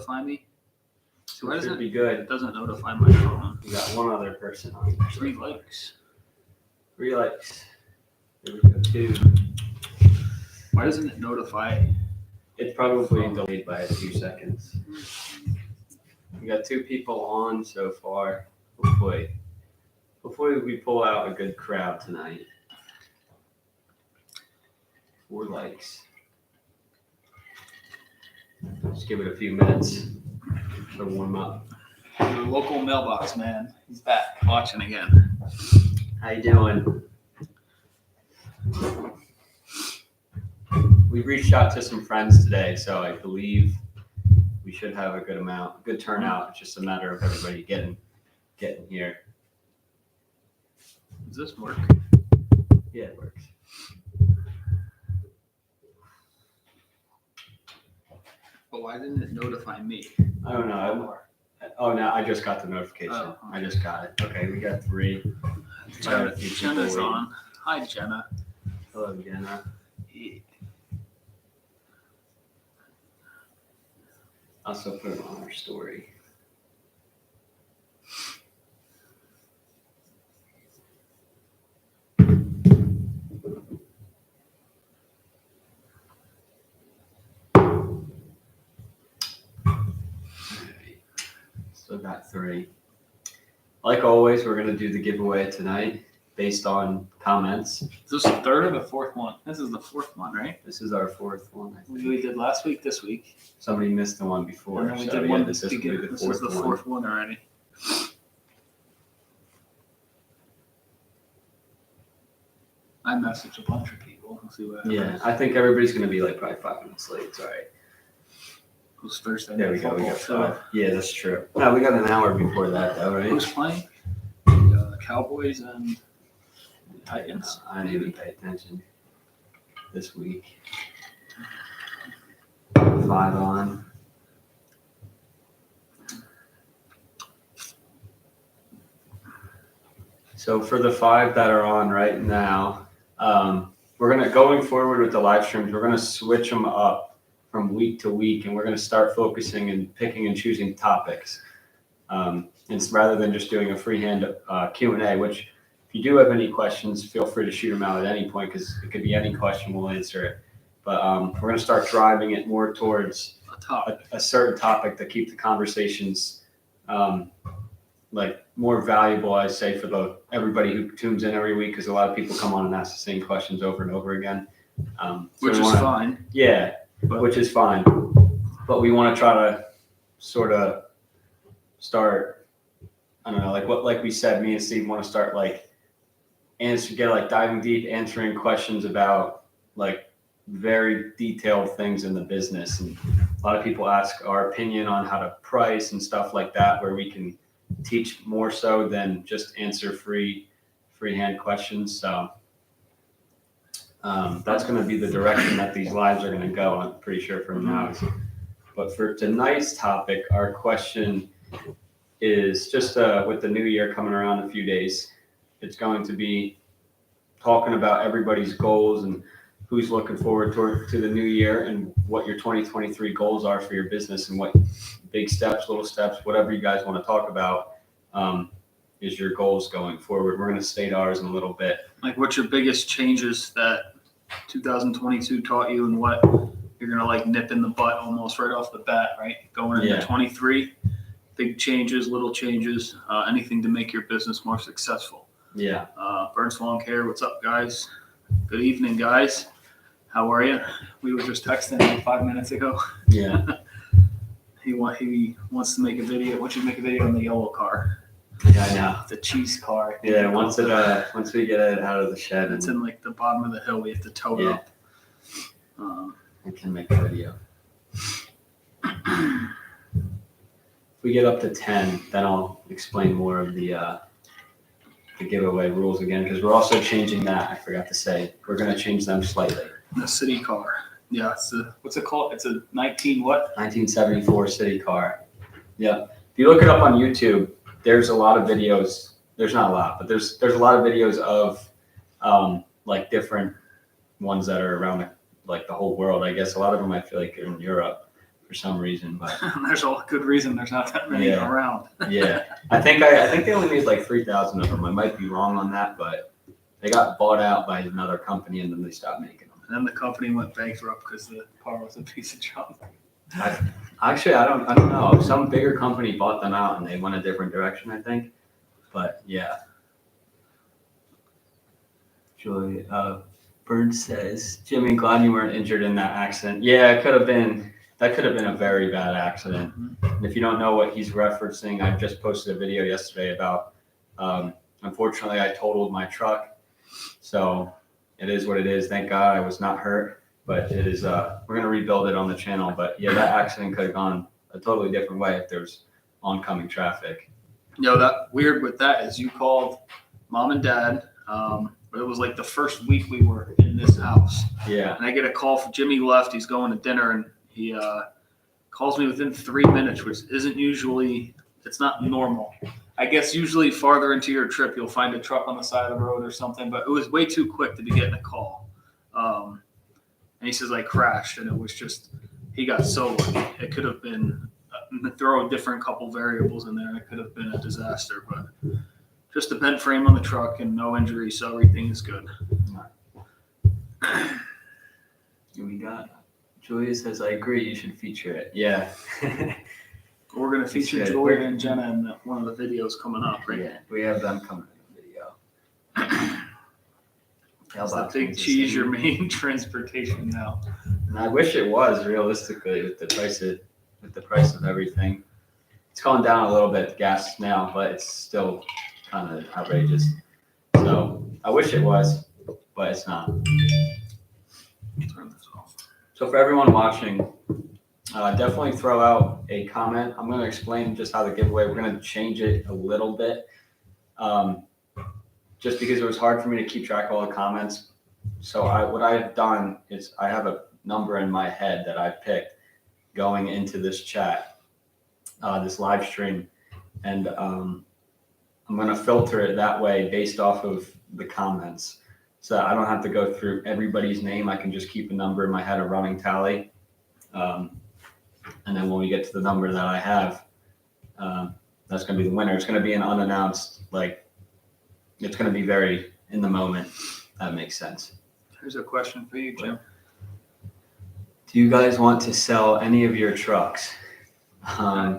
notify me? So why It does should it be good. It doesn't notify my phone. You got one other person on. 3 likes. 3 likes. There we go, 2. Why doesn't it notify? It's probably delayed by a few seconds. We got 2 people on so far. Hopefully we pull out a good crowd tonight. 4 likes. Just give it a few minutes to warm up. The local mailbox man, he's back watching again. How you doing? We reached out to some friends today, so I believe we should have a good turnout. It's just a matter of everybody getting here. Does this work? Yeah, it works. But why didn't it notify me? I don't know. Oh, no, I just got the notification. Oh. I just got it. Okay, we got 3. Jenna's on. Hi, Jenna. Hello, Jenna. Also put it on our story. Still got 3. Like always, we're gonna do the giveaway tonight based on comments. Is this the 3rd or the 4th one? This is the 4th one, right? This is our 4th one. I think. We did last week, this week. Somebody missed the one before. And then we so did yeah, one this is the this is the 4th 4th one already. I messaged a bunch of people. We'll see what happens. Yeah, I think everybody's gonna be like probably 5 minutes late. It's all right. It was Thursday. There we night go. We football, got 5. Yeah, that's true. No, we got an hour before that though, right? Who's playing? The Cowboys and Titans. I didn't even pay attention this week. 5 on. So for the 5 that are on right now, we're going forward with the live streams. We're gonna switch them up from week to week, and we're gonna start focusing and picking and choosing topics. And rather than just doing a freehand Q&A, which if you do have any questions, feel free to shoot them out at any point because it could be any question, we'll answer it. But we're going to start driving it more towards a certain topic to keep the conversations like more valuable, I say, for everybody who tunes in every week, because a lot of people come on and ask the same questions over and over again. Which is fine. Yeah, which is fine. But we want to try to sort of start, I don't know, like we said, me and Steve want to start diving deep, answering questions about like very detailed things in the business. And a lot of people ask our opinion on how to price and stuff like that, where we can teach more so than just answer freehand questions. So that's going to be the direction that these lives are going to go, I'm pretty sure from now. But for tonight's topic, our question is just with the new year coming around in a few days, it's going to be talking about everybody's goals and who's looking forward to the new year and what your 2023 goals are for your business and what big steps, little steps, whatever you guys want to talk about is your goals going forward. We're going to state ours in a little bit. Like, what's your biggest changes that 2022 taught you, and what you're going to like nip in the butt almost right off the bat, right? Going into 23, big changes, little changes, anything to make your business more successful. Yeah. Burns Long Hair, what's up, guys? Good evening, guys. How are you? We were just texting like 5 minutes ago. Yeah. He wants to make a video. Wants you to make a video on the yellow car. Yeah, I know. The cheese car. Yeah, once we get it out of the shed. It's in like the bottom of the hill. We have to tow it up. I can make a video. If we get up to 10, then I'll explain more of the giveaway rules again, because we're also changing that. I forgot to say. We're going to change them slightly. The city car. Yeah, it's what's it called? It's a 1974 city car. Yeah. If you look it up on YouTube, there's a lot of videos. There's not a lot, but there's a lot of videos of like different ones that are around the whole world. I guess a lot of them I feel like are in Europe. I for some reason, but There's a good reason there's not that many Yeah. around. yeah, I think they only made like 3,000 of them. I might be wrong on that, but they got bought out by another company and then they stopped making them. And then the company went bankrupt because the car was a piece of junk. Actually, I don't know. Some bigger company bought them out and they went a different direction, I think. But yeah. Julie, Burns says, Jimmy, glad you weren't injured in that accident. Yeah, it could have been. That could have been a very bad accident. And if you don't know what he's referencing, I just posted a video yesterday about, unfortunately, I totaled my truck. So it is what it is. Thank God I was not hurt, but it is, we're going to rebuild it on the channel. But yeah, that accident could have gone a totally different way if there's oncoming traffic. That weird with that is you called mom and dad. But it was like the first week we were in this house. Yeah. And I get a call from Jimmy left. He's going to dinner and he calls me within 3 minutes, which isn't usually, it's not normal. I guess usually farther into your trip, you'll find a truck on the side of the road or something, but it was way too quick to be getting a call. And he says, I crashed and it was just, he got so lucky. It could have been, throw a different couple variables in there and it could have been a disaster, but just a bent frame on the truck and no injury, so everything is good. We got Julia says, I agree, you should feature it. Yeah. We're going to feature Julia and Jenna in one of the videos coming up, right? Yeah, we have them coming in the video. Is the big cheese your main transportation now? And I wish it was, realistically, with the price of everything. It's gone down a little bit, gas now, but it's still kind of outrageous. So I wish it was, but it's not. Turn this off. So for everyone watching, definitely throw out a comment. I'm going to explain just how the giveaway, we're going to change it a little bit. Just because it was hard for me to keep track of all the comments. So what I've done is I have a number in my head that I picked going into this chat, this live stream. And I'm going to filter it that way based off of the comments. So I don't have to go through everybody's name. I can just keep a number in my head, a running tally. And then when we get to the number that I have, that's going to be the winner. It's going to be an unannounced, it's going to be very in the moment. That makes sense. Here's a question for you, Jim. Do you guys want to sell any of your trucks?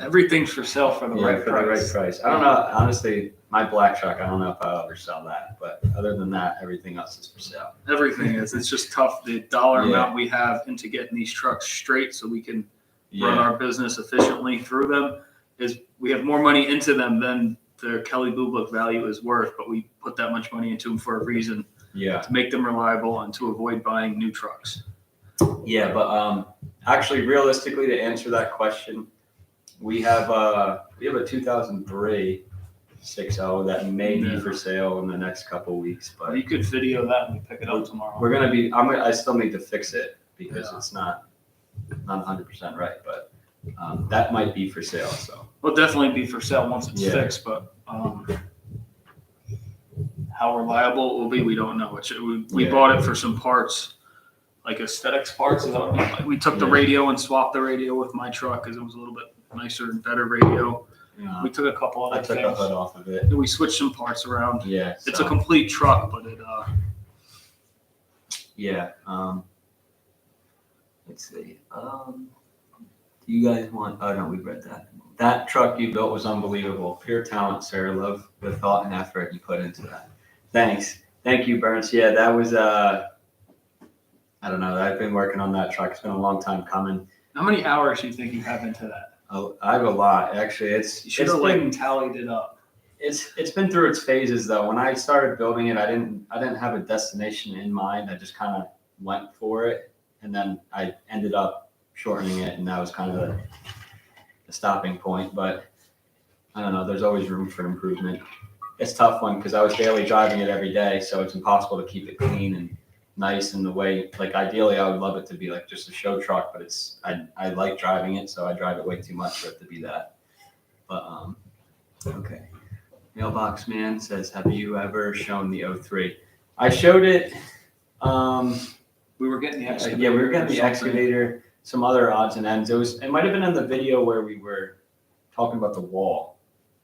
Everything's for sale for the right price. I don't know. Honestly, my black truck, I don't know if I'll ever sell that. But other than that, everything else is for sale. Everything is. It's just tough. The dollar amount we have into getting these trucks straight so we can run our business efficiently through them is we have more money into them than their Kelly Blue Book value is worth, but we put that much money into them for a reason. To make them reliable and to avoid buying new trucks. Yeah, but actually, realistically, to answer that question, we have a 2003 6.0 that may be for sale in the next couple weeks. But you could video that and we pick it up tomorrow. We're gonna be. I still need to fix it because it's not 100% right, but that might be for sale. So it'll definitely be for sale once it's fixed, but how reliable it will be, we don't know. We bought it for some parts, like aesthetics parts. We took the radio and swapped the radio with my truck because it was a little bit nicer and better radio. We took a couple other things. I took the hood off of it. We switched some parts around. Yeah. It's a complete truck, but it. Let's see. Do you guys want? Oh no, we read that. That truck you built was unbelievable. Pure talent, Sarah. Love the thought and effort you put into that. Thanks. Thank you, Burns. Yeah, that was. I don't know. I've been working on that truck. It's been a long time coming. How many hours do you think you have into that? Oh, I have a lot. Actually, you should have tallied it up. It's been through its phases though. When I started building it, I didn't have a destination in mind. I just kind of went for it, and then I ended up shortening it, and that was kind of the stopping point. But I don't know. There's always room for improvement. It's a tough one because I was daily driving it every day, so it's impossible to keep it clean and nice in the way. Like ideally, I would love it to be like just a show truck, but I like driving it, so I drive it way too much for it to be that. But okay. Mailbox Man says, "Have you ever shown the 03?" I showed it. We were getting the excavator. Yeah, we were getting the excavator. some other odds and ends. It might have been in the video where we were talking about the wall.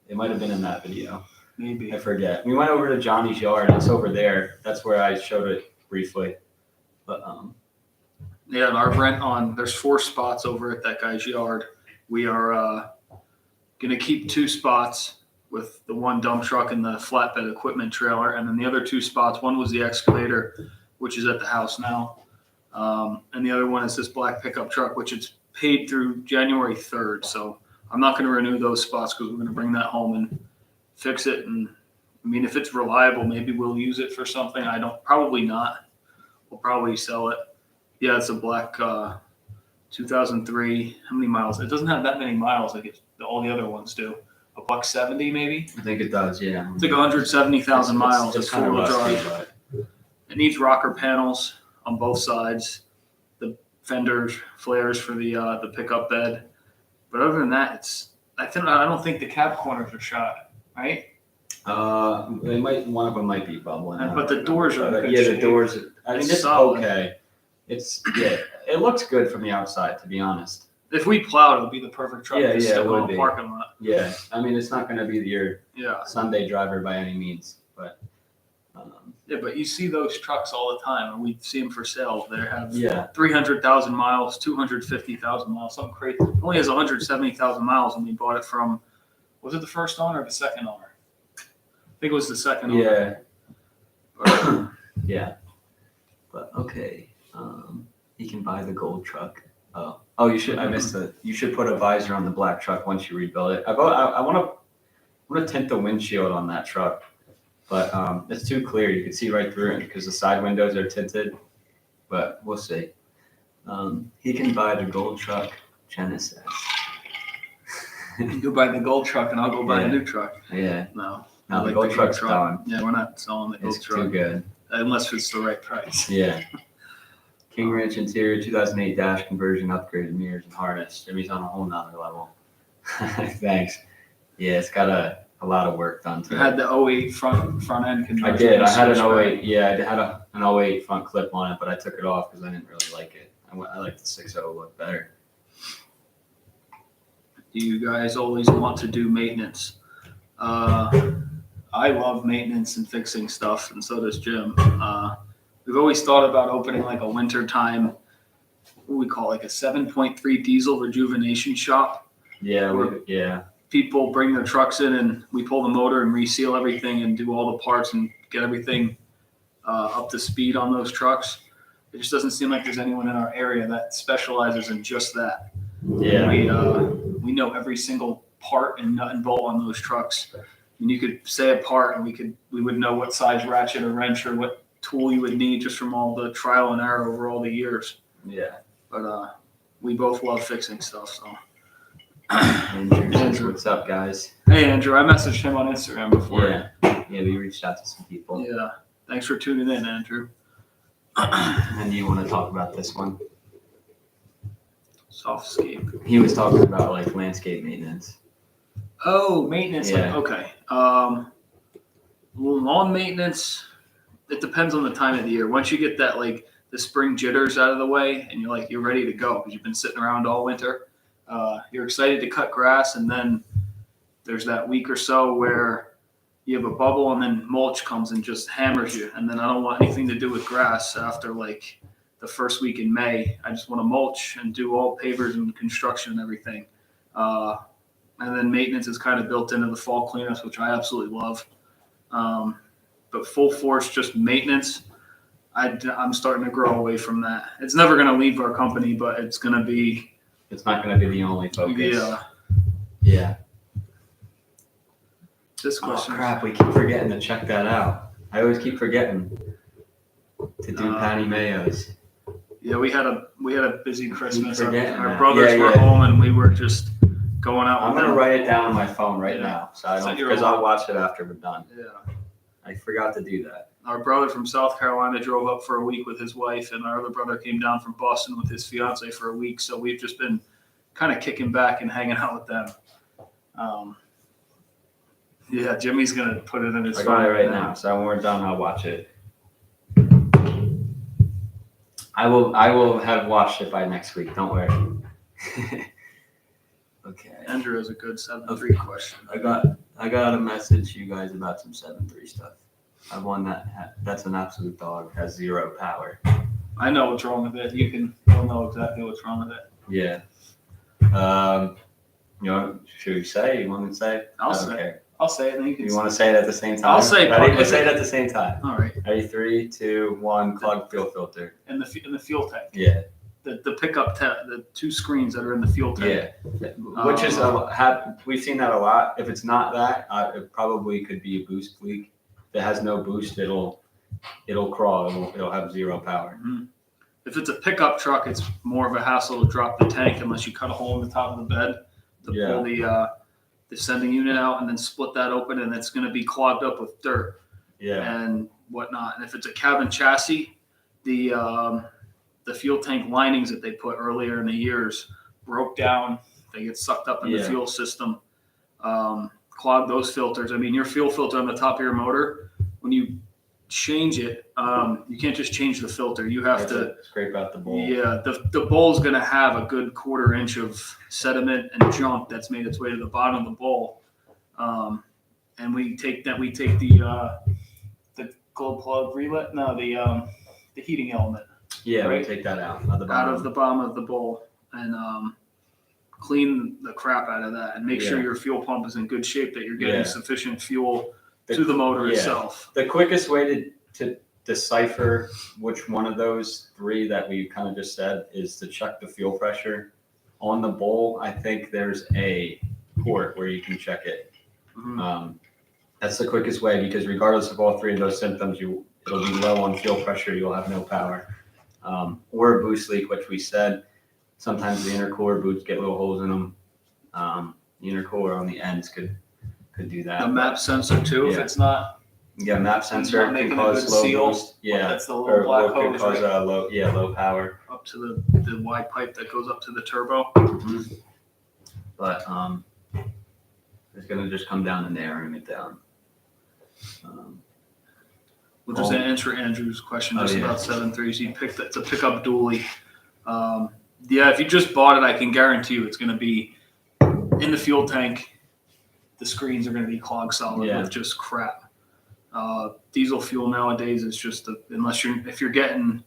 It might have been in that video. Maybe. I forget. We went over to Johnny's yard. It's over there. That's where I showed it briefly. But Yeah, and our rent there's 4 spots over at that guy's yard. We are going to keep 2 spots with the one dump truck and the flatbed equipment trailer. And then the other 2 spots, one was the excavator, which is at the house now. And the other one is this black pickup truck, which it's paid through January 3rd. So I'm not going to renew those spots because we're going to bring that home and fix it. And I mean, if it's reliable, maybe we'll use it for something. Probably not. We'll probably sell it. Yeah, it's a black 2003. How many miles? It doesn't have that many miles like all the other ones do. $170 maybe. I think it does. Yeah. It's like 170,000 miles. It's It's kind of four-wheel rusty, drive. but It needs rocker panels on both sides, the fenders, flares for the pickup bed. But other than that, I don't think the cab corners are shot, right? one of them might be bubbling. But the doors are in good the shape. doors. I mean, It's it's solid. okay. It looks good from the outside, to be honest. If we plowed, it would be the perfect truck Yeah, to yeah, stick it on would a be. parking lot. Yeah, I mean, it's not going to be your Yeah. Sunday driver by any means, but Yeah, but you see those trucks all the time, and we see them for sale. They have yeah, 300,000 miles, 250,000 miles, something crazy. It only has 170,000 miles, and we bought it from, was it the first owner or the second owner? I think it was the second owner. yeah, yeah. But okay, you can buy the gold truck. Oh, you should. I missed it. You should put a visor on the black truck once you rebuild it. I want to tint the windshield on that truck, but it's too clear. You can see right through it because the side windows are tinted. But we'll see. He can buy the gold truck Genesis. You go buy the gold truck, and I'll go buy a Yeah. new truck. Yeah. No. No, I the like gold truck's gone. Yeah, we're not selling the gold It's truck too good. unless it's the right price. Yeah. King Ranch interior 2008 dash conversion, upgraded mirrors and harness. Jimmy's on a whole nother level. Thanks. Yeah, it's got a lot of work done to I it. had the 08 front end conversion. I did. I had an switch 08. back. Yeah, I had an 08 front clip on it, but I took it off because I didn't really like it. I like the 6.0 look better. Do you guys always want to do maintenance? I love maintenance and fixing stuff, and so does Jim. We've always thought about opening like a wintertime, what we call like a 7.3 diesel rejuvenation shop. Yeah, yeah. People bring their trucks in and we pull the motor and reseal everything and do all the parts and get everything up to speed on those trucks. It just doesn't seem like there's anyone in our area that specializes in just that. Yeah. We know every single part and nut and bolt on those trucks. And you could say a part and we would know what size ratchet or wrench or what tool you would need just from all the trial and error over all the years. Yeah. But we both love fixing stuff. So, Andrew, what's up, guys? hey Andrew, I messaged him on Instagram before. Yeah, we reached out to some people. Yeah. Thanks for tuning in, Andrew. And you want to talk about this one? Softscape. He was talking about like landscape maintenance. Oh, maintenance. Yeah. Okay. Lawn maintenance. It depends on the time of the year. Once you get that like the spring jitters out of the way, and you're ready to go because you've been sitting around all winter. You're excited to cut grass, and then there's that week or so where you have a bubble, and then mulch comes and just hammers you. And then I don't want anything to do with grass after like the first week in May. I just want to mulch and do all pavers and construction and everything. And then maintenance is kind of built into the fall cleanups, which I absolutely love. But full force, just maintenance, I'm starting to grow away from that. It's never going to leave our company, but it's going to be. It's not going to be the only focus. Yeah. Yeah. This Oh question. crap! We keep forgetting to check that out. I always keep forgetting to do Patty Mayo's. Yeah, we had a busy Christmas. forgetting Our that. brothers Yeah, were yeah. home, and we were just going out. I'm with gonna them. write it down on my phone right Yeah. now, so I don't Set your because I'll alarm. watch it after we're done. Yeah. I forgot to do that. Our brother from South Carolina drove up for a week with his wife, and our other brother came down from Boston with his fiance for a week. So we've just been kind of kicking back and hanging out with them. Yeah, Jimmy's gonna put it in his I phone got it right now, so when we're done, I'll watch it. I will have watched it by next week. Don't worry. Okay. Andrew has a good 7-3 question. I got a message to you guys about some 7-3 stuff. I have one that's an absolute dog, has 0 power. I know what's wrong with it. You'll know exactly what's wrong with it. Yeah. Should we say? You want me to say? I'll I don't say. care. I'll say it. And you You want to say it at the same time? I'll say. Ready? We'll say it at the same time. All right. Ready? 3, 2, 1. Clogged fuel filter. In the fuel tank. Yeah. The pickup the 2 screens that are in the fuel tank. Yeah. Which is we've seen that a lot. If it's not that, it probably could be a boost leak. If it has no boost, it'll crawl. It'll have 0 power. Mm-hmm. If it's a pickup truck, it's more of a hassle to drop the tank unless you cut a hole in the top of the bed to pull the sending unit out and then split that open, and it's going to be clogged up with dirt and whatnot. And if it's a cabin chassis, the fuel tank linings that they put earlier in the years broke down. They get sucked up in the fuel system, clog those filters. I mean, your fuel filter on the top of your motor, when you change it, you can't just change the filter. You have to scrape out the bowl. Yeah, the bowl is going to have a good 1/4 inch of sediment and junk that's made its way to the bottom of the bowl. And we take the glow plug relet, the heating element. Yeah, right? we take that out Of the bottom of the bowl and clean the crap out of that and make sure your fuel pump is in good shape, that you're getting sufficient fuel to the motor itself. The quickest way to decipher which one of those 3 that we kind of just said is to check the fuel pressure on the bowl. I think there's a port where you can check it. Mm-hmm. That's the quickest way, because regardless of all 3 of those symptoms, it'll be low on fuel pressure. You'll have no power. Or a boost leak, which we said. Sometimes the intercooler boots get little holes in them. The intercooler on the ends could do that. The map sensor too, if it's not. Yeah, map sensor not can making cause a good low seal. boost. Yeah, That's the little black could hose, cause right? low power. Up to the wide pipe that goes up to the turbo. Mm-hmm. But it's gonna just come down to narrowing it down. We'll just answer Andrew's question about 7.3s. It's a pickup dually. If you just bought it, I can guarantee you it's going to be in the fuel tank. The screens are going to be clogged solid with just crap. Diesel fuel nowadays is just if you're getting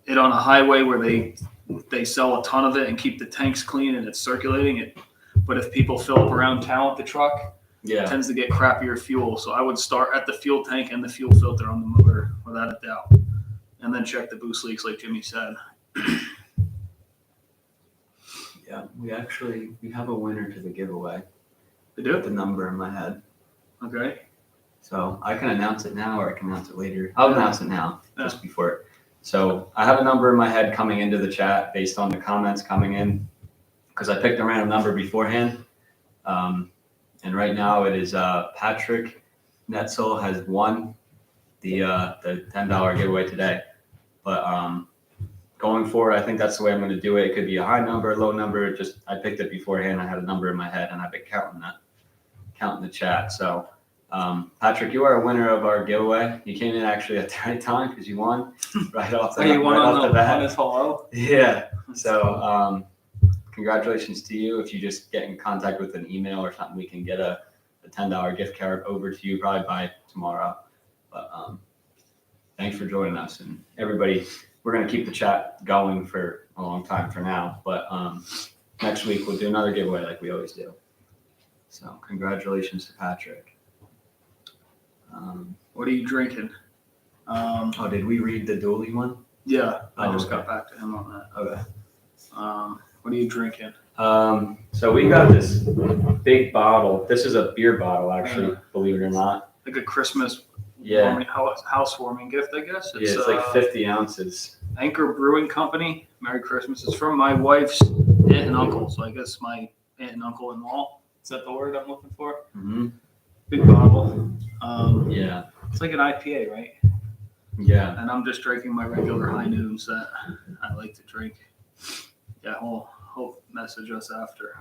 it on a highway where they sell a ton of it and keep the tanks clean and it's circulating it. But if people fill up around town with the truck, it tends to get crappier fuel. So I would start at the fuel tank and the fuel filter on the motor without a doubt, and then check the boost leaks like Jimmy said. Yeah, we have a winner to the giveaway. They do? The number in my head. Okay. So I can announce it now, or I can announce it later. I'll announce it now, just before it. So I have a number in my head coming into the chat based on the comments coming in, because I picked a random number beforehand. And right now it is Patrick Netzel has won the $10 giveaway today. But going forward, I think that's the way I'm going to do it. It could be a high number, a low number. I picked it beforehand. I had a number in my head, and I've been counting the chat. So Patrick, you are a winner of our giveaway. You came in actually at the right time because you won right off the bat. On this hello? Yeah. So congratulations to you. If you just get in contact with an email or something, we can get a $10 gift card over to you probably by tomorrow. But thanks for joining us. And everybody, we're going to keep the chat going for a long time for now. But next week, we'll do another giveaway like we always do. So congratulations to Patrick. What are you drinking? Did we read the dually one? Yeah, I just got back to him on that. Okay. What are you drinking? So we got this big bottle. This is a beer bottle, actually, believe it or not. Like a Christmas housewarming gift, I guess. It's like 50 ounces. Anchor Brewing Company. Merry Christmas. It's from my wife's aunt and uncle. So I guess my aunt and uncle-in-law. Is that the word I'm looking for? Mm-hmm. Big bottle. Yeah. It's like an IPA, right? Yeah. And I'm just drinking my regular high noons that I like to drink. Yeah, he'll message us after.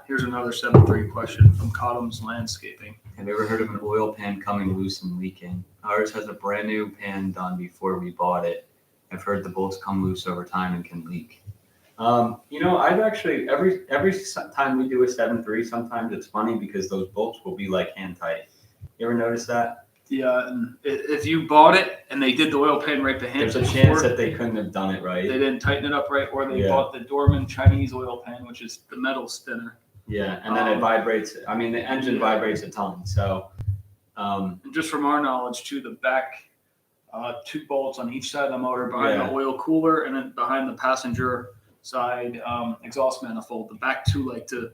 Here's another 7.3 question from Cottom's Landscaping. Have you ever heard of an oil pan coming loose and leaking? Ours has a brand new pan done before we bought it. I've heard the bolts come loose over time and can leak. I've actually every time we do a 7.3, sometimes it's funny because those bolts will be like hand tight. You ever notice that? Yeah, and if you bought it and they did the oil pan right behind There's a it chance before, that they couldn't have done it right. they didn't tighten it up right, or they Yeah. bought the Dorman Chinese oil pan, which is the metal spinner. Yeah, and then it vibrates. I mean, the engine Yeah. vibrates a ton. So, And just from our knowledge, too, the back 2 bolts on each side of the motor behind the oil cooler, and then behind the passenger side exhaust manifold. The back 2 like to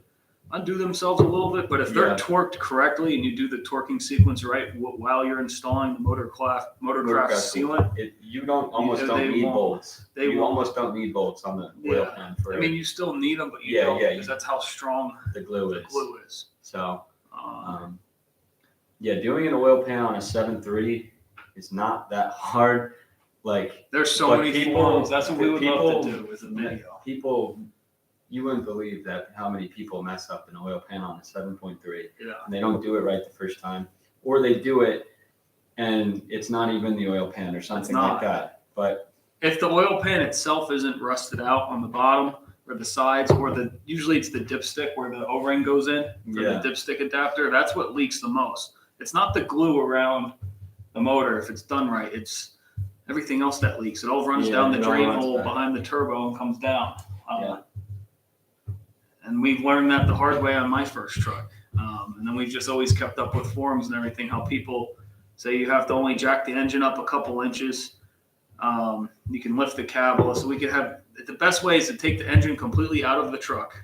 undo themselves a little bit, but if they're torqued correctly and you do the torquing sequence right while you're installing the motorcraft sealant, you don't almost they need won't. bolts. They You won't. almost don't need bolts on the oil pan for I mean, you still need them, but you Yeah, don't, yeah, because that's how strong the glue the is. glue is. So, doing an oil pan on a 7.3 is not that hard. Like, There's so but many people- forms. That's what we would people- love to do with a video. people, you wouldn't believe how many people mess up an oil pan on a 7.3. Yeah. And they don't do it right the first time, or they do it and it's not even the oil pan or something like not. that. But If the oil pan itself isn't rusted out on the bottom or the sides, or usually it's the dipstick where the O-ring goes in for Yeah. the dipstick adapter, that's what leaks the most. It's not the glue around the motor. If it's done right, it's everything else that leaks. It all runs down the it all drain runs hole back. behind the turbo and comes down. Yeah. And we've learned that the hard way on my first truck. And then we've just always kept up with forums and everything, how people say you have to only jack the engine up a couple inches. You can lift the cab. So we could have, the best way is to take the engine completely out of the truck,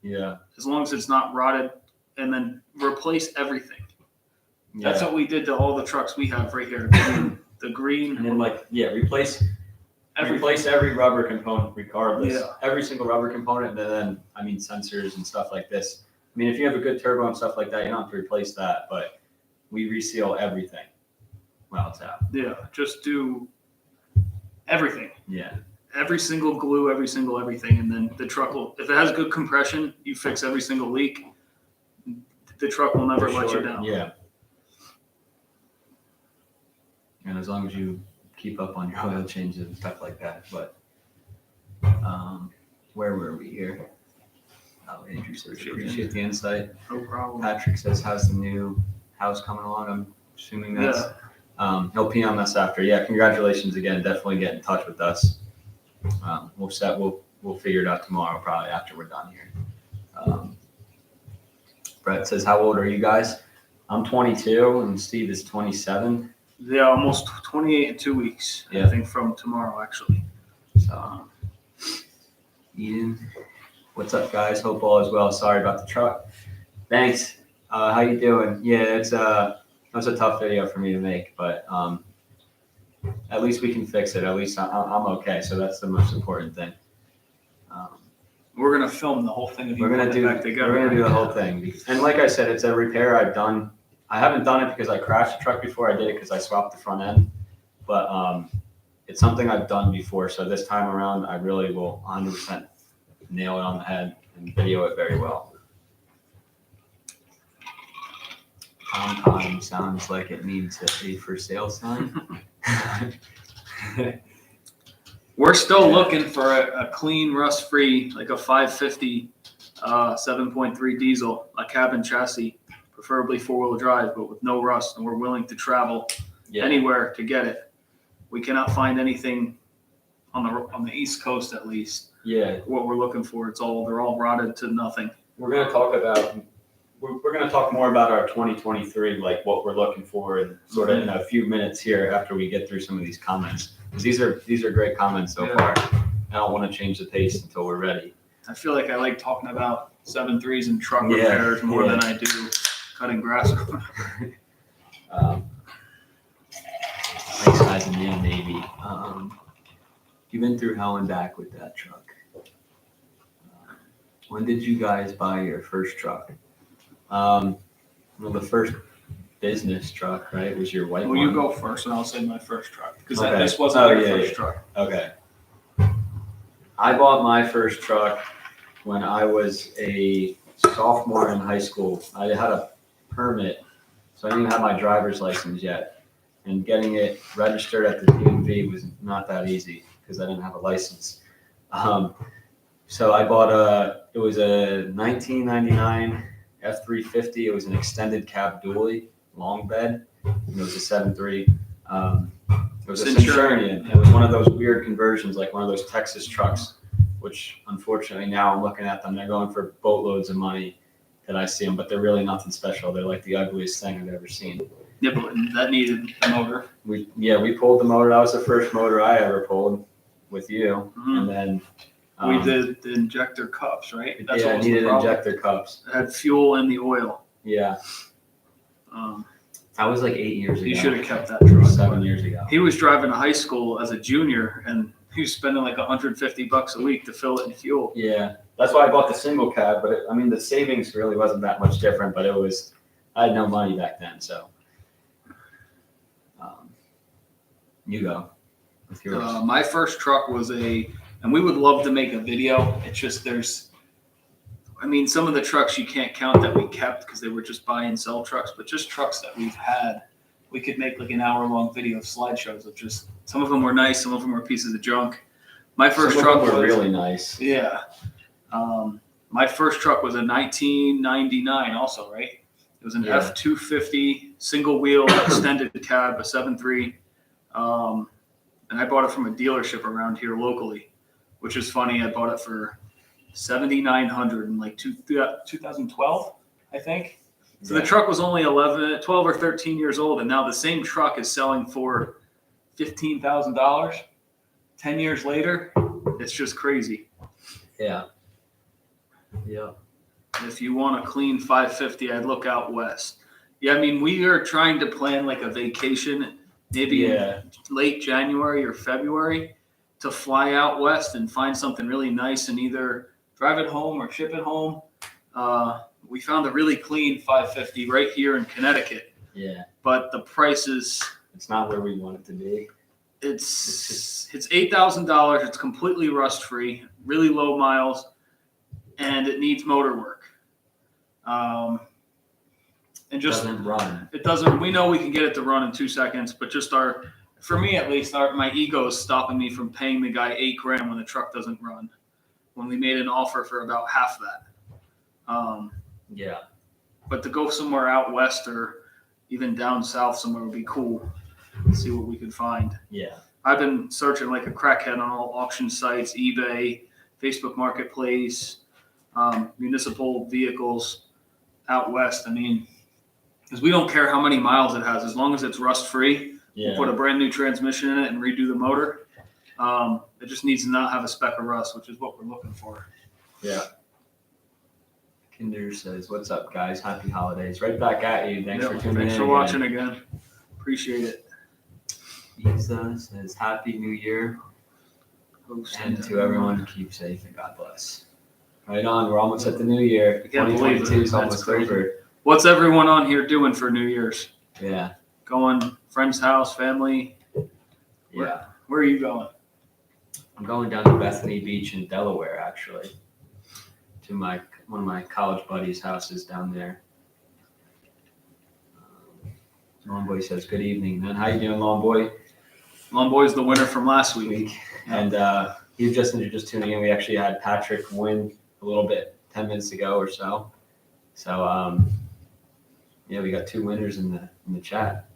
yeah, as long as it's not rotted, and then replace everything. That's yeah. what we did to all the trucks we have right here. The green, And then replace everything. every rubber component regardless. Yeah. Every single rubber component, and then sensors and stuff like this. I mean, if you have a good turbo and stuff like that, you don't have to replace that, but we reseal everything while it's out. Yeah, just do everything. Yeah. Every single glue, every single everything, and then the truck will, if it has good compression, you fix every single leak, the truck will never let you down. Yeah. And as long as you keep up on your oil changes and stuff like that. But where were we here? Oh, Andrew says, appreciate the insight. No problem. Patrick says, how's the new house coming along? I'm assuming that's, he'll PM us after. Yeah, congratulations again. Definitely get in touch with us. We'll figure it out tomorrow, probably after we're done here. Brett says, how old are you guys? I'm 22 and Steve is 27. Yeah, almost 28 in 2 weeks. Yeah. I think from tomorrow, actually. So, Eden, what's up, guys? Hope all is well. Sorry about the truck. Thanks. How you doing? Yeah, it was a tough video for me to make, but at least we can fix it. At least I'm okay. So that's the most important thing. We're gonna film the whole thing. We're gonna do the whole thing. And like I said, it's a repair I've done. I haven't done it because I crashed the truck before. I did it because I swapped the front end. But it's something I've done before. So this time around, I really will 100% nail it on the head and video it very well. Time sounds like it needs a for sale sign. We're still looking for a clean, rust-free, like a 550 7.3 diesel, a cabin chassis, preferably four-wheel drive, but with no rust, and we're willing to travel anywhere to get it. We cannot find anything on the East Coast, at least. Yeah, What we're looking for, they're all rotted to nothing. we're gonna talk more about our 2023, like what we're looking for, and sort of in a few minutes here after we get through some of these comments. Because these are great comments so far. I don't want to change the pace until we're ready. I feel like I like talking about 7.3s and truck repairs more than I do cutting grass. Thanks, guys, in the Navy. You've been through hell and back with that truck. When did you guys buy your first truck? Well, the first business truck, right, was your white one. Well, you go first, and I'll say my first truck, because Okay. this wasn't my first truck. Okay. I bought my first truck when I was a sophomore in high school. I had a permit, so I didn't even have my driver's license yet. and getting it registered at the DMV was not that easy because I didn't have a license. So I bought it was a 1999 F350. It was an extended cab dually, long bed. And it was a 7.3. It was a Centurion. It was one of those weird conversions, like one of those Texas trucks, which unfortunately now I'm looking at them. They're going for boatloads of money that I see them, but they're really nothing special. They're like the ugliest thing I've ever seen. Yeah, but that needed a motor. We pulled the motor. That was the first motor I ever pulled with you. Mhm. And then We did the injector cups, right? it needed injector cups. It had fuel and the oil. Yeah, that was like 8 years ago. He should have kept that truck. 7 years ago. He was driving to high school as a junior, and he was spending like $150 a week to fill it in fuel. Yeah, that's why I bought the single cab. But the savings really wasn't that much different. But I had no money back then, so. You go with yours. My first truck was and we would love to make a video. It's just some of the trucks you can't count that we kept because they were just buy and sell trucks, but just trucks that we've had. We could make like an hour-long video of slideshows of just, some of them were nice, some of them were pieces of junk. My first truck was really nice. Yeah. My first truck was a 1999 also, right? It was an F250 single wheel extended cab, a 7.3. And I bought it from a dealership around here locally, which is funny. I bought it for $7,900 in like 2012, I think. So the truck was only 12 or 13 years old, and now the same truck is selling for $15,000. 10 years later, it's just crazy. Yeah. Yeah. If you want a clean 550, I'd look out west. Yeah, we are trying to plan like a vacation, maybe in late January or February, to fly out west and find something really nice and either drive it home or ship it home. We found a really clean 550 right here in Connecticut. Yeah. But the price is... It's not where we want it to be. It's $8,000. It's completely rust-free, really low miles, and it needs motor work. And just doesn't run. It doesn't. We know we can get it to run in 2 seconds, but just for me at least, my ego is stopping me from paying the guy $8,000 when the truck doesn't run. When we made an offer for about half that. Yeah. But to go somewhere out west or even down south somewhere would be cool. See what we could find. Yeah. I've been searching like a crackhead on all auction sites, eBay, Facebook Marketplace, municipal vehicles out west. Because we don't care how many miles it has, as long as it's rust-free. Yeah. We'll put a brand new transmission in it and redo the motor. It just needs to not have a speck of rust, which is what we're looking for. Yeah. Kinder says, "What's up, guys? Happy holidays!" Right back at you. Thanks for tuning in. Thanks for watching again. Appreciate it. Isa says, "Happy New Year." And to everyone, keep safe and God bless. Right on. We're almost at the new year. I can't believe it. 2022 is That's almost crazy. over. What's everyone on here doing for New Year's? Yeah. Going friend's house, family? Yeah. Where are you going? I'm going down to Bethany Beach in Delaware, actually, to one of my college buddies' houses down there. Longboy says, "Good evening, man. How you doing, Longboy?" Longboy's the winner from last week. And he's just tuning in. We actually had Patrick win a little bit 10 minutes ago or so. So we got 2 winners in the chat.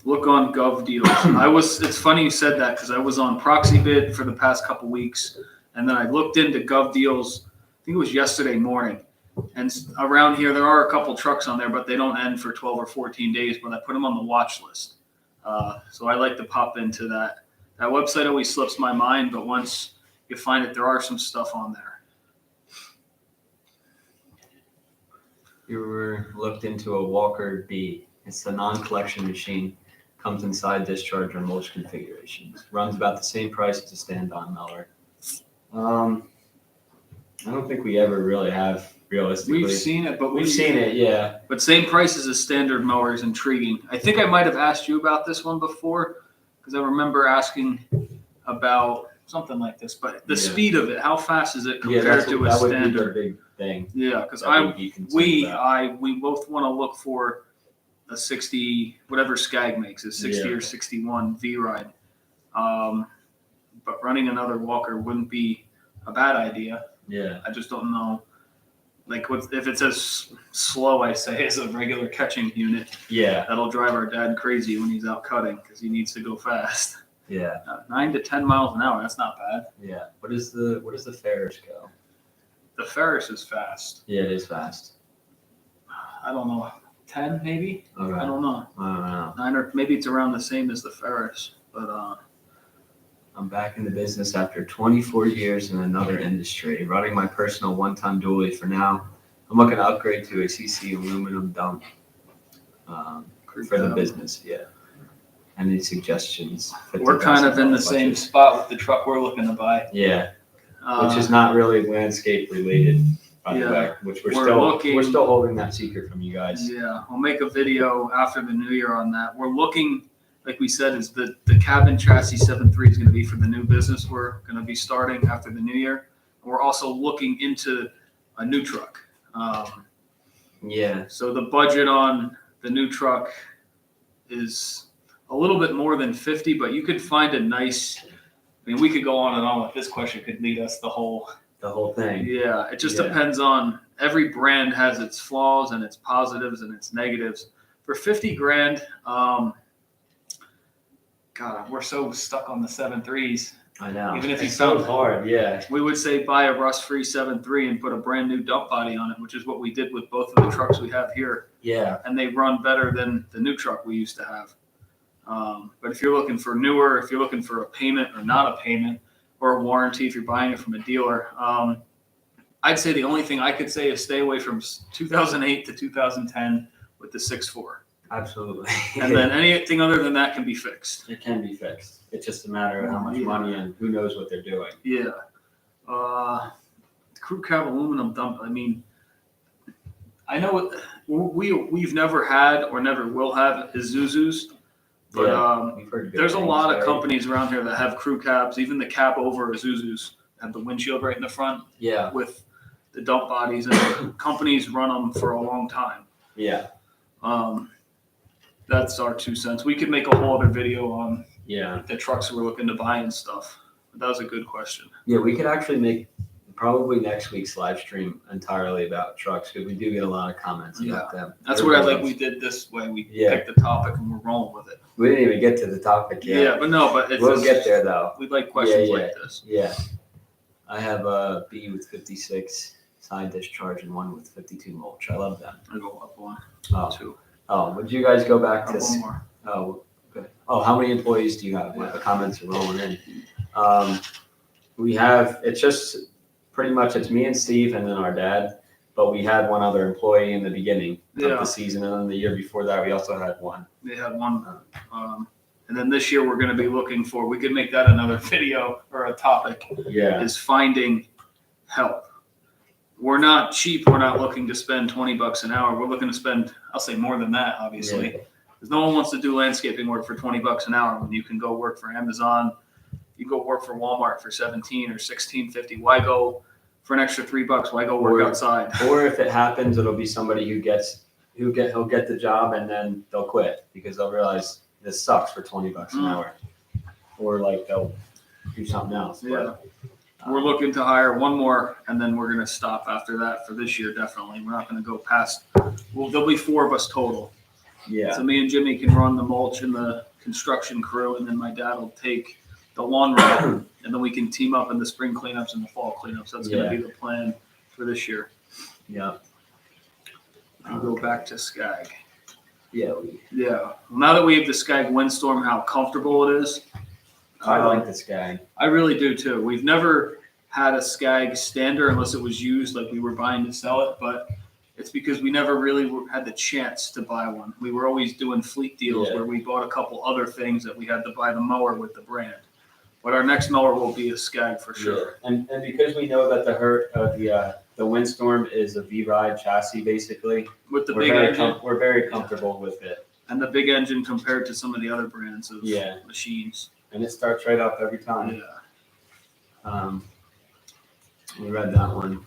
Look on Gov Deals. It's funny you said that because I was on Proxybid for the past couple weeks, and then I looked into Gov Deals. I think it was yesterday morning. And around here, there are a couple trucks on there, but they don't end for 12 or 14 days. But I put them on the watch list. So I like to pop into that. That website always slips my mind, but once you find it, there are some stuff on there. You were looked into a Walker B. It's a non-collection machine. Comes inside discharge or mulch configurations. Runs about the same price as a stand-on mower. I don't think we ever really have, realistically. We've seen it, but we've seen it, yeah. But same price as a standard mower is intriguing. I think I might have asked you about this one before because I remember asking about something like this. But the speed of it, how fast is it compared to a standard? That would be the big thing. Yeah, because we both want to look for a 60, whatever Skag makes, a 60 or 61 V-Ride. But running another walker wouldn't be a bad idea. Yeah. I just don't know. Like, if it's as slow, I say, as a regular catching unit, Yeah. that'll drive our dad crazy when he's out cutting because he needs to go fast. Yeah. 9 to 10 miles an hour, that's not bad. Yeah. What does the Ferris go? The Ferris is fast. Yeah, it is fast. I don't know, 10 maybe? Okay. I don't know. I don't know. 9, or maybe it's around the same as the Ferris. But I'm back in the business after 24 years in another industry, running my personal one-ton dually for now. I'm looking to upgrade to a CC aluminum dump for the business. Yeah. Any suggestions? We're kind of in the same spot with the truck we're looking to buy. Yeah. Which is not really landscape related, by the way. Which we're still holding that secret from you guys. Yeah, I'll make a video after the new year on that. We're looking. Like we said, is the cabin chassis 7.3 is going to be for the new business we're going to be starting after the new year. We're also looking into a new truck. Yeah. So the budget on the new truck is a little bit more than 50, but you could find a nice. I mean, we could go on and on with this question. Could lead us the whole thing. Yeah, it just depends on. Every brand has its flaws and its positives and its negatives. For 50 grand. God, we're so stuck on the 7.3s. I know. Even if it's so hard, yeah. We would say buy a rust-free 7.3 and put a brand new dump body on it, which is what we did with both of the trucks we have here. Yeah. And they run better than the new truck we used to have. But if you're looking for newer, if you're looking for a payment or not a payment, or a warranty if you're buying it from a dealer, I'd say the only thing I could say is stay away from 2008 to 2010 with the 6.4. Absolutely. And then anything other than that can be fixed. It can be fixed. It's just a matter of how much money and who knows what they're doing. Yeah. Crew cab aluminum dump. I mean, I know we've never had or never will have Isuzus, but there's a lot of companies around here that have crew cabs. Even the cab over Isuzus have the windshield right in the front. Yeah. With the dump bodies, and companies run them for a long time. Yeah. That's our 2 cents. We could make a whole other video on the trucks we're looking to buy and stuff. But that was a good question. Yeah, we could actually make probably next week's live stream entirely about trucks because we do get a lot of comments about them. That's what I like. We did this way. We picked the topic and we're rolling with it. We didn't even get to the topic yet. Yeah, but we'll get there though. We like questions like this. Yeah. I have a B with 56 side discharge and one with 52 mulch. I love them. I go up one, two. Oh, would you guys go back to one more? Oh, good. Oh, how many employees do you have? The comments are rolling in. We have, it's just pretty much, it's me and Steve and then our dad, but we had one other employee in the beginning of the season. And then the year before that, we also had one. They had one. And then this year we're going to be looking for, we could make that another video or a topic. Yeah. Is finding help. We're not cheap. We're not looking to spend $20 an hour. We're looking to spend, I'll say more than that, obviously. Because no one wants to do landscaping work for $20 an hour when you can go work for Amazon. You go work for Walmart for $17 or $16.50. Why go for an extra $3? Why go work outside? Or if it happens, it'll be somebody he'll get the job and then they'll quit because they'll realize this sucks for $20 an hour. Or like they'll do something else. Yeah. We're looking to hire one more, and then we're going to stop after that for this year, definitely. We're not going to go past. Well, there'll be 4 of us total. Yeah. So me and Jimmy can run the mulch and the construction crew, and then my dad will take the lawn route, and then we can team up in the spring cleanups and the fall cleanups. That's going to be the plan for this year. Yeah. I'll go back to Skag. Yeah. Well, now that we have the Skag Windstorm, how comfortable it is. I like the Skag. I really do too. We've never had a Skag stander unless it was used, like we were buying to sell it, but it's because we never really had the chance to buy one. We were always doing fleet deals where we bought a couple other things that we had to buy the mower with the brand. But our next mower will be a Skag for sure. Yeah. And because we know that the Windstorm is a V-Ride chassis basically. With the big engine. We're very comfortable with it. And the big engine compared to some of the other brands of machines. And it starts right up every time. Yeah. We read that one.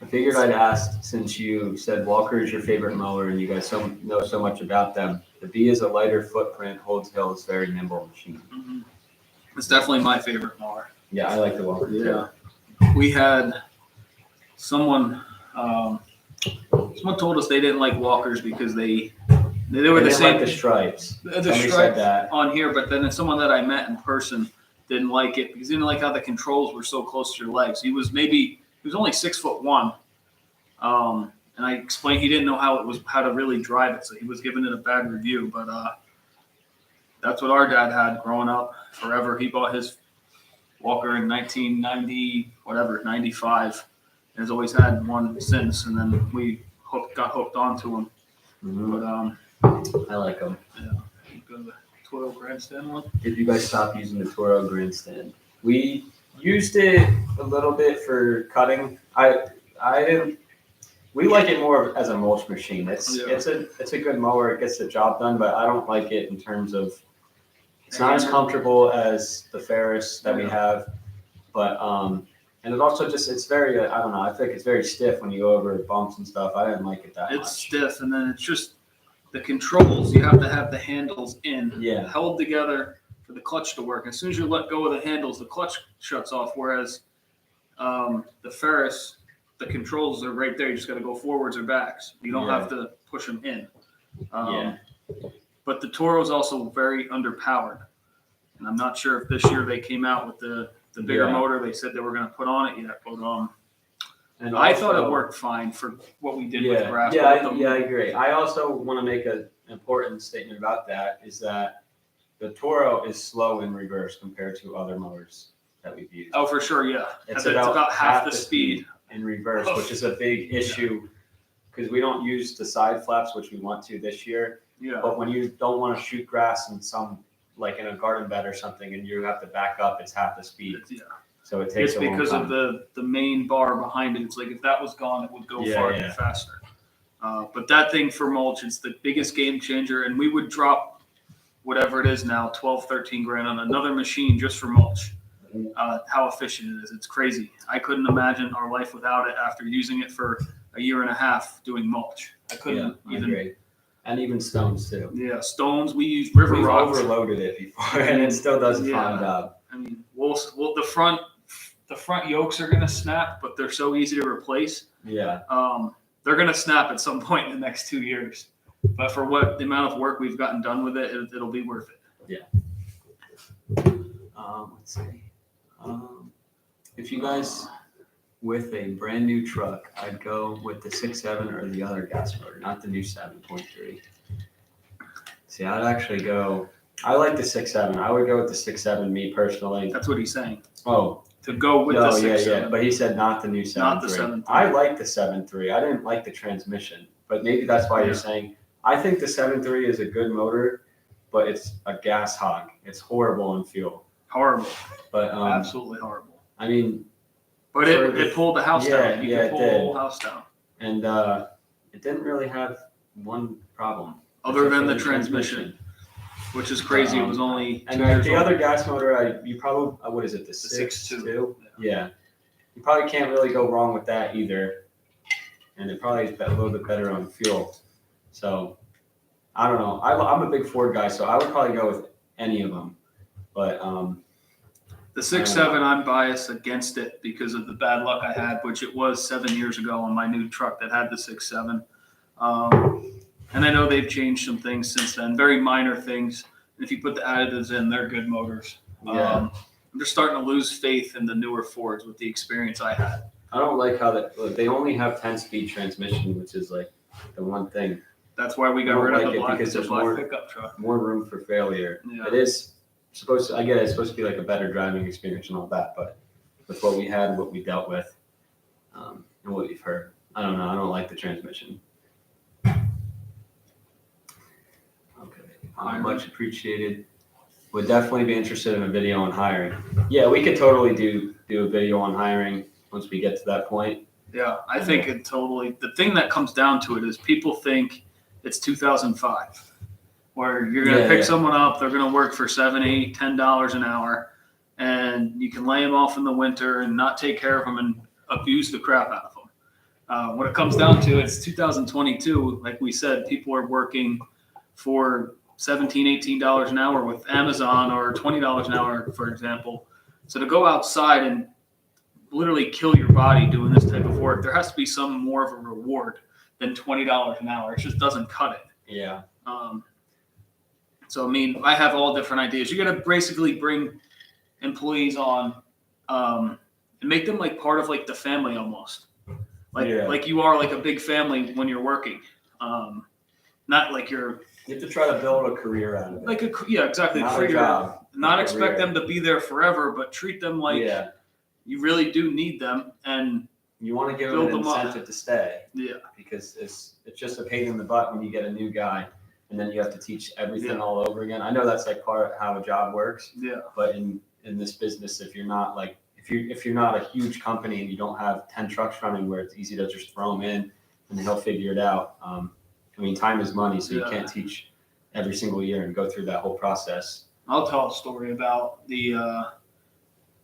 I figured I'd ask, since you said Walker is your favorite mower and you guys know so much about them. The B is a lighter footprint, holds hills, very nimble machine. Mm-hmm. It's definitely my favorite mower. Yeah, I like the Walker too. We had someone told us they didn't like Walkers because they were the same. Like the stripes. The Somebody stripe said that. on here, but then someone that I met in person didn't like it because he didn't like how the controls were so close to your legs. He was only 6'1", and I explained he didn't know how to really drive it, so he was giving it a bad review. But that's what our dad had growing up forever. He bought his Walker in 1990, 95, and has always had one since. And then we got hooked onto him. Mm-hmm. But I like them. yeah, go to the Toro Grandstand one. Did you guys stop using the Toro Grandstand? We used it a little bit for cutting. I didn't. We like it more as a mulch machine. It's a good mower. It gets the job done, but I don't like it in terms of. It's not as comfortable as the Ferris that we have, but and it also it's very I don't know. I think it's very stiff when you go over bumps and stuff. I didn't like it that much. It's stiff, and then it's just the controls. You have to have the handles held together for the clutch to work. As soon as you let go of the handles, the clutch shuts off. Whereas the Ferris, the controls are right there. You just got to go forwards or backs. You don't have to push them in. But the Toro is also very underpowered, and I'm not sure if this year they came out with the bigger motor they said they were going to put on it yet. But and I thought it worked fine for what we did with grass. I agree. I also want to make an important statement about that is that the Toro is slow in reverse compared to other motors that we've used. Oh, for sure, yeah. It's about half the speed in reverse, which is a big issue because we don't use the side flaps, which we want to this year. Yeah. But when you don't want to shoot grass in like in a garden bed or something, and you have to back up, it's half the speed. So it takes it's because of the main bar behind it. It's like if that was gone, it would go far faster. But that thing for mulch, it's the biggest game changer. And we would drop whatever it is now, 12, 13 grand on another machine just for mulch. How efficient it is. It's crazy. I couldn't imagine our life without it after using it for a year and a half doing mulch. I couldn't even. And even stones too. Yeah, stones. We used river rocks. We've overloaded it before, and it still does a fine job. I mean, the front yokes are gonna snap, but they're so easy to replace. Yeah. They're gonna snap at some point in the next 2 years. But for the amount of work we've gotten done with it, it'll be worth it. Yeah. Let's see. If you guys with a brand new truck, I'd go with the 6.7 or the other gas motor, not the new 7.3. See, I'd actually go. I like the 6.7. I would go with the 6.7. Me personally. That's what he's saying. Oh. To go with the 6.7. Yeah. But he said not the new 7.3. Not the 7.3. I like the 7.3. I didn't like the transmission, but maybe that's why you're saying. I think the 7.3 is a good motor, but it's a gas hog. It's horrible on fuel. Horrible. But absolutely horrible. I mean. But it pulled the house down. You could pull the whole house down. And it didn't really have one problem. Other than the transmission. Which is crazy. It was only 2 years the other gas motor, you probably, what is it, the 6.2? Yeah. You probably can't really go wrong with that either. And it probably is a little bit better on fuel. So, I don't know. I'm a big Ford guy, so I would probably go with any of them. But the 6.7, I'm biased against it because of the bad luck I had, which it was 7 years ago on my new truck that had the 6.7. And I know they've changed some things since then, very minor things. If you put the additives in, they're good motors. I'm just starting to lose faith in the newer Fords with the experience I had. I don't like how they only have 10-speed transmission, which is like the one thing. That's why we got rid of the black pickup truck. More room for failure. Yeah. It is supposed to. I get it. It's supposed to be like a better driving experience and all that, but with what we had, what we dealt with, and what we've heard, I don't know. I don't like the transmission. Okay, much appreciated. Would definitely be interested in a video on hiring. Yeah, we could totally do a video on hiring once we get to that point. Yeah, I think it totally. The thing that comes down to it is people think it's 2005. Where you're going to pick someone up, they're going to work for $7, $8, $10 an hour, and you can lay them off in the winter and not take care of them and abuse the crap out of them. When it comes down to it, it's 2022. Like we said, people are working for $17, $18 an hour with Amazon or $20 an hour, for example. So to go outside and literally kill your body doing this type of work, there has to be some more of a reward than $20 an hour. It just doesn't cut it. Yeah. So, I mean, I have all different ideas. You got to basically bring employees on and make them like part of like the family almost. Like you are like a big family when you're working. Not like you're. You have to try to build a career out of it. Exactly. Not a job. Not expect them to be there forever, but treat them like you really do need them, and you want to give them an incentive to stay. Yeah. Because it's just a pain in the butt when you get a new guy, and then you have to teach everything all over again. I know that's like part of how a job works. Yeah. But in this business, if you're not like if you're not a huge company and you don't have 10 trucks running where it's easy to just throw them in and he'll figure it out. I mean, time is money, so you can't teach every single year and go through that whole process. I'll tell a story about the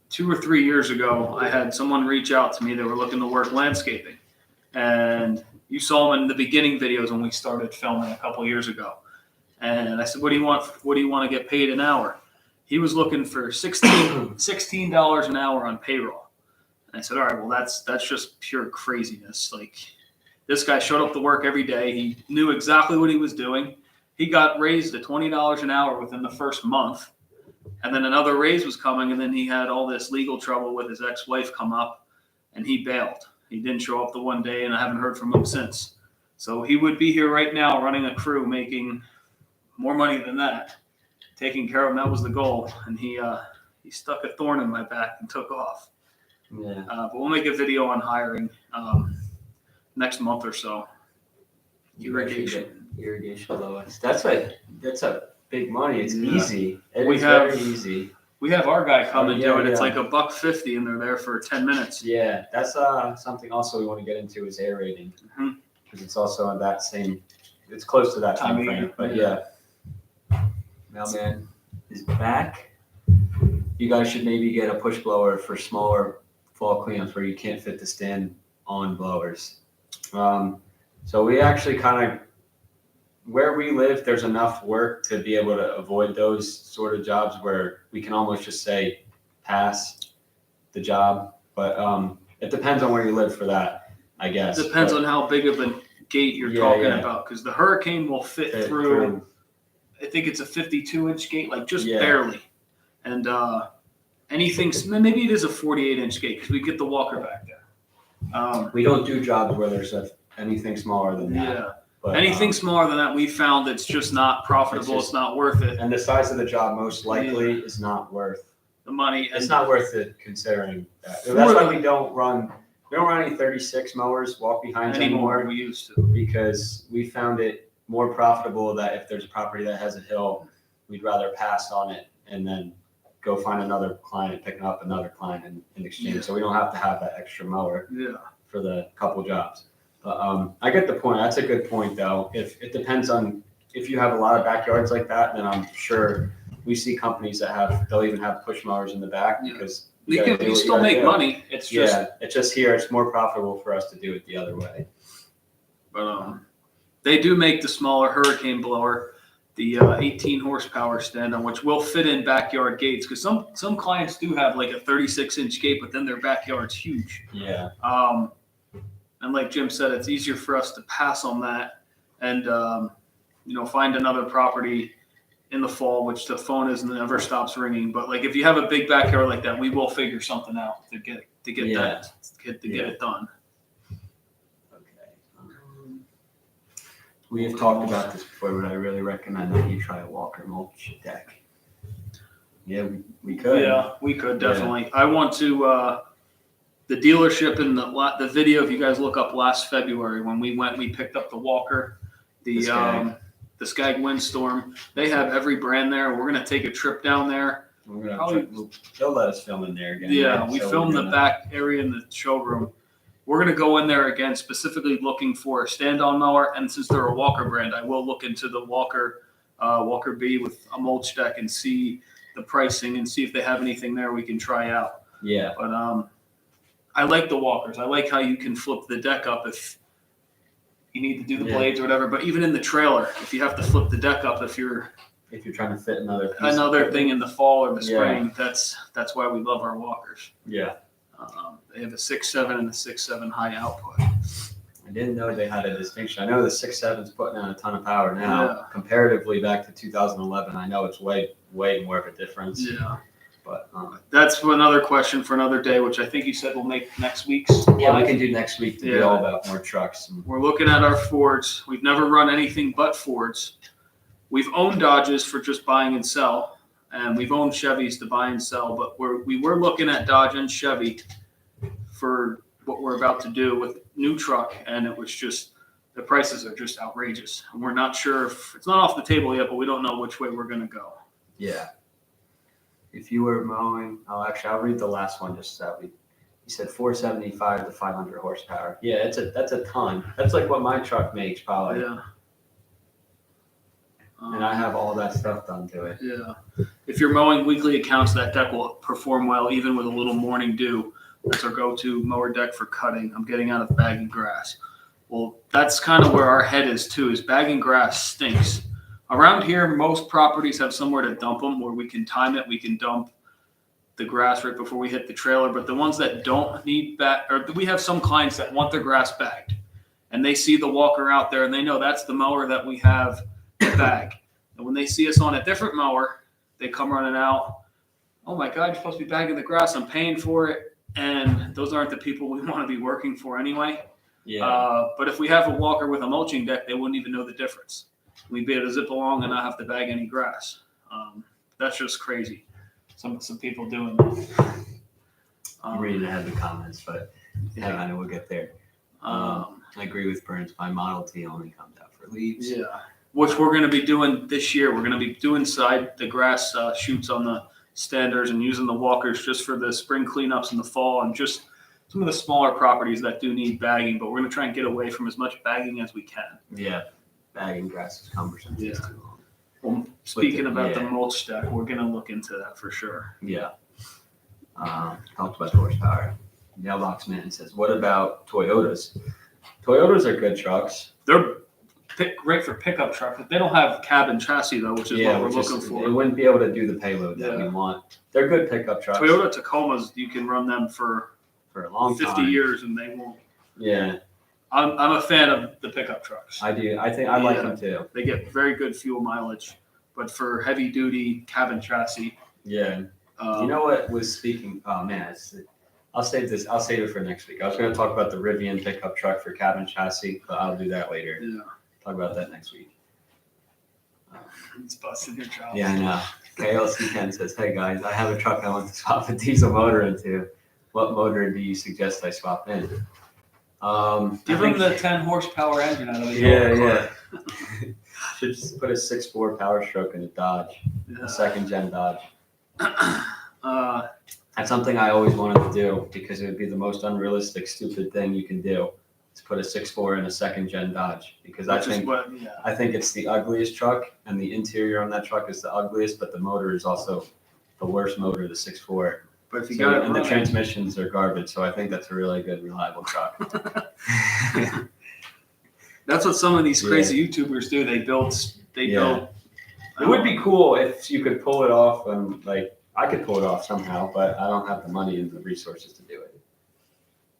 2 or 3 years ago. I had someone reach out to me. They were looking to work landscaping, and you saw them in the beginning videos when we started filming a couple years ago. And I said, "What do you want? What do you want to get paid an hour?" He was looking for $16 an hour on payroll. And I said, "All right, well that's just pure craziness. Like, this guy showed up to work every day. He knew exactly what he was doing. He got raised to $20 an hour within the first month. And then another raise was coming, and then he had all this legal trouble with his ex-wife come up, and he bailed. He didn't show up the one day, and I haven't heard from him since. So he would be here right now running a crew, making more money than that, taking care of him. That was the goal. And he stuck a thorn in my back and took off. Yeah. But we'll make a video on hiring next month or so. Irrigation, Lois. That's a big money. It's easy. It's very easy. We have our guy come and do it. It's like $1.50, and they're there for 10 minutes. Yeah, that's something also we want to get into is aerating, because it's also on that same. It's close to that time frame, but Mailman is back. You guys should maybe get a push blower for smaller fall cleanups where you can't fit the stand on blowers. So we actually kind of, where we live, there's enough work to be able to avoid those sort of jobs where we can almost just say pass the job. But it depends on where you live for that, I guess. It depends on how big of a gate you're talking about, because the Hurricane will fit through. I think it's a 52-inch gate, like just barely. And anything, maybe it is a 48-inch gate because we get the walker back there. We don't do jobs where there's anything smaller than that. Yeah. But, anything smaller than that, we found it's just not profitable. It's not worth it. And the size of the job most likely is not worth the money. It's not worth it considering that. That's why we don't run any 36 mowers, walk behinds anymore. We used to. Because we found it more profitable that if there's a property that has a hill, we'd rather pass on it and then go find another client, pick up another client in exchange. Yeah. So we don't have to have that extra mower for the couple jobs. But I get the point. That's a good point, though. If it depends on if you have a lot of backyards like that, then I'm sure we see companies that they'll even have push mowers in the back because you still make money. It's just here. It's more profitable for us to do it the other way. But they do make the smaller Hurricane blower, the 18 horsepower stand on which will fit in backyard gates, because some clients do have like a 36-inch gate, but then their backyard's huge. Yeah. And like Jim said, it's easier for us to pass on that and, find another property in the fall, which the phone never stops ringing. But like, if you have a big backyard like that, we will figure something out to get it done. Okay. We have talked about this before, but I really recommend that you try a Walker mulch deck. Yeah, we could. Yeah, we could definitely. Yeah. I want to, the dealership in the video, if you guys look up last February when we picked up the Walker, the Skag Windstorm. They have every brand there. We're going to take a trip down there. They'll let us film in there again. Yeah, right? We filmed the back area in the showroom. We're going to go in there again, specifically looking for a stand-on mower. And since they're a Walker brand, I will look into the Walker B with a mulch deck and see the pricing and see if they have anything there we can try out. Yeah. But I like the walkers. I like how you can flip the deck up if you need to do the Yeah. blades or whatever. But even in the trailer, if you have to flip the deck up, if you're trying to fit another thing in the fall or the Yeah. spring, that's why we love our walkers. Yeah. They have a 6.7 and a 6.7 high output. I didn't know they had a distinction. I know the 6.7's putting out a ton of power now. Yeah. Comparatively back to 2011, I know it's way more of a difference. Yeah. But That's another question for another day, which I think you said we'll make next week's. yeah, we can do next week to be Yeah. all about more trucks. We're looking at our Fords. We've never run anything but Fords. We've owned Dodges for just buying and sell, and we've owned Chevys to buy and sell, but we were looking at Dodge and Chevy for what we're about to do with new truck, and it was just, the prices are just outrageous. And we're not sure if, it's not off the table yet, but we don't know which way we're going to go. Yeah. If you were mowing, I'll read the last one just so that you said 475 to 500 horsepower. Yeah, that's a ton. That's like what my truck makes probably. Yeah. And I have all that stuff done to it. Yeah. If you're mowing weekly accounts, that deck will perform well, even with a little morning dew. That's our go-to mower deck for cutting. I'm getting out of bagging grass. Well, that's kind of where our head is too, is bagging grass stinks. Around here, most properties have somewhere to dump them where we can time it. We can dump the grass right before we hit the trailer. But the ones that don't need bag, or we have some clients that want their grass bagged, and they see the walker out there and they know that's the mower that we have to bag. And when they see us on a different mower, they come running out. Oh my God, you're supposed to be bagging the grass. I'm paying for it. And those aren't the people we want to be working for anyway. Yeah. But if we have a walker with a mulching deck, they wouldn't even know the difference. We'd be able to zip along and not have to bag any grass. That's just crazy. Some people doing that. I'm reading ahead of the comments, but yeah, I know we'll get there. I agree with Burns. My Model T only comes out for leaves. Yeah. Which we're going to be doing this year. We're going to be doing the grass shoots on the standers and using the walkers just for the spring cleanups in the fall and just some of the smaller properties that do need bagging, but we're going to try and get away from as much bagging as we can. Yeah. Bagging grass is cumbersome. Yeah. It's too long. Well, speaking about the yeah. mulch stack, we're going to look into that for sure. Yeah. Talked about the horsepower. Mailbox Man says, what about Toyotas? Toyotas are good trucks. They're great for pickup trucks, but they don't have cab and chassis though, which is what we're looking for. They wouldn't be able to do the payload that we want. They're good pickup trucks. Toyota Tacomas, you can run them for a long 50 time. years and they won't. Yeah. I'm a fan of the pickup trucks. I do. I think I like them too. They get very good fuel mileage, but for heavy duty cab and chassis. Yeah. You know what was speaking? Oh man, I'll save this. I'll save it for next week. I was going to talk about the Rivian pickup truck for cab and chassis, but I'll do that later. Yeah. Talk about that next week. It's busting your job. Yeah, I know. KLC Ken says, hey guys, I have a truck I want to swap a diesel motor into. What motor do you suggest I swap in? Give him the 10 horsepower engine out of the Yeah. Should just put a 6.4 Power Stroke in a Dodge, Yeah. a second gen Dodge. Uh, That's something I always wanted to do because it would be the most unrealistic, stupid thing you can do. Is put a 6.4 in a second gen Dodge because I think it's the ugliest truck and the interior on that truck is the ugliest, but the motor is also the worst motor, the 6.4. But if you got it and the running, transmissions are garbage, so I think that's a really good, reliable truck. that's what some of these crazy YouTubers do. They build. It would be cool if you could pull it off, and like I could pull it off somehow, but I don't have the money and the resources to do it.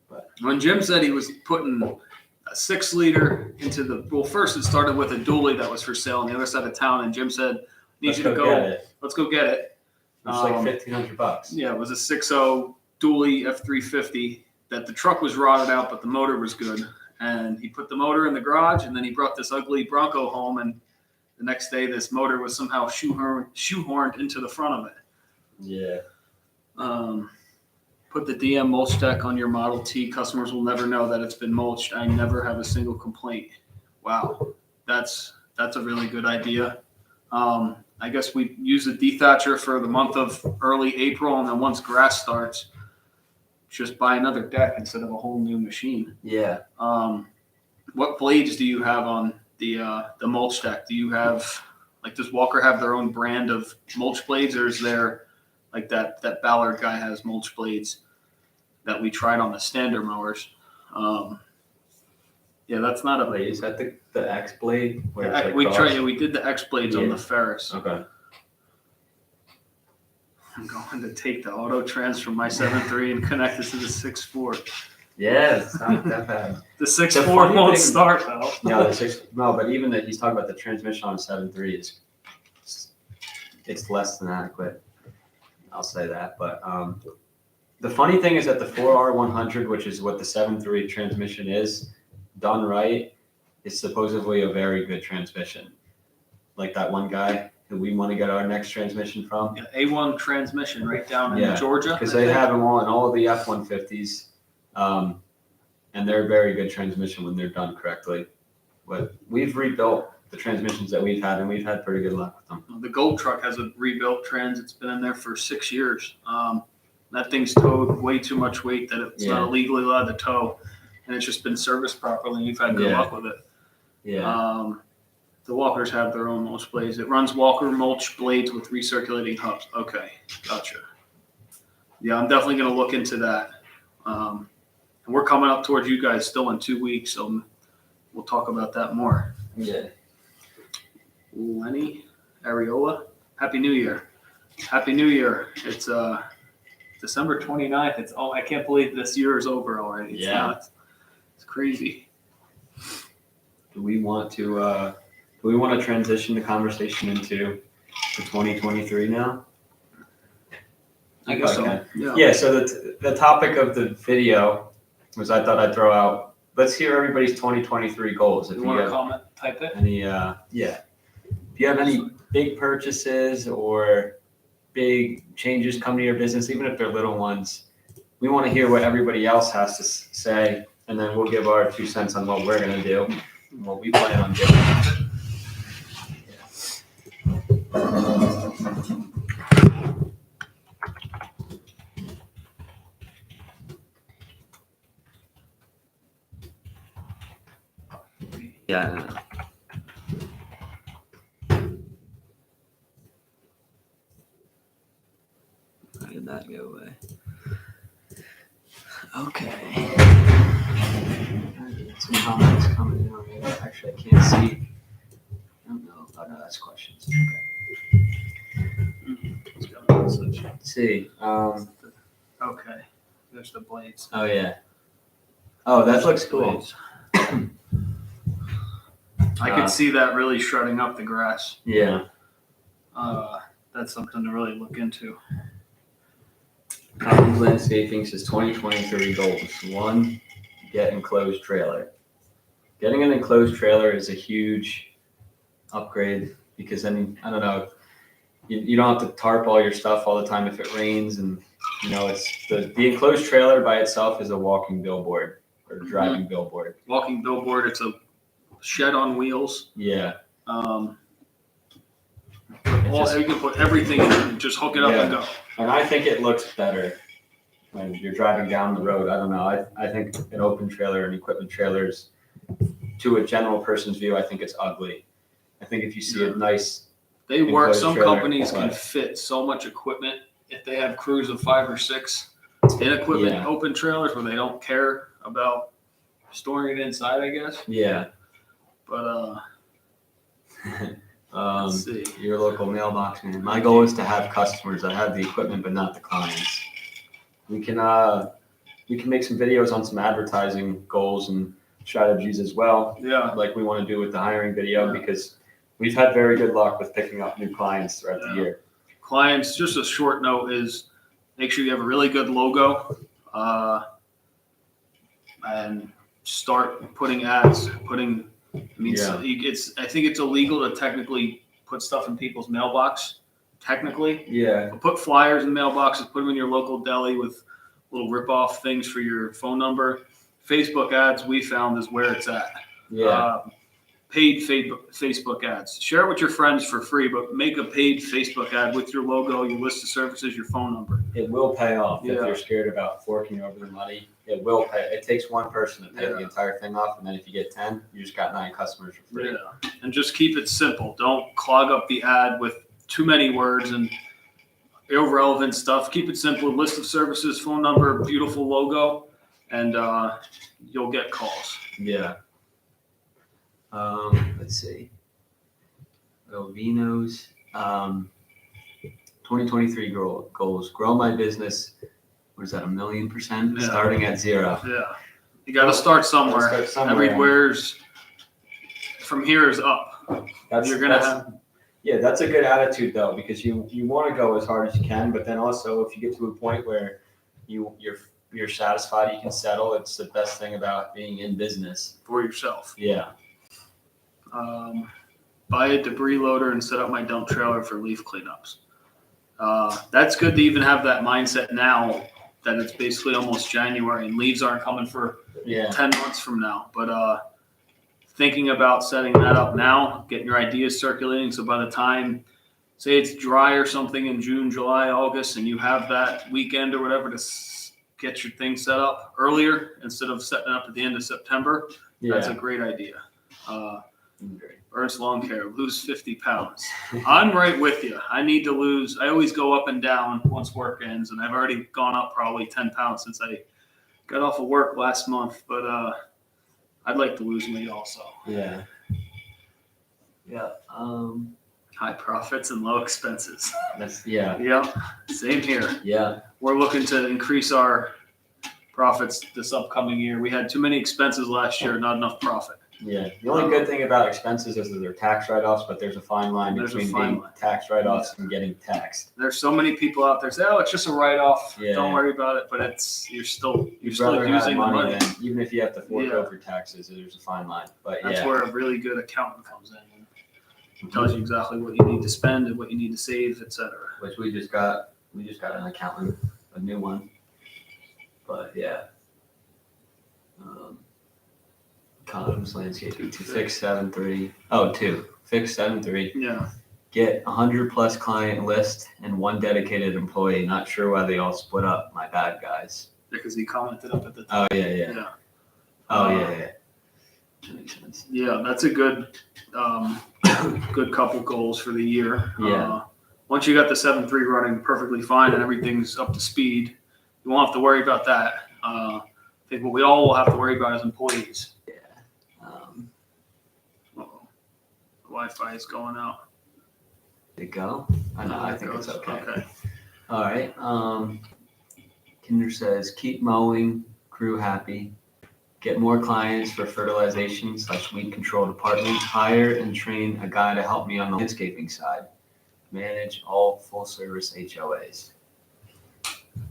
But when Jim said he was putting a 6-liter into the, well, first it started with a dually that was for sale on the other side of town, and Jim said, "Need you to go. Let's go get it." It's like $1,500. Yeah, it was a 6.0 dually F350 that the truck was rotted out, but the motor was good. And he put the motor in the garage, and then he brought this ugly Bronco home, and the next day this motor was somehow shoehorned into the front of it. Yeah. Put the DM mulch deck on your Model T. Customers will never know that it's been mulched. I never have a single complaint. Wow, that's a really good idea. I guess we use a dethatcher for the month of early April, and then once grass starts, just buy another deck instead of a whole new machine. Yeah. What blades do you have on the mulch deck? Do you have, like, does Walker have their own brand of mulch blades, or is there like that Ballard guy has mulch blades? that we tried on the standard mowers. Yeah, that's not a. Wait, is that the X blade? Where it's like We crossed? tried. Yeah, we did the X blades on Yeah. the Ferris. Okay. I'm going to take the auto trans from my 7.3 and connect it to the 6.4. Yeah, it's not that bad. The 6.4 funny won't thing- start though. No, but even that he's talking about the transmission on a 7.3 it's less than adequate. I'll say that. But the funny thing is that the 4R100, which is what the 7.3 transmission is, done right, is supposedly a very good transmission. Like that one guy who we want to get our next transmission from. Yeah, A1 transmission right down in Yeah, Georgia. Because I they think. have them all in all of the F-150s. And they're a very good transmission when they're done correctly. But we've rebuilt the transmissions that we've had, and we've had pretty good luck with them. The Gold truck has a rebuilt trans. It's been in there for 6 years. That thing's towed way too much weight that it's not legally allowed to tow, and it's just been serviced properly. And we've had good luck with it. Yeah. The Walkers have their own mulch blades. It runs Walker mulch blades with recirculating hubs. Okay, gotcha. Yeah, I'm definitely going to look into that. And we're coming up towards you guys still in 2 weeks, so we'll talk about that more. Yeah. Lenny Areola, Happy New Year. Happy New Year. It's December 29th. I can't believe this year is over already. It's nuts. It's crazy. Do we want to transition the conversation into the 2023 now? I guess Okay. so. Yeah, so the topic of the video was I thought I'd throw out, let's hear everybody's 2023 goals. If You you want to have comment? Type it. any, if you have any big purchases or big changes come to your business, even if they're little ones, we want to hear what everybody else has to say, and then we'll give our 2 cents on what we're going to do and what we plan on doing. Yeah. How did that go away? Okay. Some comments coming in already. Actually, I can't see. I don't know. Oh, no, that's questions. Okay. Let's see. Okay. There's the blades. Oh, yeah. Oh, that looks cool. Blades. I could see that really shredding up the grass. Yeah. That's something to really look into. Commons Landscaping says 2023 goals. 1, get enclosed trailer. Getting an enclosed trailer is a huge upgrade because then, I don't know, you don't have to tarp all your stuff all the time if it rains. And, it's the enclosed trailer by itself is a walking billboard or driving billboard. Walking billboard, it's a shed on wheels. Yeah. You can put everything in and just hook it up and go. And I think it looks better when you're driving down the road. I don't know. I think an open trailer and equipment trailers, to a general person's view, I think it's ugly. I think if you see a nice, They work. enclosed Some trailer, companies can but- fit so much equipment if they have crews of 5 or 6 in equipment Yeah. open trailers where they don't care about storing it inside, I guess. yeah. But let's see. Your local mailbox man. My goal is to have customers that have the equipment but not the clients. We can make some videos on some advertising goals and strategies as well, Yeah. like we want to do with the hiring video, Yeah. because we've had very good luck with picking up new clients throughout the year. Clients, just a short note is make sure you have a really good logo, and start putting ads. I think it's illegal to technically put stuff in people's mailbox. Technically, Yeah. but put flyers in mailboxes. Put them in your local deli with little rip-off things for your phone number. Facebook ads we found is where it's at. Yeah. Paid Facebook ads. Share it with your friends for free, but make a paid Facebook ad with your logo, your list of services, your phone number. It will pay off if Yeah. you're scared about forking over the money. It will pay. It takes one person to pay Yeah. the entire thing off, and then if you get 10, you just got 9 customers for free. Yeah, and just keep it simple. Don't clog up the ad with too many words and irrelevant stuff. Keep it simple. List of services, phone number, beautiful logo, and you'll get calls. Yeah. Let's see. Vinos. 2023 goals. Grow my business. What is that? 1,000,000%? Yeah. Starting at 0. Yeah. You got to start somewhere. Everywhere's from here is up. You're gonna have. Yeah, that's a good attitude though, because you want to go as hard as you can, but then also if you get to a point where you're satisfied, you can settle. It's the best thing about being in business For yourself. Yeah. Buy a debris loader and set up my dump trailer for leaf cleanups. That's good to even have that mindset now that it's basically almost January and leaves aren't coming for 10 months from now. But thinking about setting that up now, getting your ideas circulating. So by the time, say it's dry or something in June, July, August, and you have that weekend or whatever to get your thing set up earlier instead of setting it up at the end of September, that's a great idea. Ernst Lawn Care, lose 50 pounds. I'm right with you. I need to lose. I always go up and down once work ends, and I've already gone up probably 10 pounds since I got off of work last month. But I'd like to lose weight also. Yeah. High profits and low expenses. Yeah. Same here. Yeah. We're looking to increase our profits this upcoming year. We had too many expenses last year, not enough profit. Yeah. The only good thing about expenses is that they're tax write-offs, but there's a fine line between being tax write-offs and getting taxed. There's so many people out there say, "Oh, it's just a write-off. Don't worry about it." But you're still using the money. Than, even if you have to fork over taxes, there's a fine line. But that's where a really good accountant comes in and tells you exactly what you need to spend and what you need to save, etc. Which we just got an accountant, a new one. But yeah. Columns landscaping 2673. Oh, 2673. Yeah. Get 100+ client list and 1 dedicated employee. Not sure why they all split up. My bad, guys. Because he commented up at the top. Oh yeah. That makes sense. Yeah, that's a good couple goals for the year. Yeah. Once you got the 7.3 running perfectly fine and everything's up to speed, you won't have to worry about that. I think what we all will have to worry about is employees. Wi-Fi is going out. Did it go? I think it's okay. Okay. All right. Kinder says, keep mowing, crew happy. Get more clients for fertilization/weed control department. Hire and train a guy to help me on the landscaping side. Manage all full service HOAs.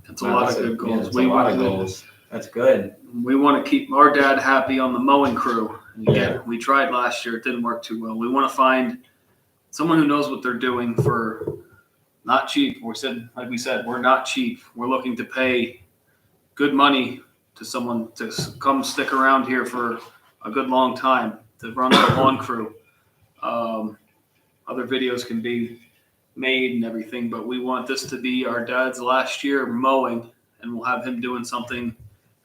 That's a lot of good goals. That's a lot of goals. That's good. We want to keep our dad happy on the mowing crew. Again, we tried last year. It didn't work too well. We want to find someone who knows what they're doing for not cheap. Like we said, we're not cheap. We're looking to pay good money to someone to come stick around here for a good long time to run the lawn crew. Other videos can be made and everything, but we want this to be our dad's last year mowing, and we'll have him doing something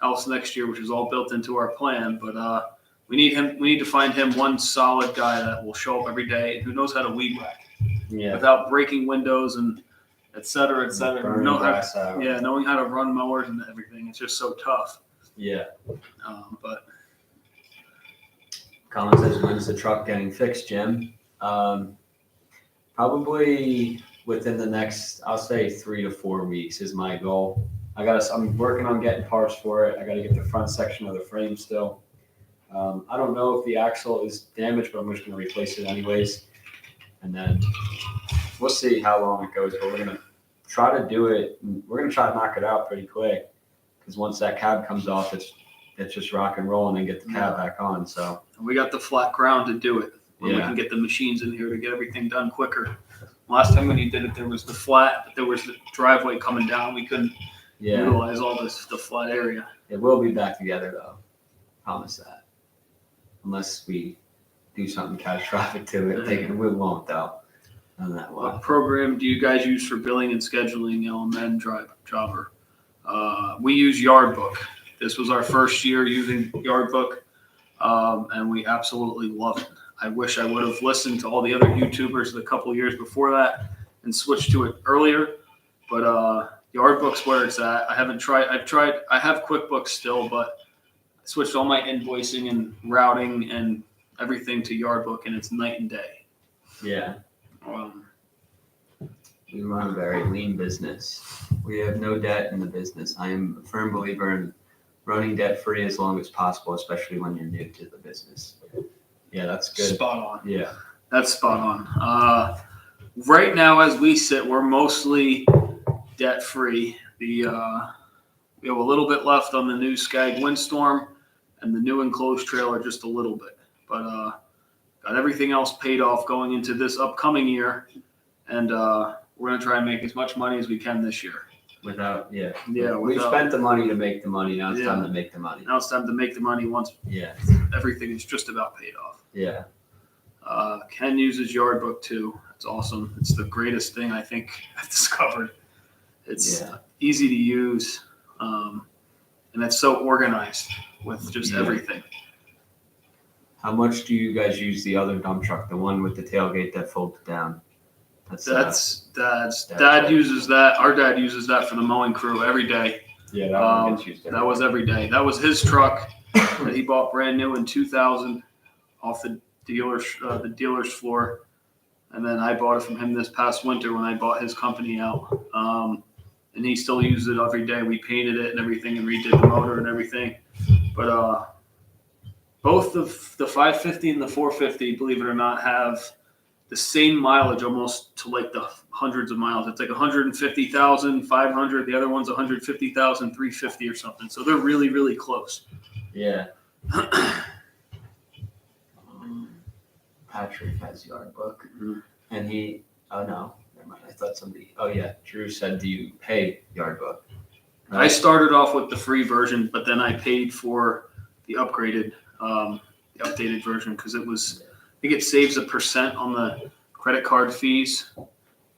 else next year, which is all built into our plan. But we need to find him one solid guy that will show up every day who knows how to weed whack without breaking windows and et cetera, et cetera. Knowing how to run mowers and everything. It's just so tough. Yeah. But Colin says, when's the truck getting fixed, Jim? Probably within the next, I'll say 3 to 4 weeks is my goal. I'm working on getting parts for it. I got to get the front section of the frame still. I don't know if the axle is damaged, but I'm just going to replace it anyways. And then we'll see how long it goes, but we're going to try to do it. We're going to try to knock it out pretty quick, because once that cab comes off, it's just rock and roll and then get the cab back on. So we got the flat ground to do it. We can get the machines in here to get everything done quicker. Last time when you did it, there was the flat, but there was the driveway coming down. We couldn't utilize all the flat area. It will be back together though. Promise that. Unless we do something catastrophic to it. We won't though. On that one. What program do you guys use for billing and scheduling LMN Jobber? We use Yardbook. This was our first year using Yardbook, and we absolutely love it. I wish I would have listened to all the other YouTubers a couple of years before that and switched to it earlier. But yard book's where it's at. I have QuickBooks still, but I switched all my invoicing and routing and everything to yard book, and it's night and day. Yeah. Um, We run a very lean business. We have no debt in the business. I am a firm believer in running debt free as long as possible, especially when you're new to the business. Yeah, that's good. Spot on. Yeah. That's spot on. Right now, as we sit, we're mostly debt free. We have a little bit left on the new Skag Windstorm and the new enclosed trailer, just a little bit. But got everything else paid off going into this upcoming year, and we're gonna try and make as much money as we can this year. We've spent the money to make the money. Now it's Yeah. time to make the money. Now it's time to make the money once Yeah. everything is just about paid off. Yeah. Ken uses yard book too. It's awesome. It's the greatest thing I think I've discovered. It's easy to use, and it's so organized with just everything. How much do you guys use the other dump truck, the one with the tailgate that folds down? That's dad uses that. Our dad uses that for the mowing crew every day. Yeah, that one gets used. That was every day. That was his truck that he bought brand new in 2000 off the dealer's floor, and then I bought it from him this past winter when I bought his company out. And he still uses it every day. We painted it and everything, and redid the motor and everything. But both the 550 and the 450, believe it or not, have the same mileage almost to like the hundreds of miles. It's like 150,000, 500. The other one's 150,000, 350 or something. So they're really, really close. Yeah. Patrick has yard book, and he. Oh no, never mind. I thought somebody. Oh yeah, Drew said, "Do you pay yard book?" I started off with the free version, but then I paid for the upgraded, the updated version because it was. I think it saves 1% on the credit card fees.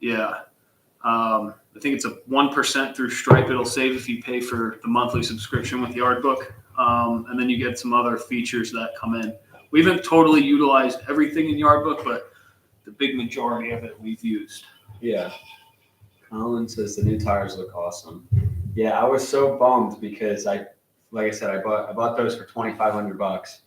Yeah. I think it's a 1% through Stripe. It'll save if you pay for the monthly subscription with Yardbook. And then you get some other features that come in. We haven't totally utilized everything in Yardbook, but the big majority of it we've used. Yeah. Colin says the new tires look awesome. Yeah, I was so bummed because I bought those for $2,500,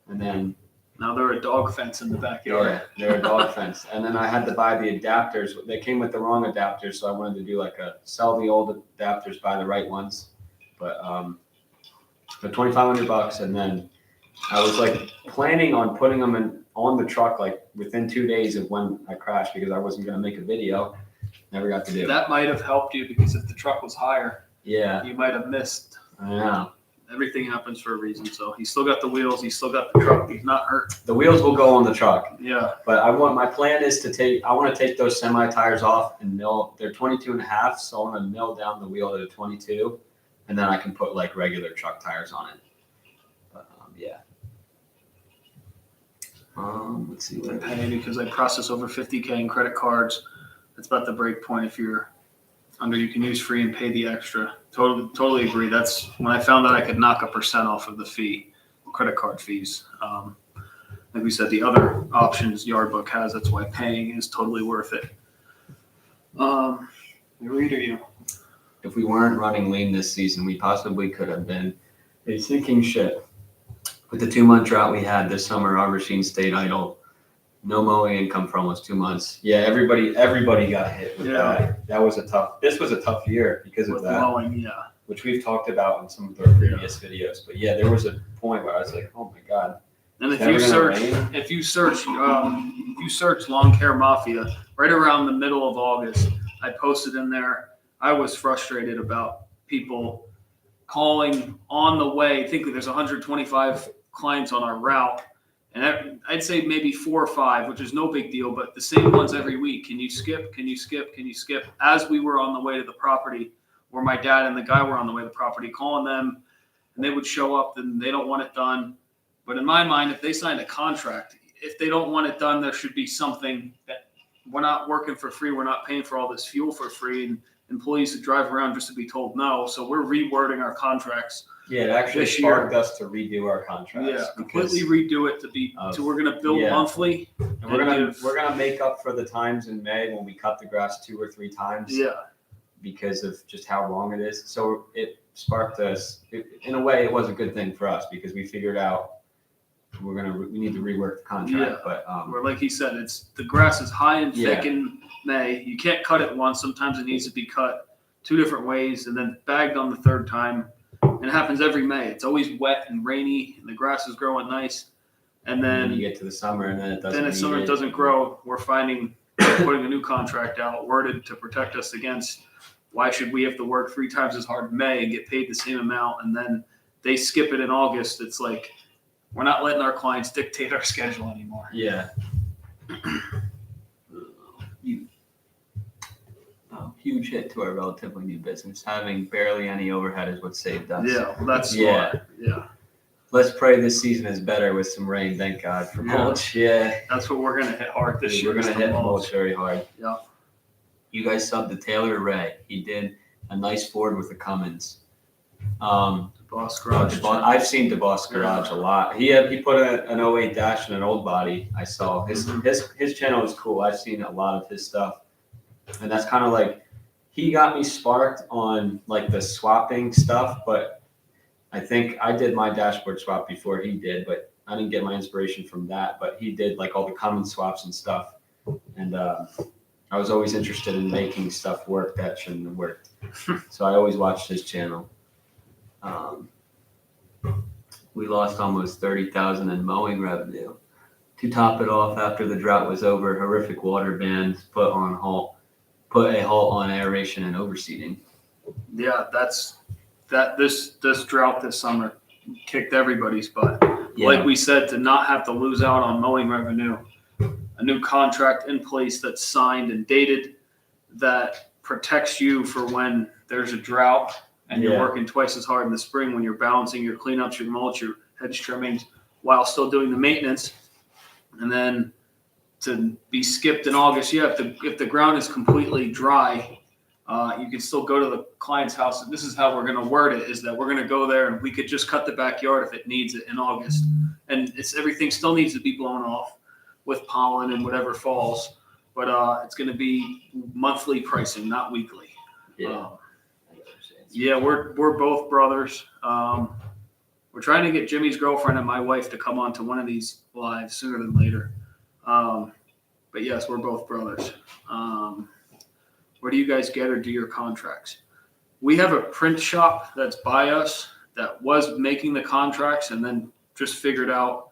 and then now they're a dog fence in the backyard. Yeah, they're a dog fence. And then I had to buy the adapters. They came with the wrong adapters, so I wanted to do sell the old adapters, buy the right ones. But for $2,500, and then I was planning on putting them on the truck within 2 days of when I crashed because I wasn't going to make a video. Never got to do it. That might have helped you because if the truck was higher, you might have missed. I know. Everything happens for a reason. So he's still got the wheels. He's still got the truck. He's not hurt. The wheels will go on the truck. Yeah. But my plan is I want to take those semi tires off and mill. They're 22.5, so I want to mill down the wheel to a 22, and then I can put regular truck tires on it. But yeah. Let's see what I pay because I process over 50K in credit cards. That's about the break point if you're under. You can use free and pay the extra. Totally agree. That's when I found out I could knock 1% off of the fee, credit card fees. Like we said, the other options Yardbook has. That's why paying is totally worth it. Reader, you. If we weren't running lean this season, we possibly could have been a sinking ship. With the 2-month drought we had this summer, our machine stayed idle. No mowing income for almost 2 months. Yeah, everybody got hit with that. This was a tough year because of that. Mowing, which we've talked about in some of our previous videos. But yeah, there was a point where I was like, oh my God. And if you search Lawn Care Mafia, right around the middle of August, I posted in there, I was frustrated about people calling on the way, thinking there's 125 clients on our route. And I'd say maybe 4 or 5, which is no big deal, but the same ones every week. Can you skip? Can you skip? Can you skip? As we were on the way to the property, where my dad and the guy were on the way to the property, calling them, and they would show up and they don't want it done. But in my mind, if they signed a contract, if they don't want it done, there should be something that we're not working for free. We're not paying for all this fuel for free. And employees to drive around just to be told no. So we're rewording our contracts. Yeah, it actually sparked us to redo our contracts. Yeah, completely redo it so we're gonna bill monthly. And we're gonna make up for the times in May when we cut the grass 2 or 3 times. Yeah. because of just how long it is. So it sparked us. In a way, it was a good thing for us because we figured out we need to rework the contract. But Or like he said, the grass is high and thick in May. You can't cut it once. Sometimes it needs to be cut 2 different ways and then bagged on the 3rd time. And it happens every May. It's always wet and rainy, and the grass is growing nice. And then you get to the summer, and then it doesn't. It doesn't grow. We're putting a new contract out, worded to protect us against. Why should we have to work 3 times as hard in May and get paid the same amount, and then they skip it in August? It's like we're not letting our clients dictate our schedule anymore. Yeah. Huge hit to our relatively new business. Having barely any overhead is what saved us. Yeah, well, that's smart. Yeah. Let's pray this season is better with some rain. Thank God for mulch. Yeah. That's what we're gonna hit hard this year. We're gonna hit mulch very hard. Yeah. You guys subbed to Taylor Ray. He did a nice Ford with the Cummins. DeBoss Garage. I've seen DeBoss Garage a lot. He put an 08 dash in an old body. I saw his channel is cool. I've seen a lot of his stuff, and that's kind of like he got me sparked on like the swapping stuff. But I think I did my dashboard swap before he did, but I didn't get my inspiration from that. But he did like all the common swaps and stuff, and I was always interested in making stuff work that shouldn't have worked. So I always watched his channel. We lost almost $30,000 in mowing revenue. To top it off, after the drought was over, horrific water bans put a halt on aeration and overseeding. Yeah, this drought this summer kicked everybody's butt. Yeah. Like we said, to not have to lose out on mowing revenue, a new contract in place that's signed and dated that protects you for when there's a drought and you're working twice as hard in the spring when you're balancing your cleanups, your mulch, your hedge trimmings while still doing the maintenance. And then to be skipped in August, if the ground is completely dry, you can still go to the client's house. And this is how we're going to word it, is that we're going to go there and we could just cut the backyard if it needs it in August. And everything still needs to be blown off with pollen and whatever falls. But it's going to be monthly pricing, not weekly. Yeah. We're both brothers. We're trying to get Jimmy's girlfriend and my wife to come on to one of these lives sooner than later. But yes, we're both brothers. Where do you guys get or do your contracts? We have a print shop that's by us that was making the contracts and then just figured out.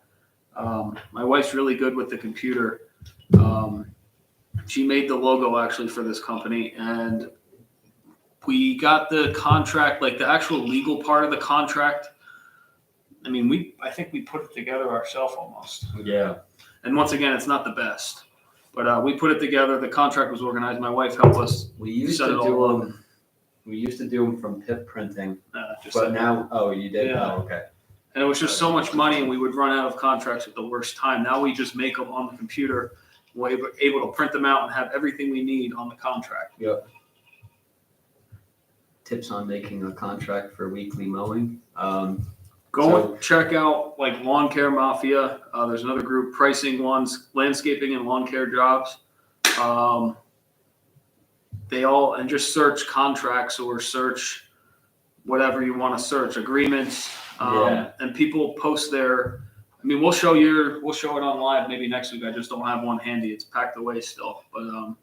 My wife's really good with the computer. She made the logo actually for this company, and we got the contract, like the actual legal part of the contract. I mean, I think we put it together ourselves almost. Yeah. And once again, it's not the best, but we put it together. The contract was organized. My wife helped us. We used to do them from PIP printing, but now, you did? Yeah. Oh, okay. And it was just so much money, and we would run out of contracts at the worst time. Now we just make them on the computer. We're able to print them out and have everything we need on the contract. Yep. Tips on making a contract for weekly mowing. Check out like Lawn Care Mafia. There's another group, Pricing Ones, Landscaping and Lawn Care Jobs. And just search contracts or search whatever you want to search, agreements. And people post their. I mean, we'll show it on live maybe next week. I just don't have one handy. It's packed away still, but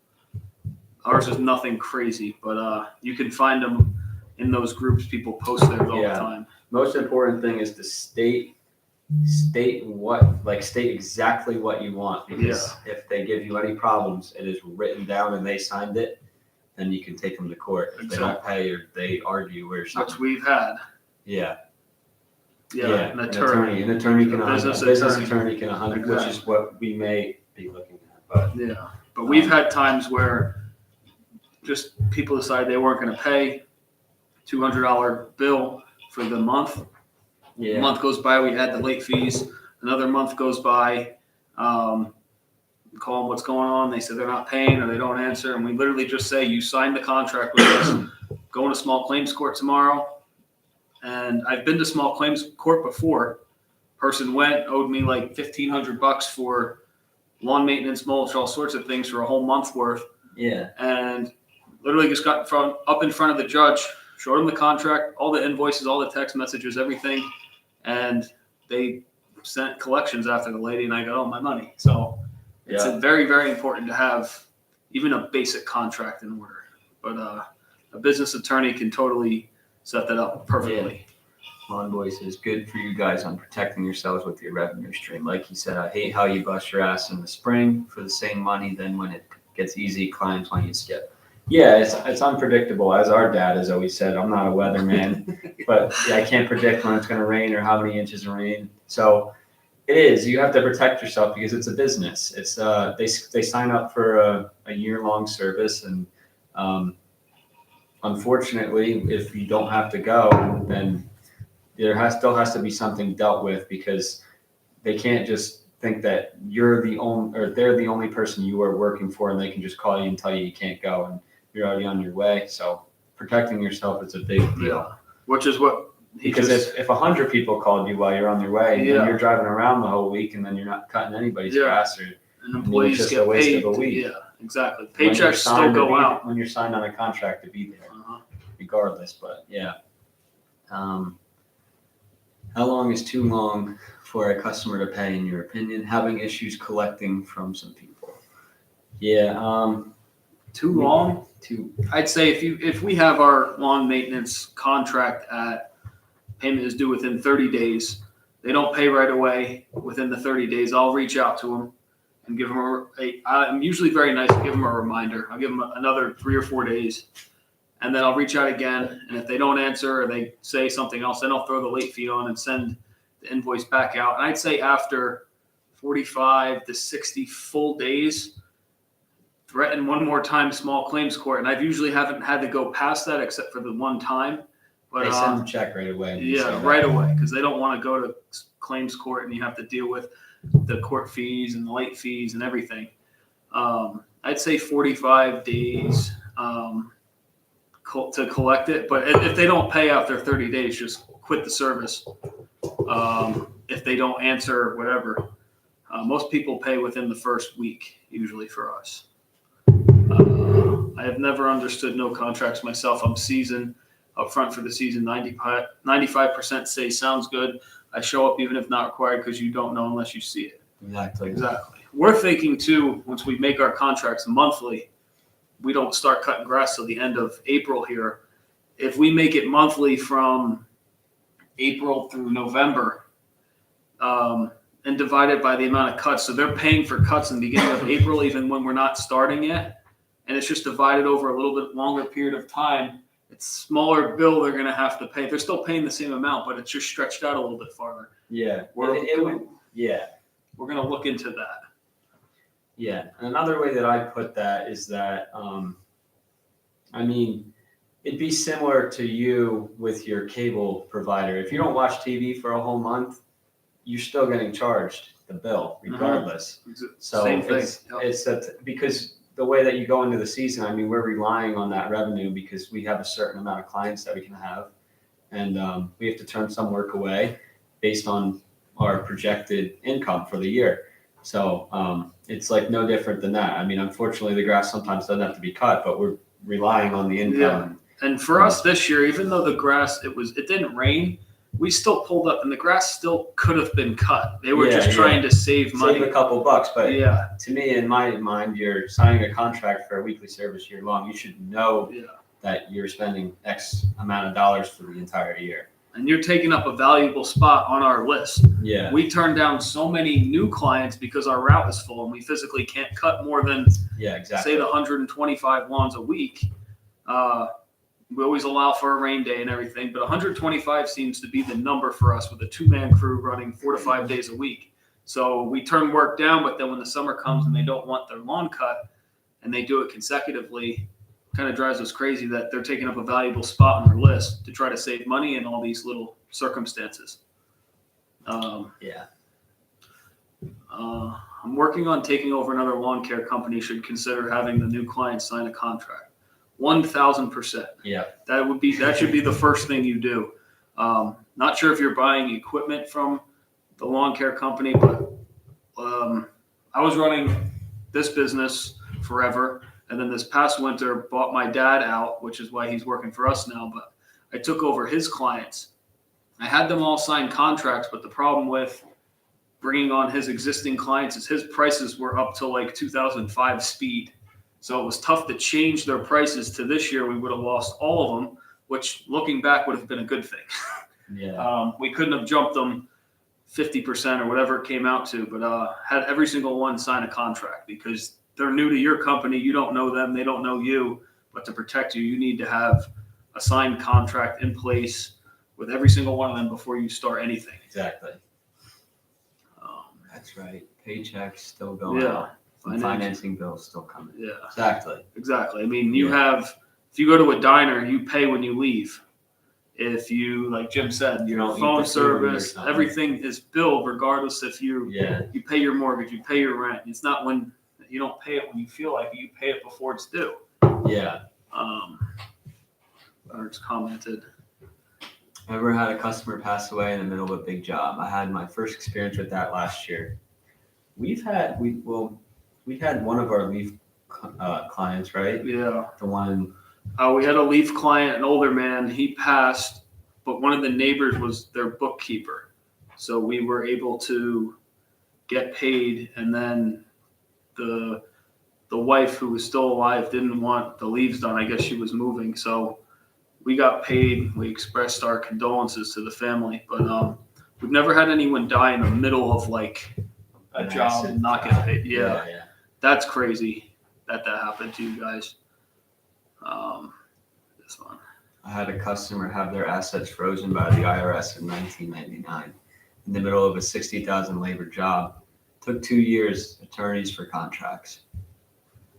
ours is nothing crazy. But you can find them in those groups. People post theirs all the time. Most important thing is to state exactly what you want, because if they give you any problems, it is written down and they signed it, then you can take them to court. If they don't pay or they argue or something. Which we've had. Yeah. An attorney. An attorney can 100, which is what we may be looking at. But we've had times where just people decided they weren't going to pay $200 bill for the month. A month goes by, we add the late fees. Another month goes by, call them what's going on. They say they're not paying or they don't answer. And we literally just say, you signed the contract with us. Going to small claims court tomorrow. And I've been to small claims court before. Person went, owed me like $1,500 for lawn maintenance, mulch, all sorts of things for a whole month worth. Yeah. And literally just got up in front of the judge, showed him the contract, all the invoices, all the text messages, everything, and they sent collections after the lady, and I got all my money. So it's very, very important to have even a basic contract in order. But a business attorney can totally set that up perfectly. Lawn Boys is good for you guys on protecting yourselves with your revenue stream. Like you said, I hate how you bust your ass in the spring for the same money. Then when it gets easy, clients want you to skip. Yeah, it's unpredictable. As our dad has always said, I'm not a weatherman, but yeah, I can't predict when it's going to rain or how many inches of rain. So it is. You have to protect yourself because it's a business. It's they sign up for a year-long service, and unfortunately, if you don't have to go, then there still has to be something dealt with, because they can't just think that you're the only, or they're the only person you are working for, and they can just call you and tell you can't go, and you're already on your way. So protecting yourself is a big deal. Yeah. Which is what because if 100 people called you while you're on your way, and then you're driving around the whole week, and then you're not cutting anybody's grass, or and employees just get a waste paid. of a week. Yeah, exactly. Paychecks still go out when you're signed on a contract to be there, regardless. But yeah. How long is too long for a customer to pay, in your opinion? Having issues collecting from some people. Yeah. Too long? I'd say if we have our lawn maintenance contract at payment is due within 30 days, they don't pay right away within the 30 days, I'll reach out to them and give them I'm usually very nice to give them a reminder. I'll give them another 3 or 4 days. And then I'll reach out again, and if they don't answer or they say something else, then I'll throw the late fee on and send the invoice back out. And I'd say after 45 to 60 full days, threaten one more time small claims court. And I've usually haven't had to go past that except for the one time. But they send a check right away. Yeah, right away, because they don't want to go to claims court and you have to deal with the court fees and the late fees and everything. I'd say 45 days. To collect it, but if they don't pay after 30 days, just quit the service. If they don't answer, whatever. Most people pay within the first week, usually for us. I have never understood no contracts myself. I'm seasoned up front for the season. 95% say sounds good. I show up even if not required, because you don't know unless you see it. Exactly. We're thinking too, once we make our contracts monthly, we don't start cutting grass till the end of April here. If we make it monthly from April through November, and divide it by the amount of cuts, so they're paying for cuts in the beginning of April, even when we're not starting yet, and it's just divided over a little bit longer period of time, it's smaller bill they're going to have to pay. They're still paying the same amount, but it's just stretched out a little bit farther. Yeah. We're going to look into that. Yeah, and another way that I put that is that, I mean, it'd be similar to you with your cable provider. If you don't watch TV for a whole month, you're still getting charged the bill regardless. So same thing. It's that, because the way that you go into the season, I mean, we're relying on that revenue because we have a certain amount of clients that we can have, and we have to turn some work away based on our projected income for the year. So it's like no different than that. I mean, unfortunately, the grass sometimes doesn't have to be cut, but we're relying on the income. Yeah. And for us this year, even though the grass, it didn't rain, we still pulled up, and the grass still could have been cut. They were just trying to save money. Save a couple bucks, but to me, in my mind, you're signing a contract for a weekly service year long. You should know that you're spending X amount of dollars for the entire year. And you're taking up a valuable spot on our list. Yeah. We turn down so many new clients because our route is full, and we physically can't cut more than say the 125 lawns a week. We always allow for a rain day and everything, but 125 seems to be the number for us with a 2-man crew running 4 to 5 days a week. So we turn work down, but then when the summer comes and they don't want their lawn cut and they do it consecutively, kind of drives us crazy that they're taking up a valuable spot on our list to try to save money in all these little circumstances. I'm working on taking over another lawn care company. Should consider having the new client sign a contract. 1,000%. Yeah. That should be the first thing you do. Not sure if you're buying equipment from the lawn care company, but I was running this business forever. And then this past winter, bought my dad out, which is why he's working for us now. But I took over his clients. I had them all sign contracts, but the problem with bringing on his existing clients is his prices were up to like 2005 speed. So it was tough to change their prices to this year. We would have lost all of them, which looking back would have been a good thing. Yeah. We couldn't have jumped them 50% or whatever it came out to, but had every single one sign a contract because they're new to your company. You don't know them. They don't know you. But to protect you, you need to have a signed contract in place with every single one of them before you start anything. Exactly. That's right. Paychecks still going out. Financing bills still coming. Yeah. Exactly. I mean, if you go to a diner, you pay when you leave. If you, like Jim said, You your don't eat phone the food or service, something. everything is billed regardless if you pay your mortgage, you pay your rent. It's not when you don't pay it when you feel like it, you pay it before it's due. Yeah. It's commented. Ever had a customer pass away in the middle of a big job? I had my first experience with that last year. We had one of our leaf clients, right? Yeah. The one. We had a leaf client, an older man. He passed, but one of the neighbors was their bookkeeper. So we were able to get paid, and then the wife, who was still alive, didn't want the leaves done. I guess she was moving, so we got paid. We expressed our condolences to the family, but we've never had anyone die in the middle of like a job and not get paid. Yeah. That's crazy that happened to you guys. This one. I had a customer have their assets frozen by the IRS in 1999 in the middle of a 60,000 labor job. Took 2 years, attorneys for contracts.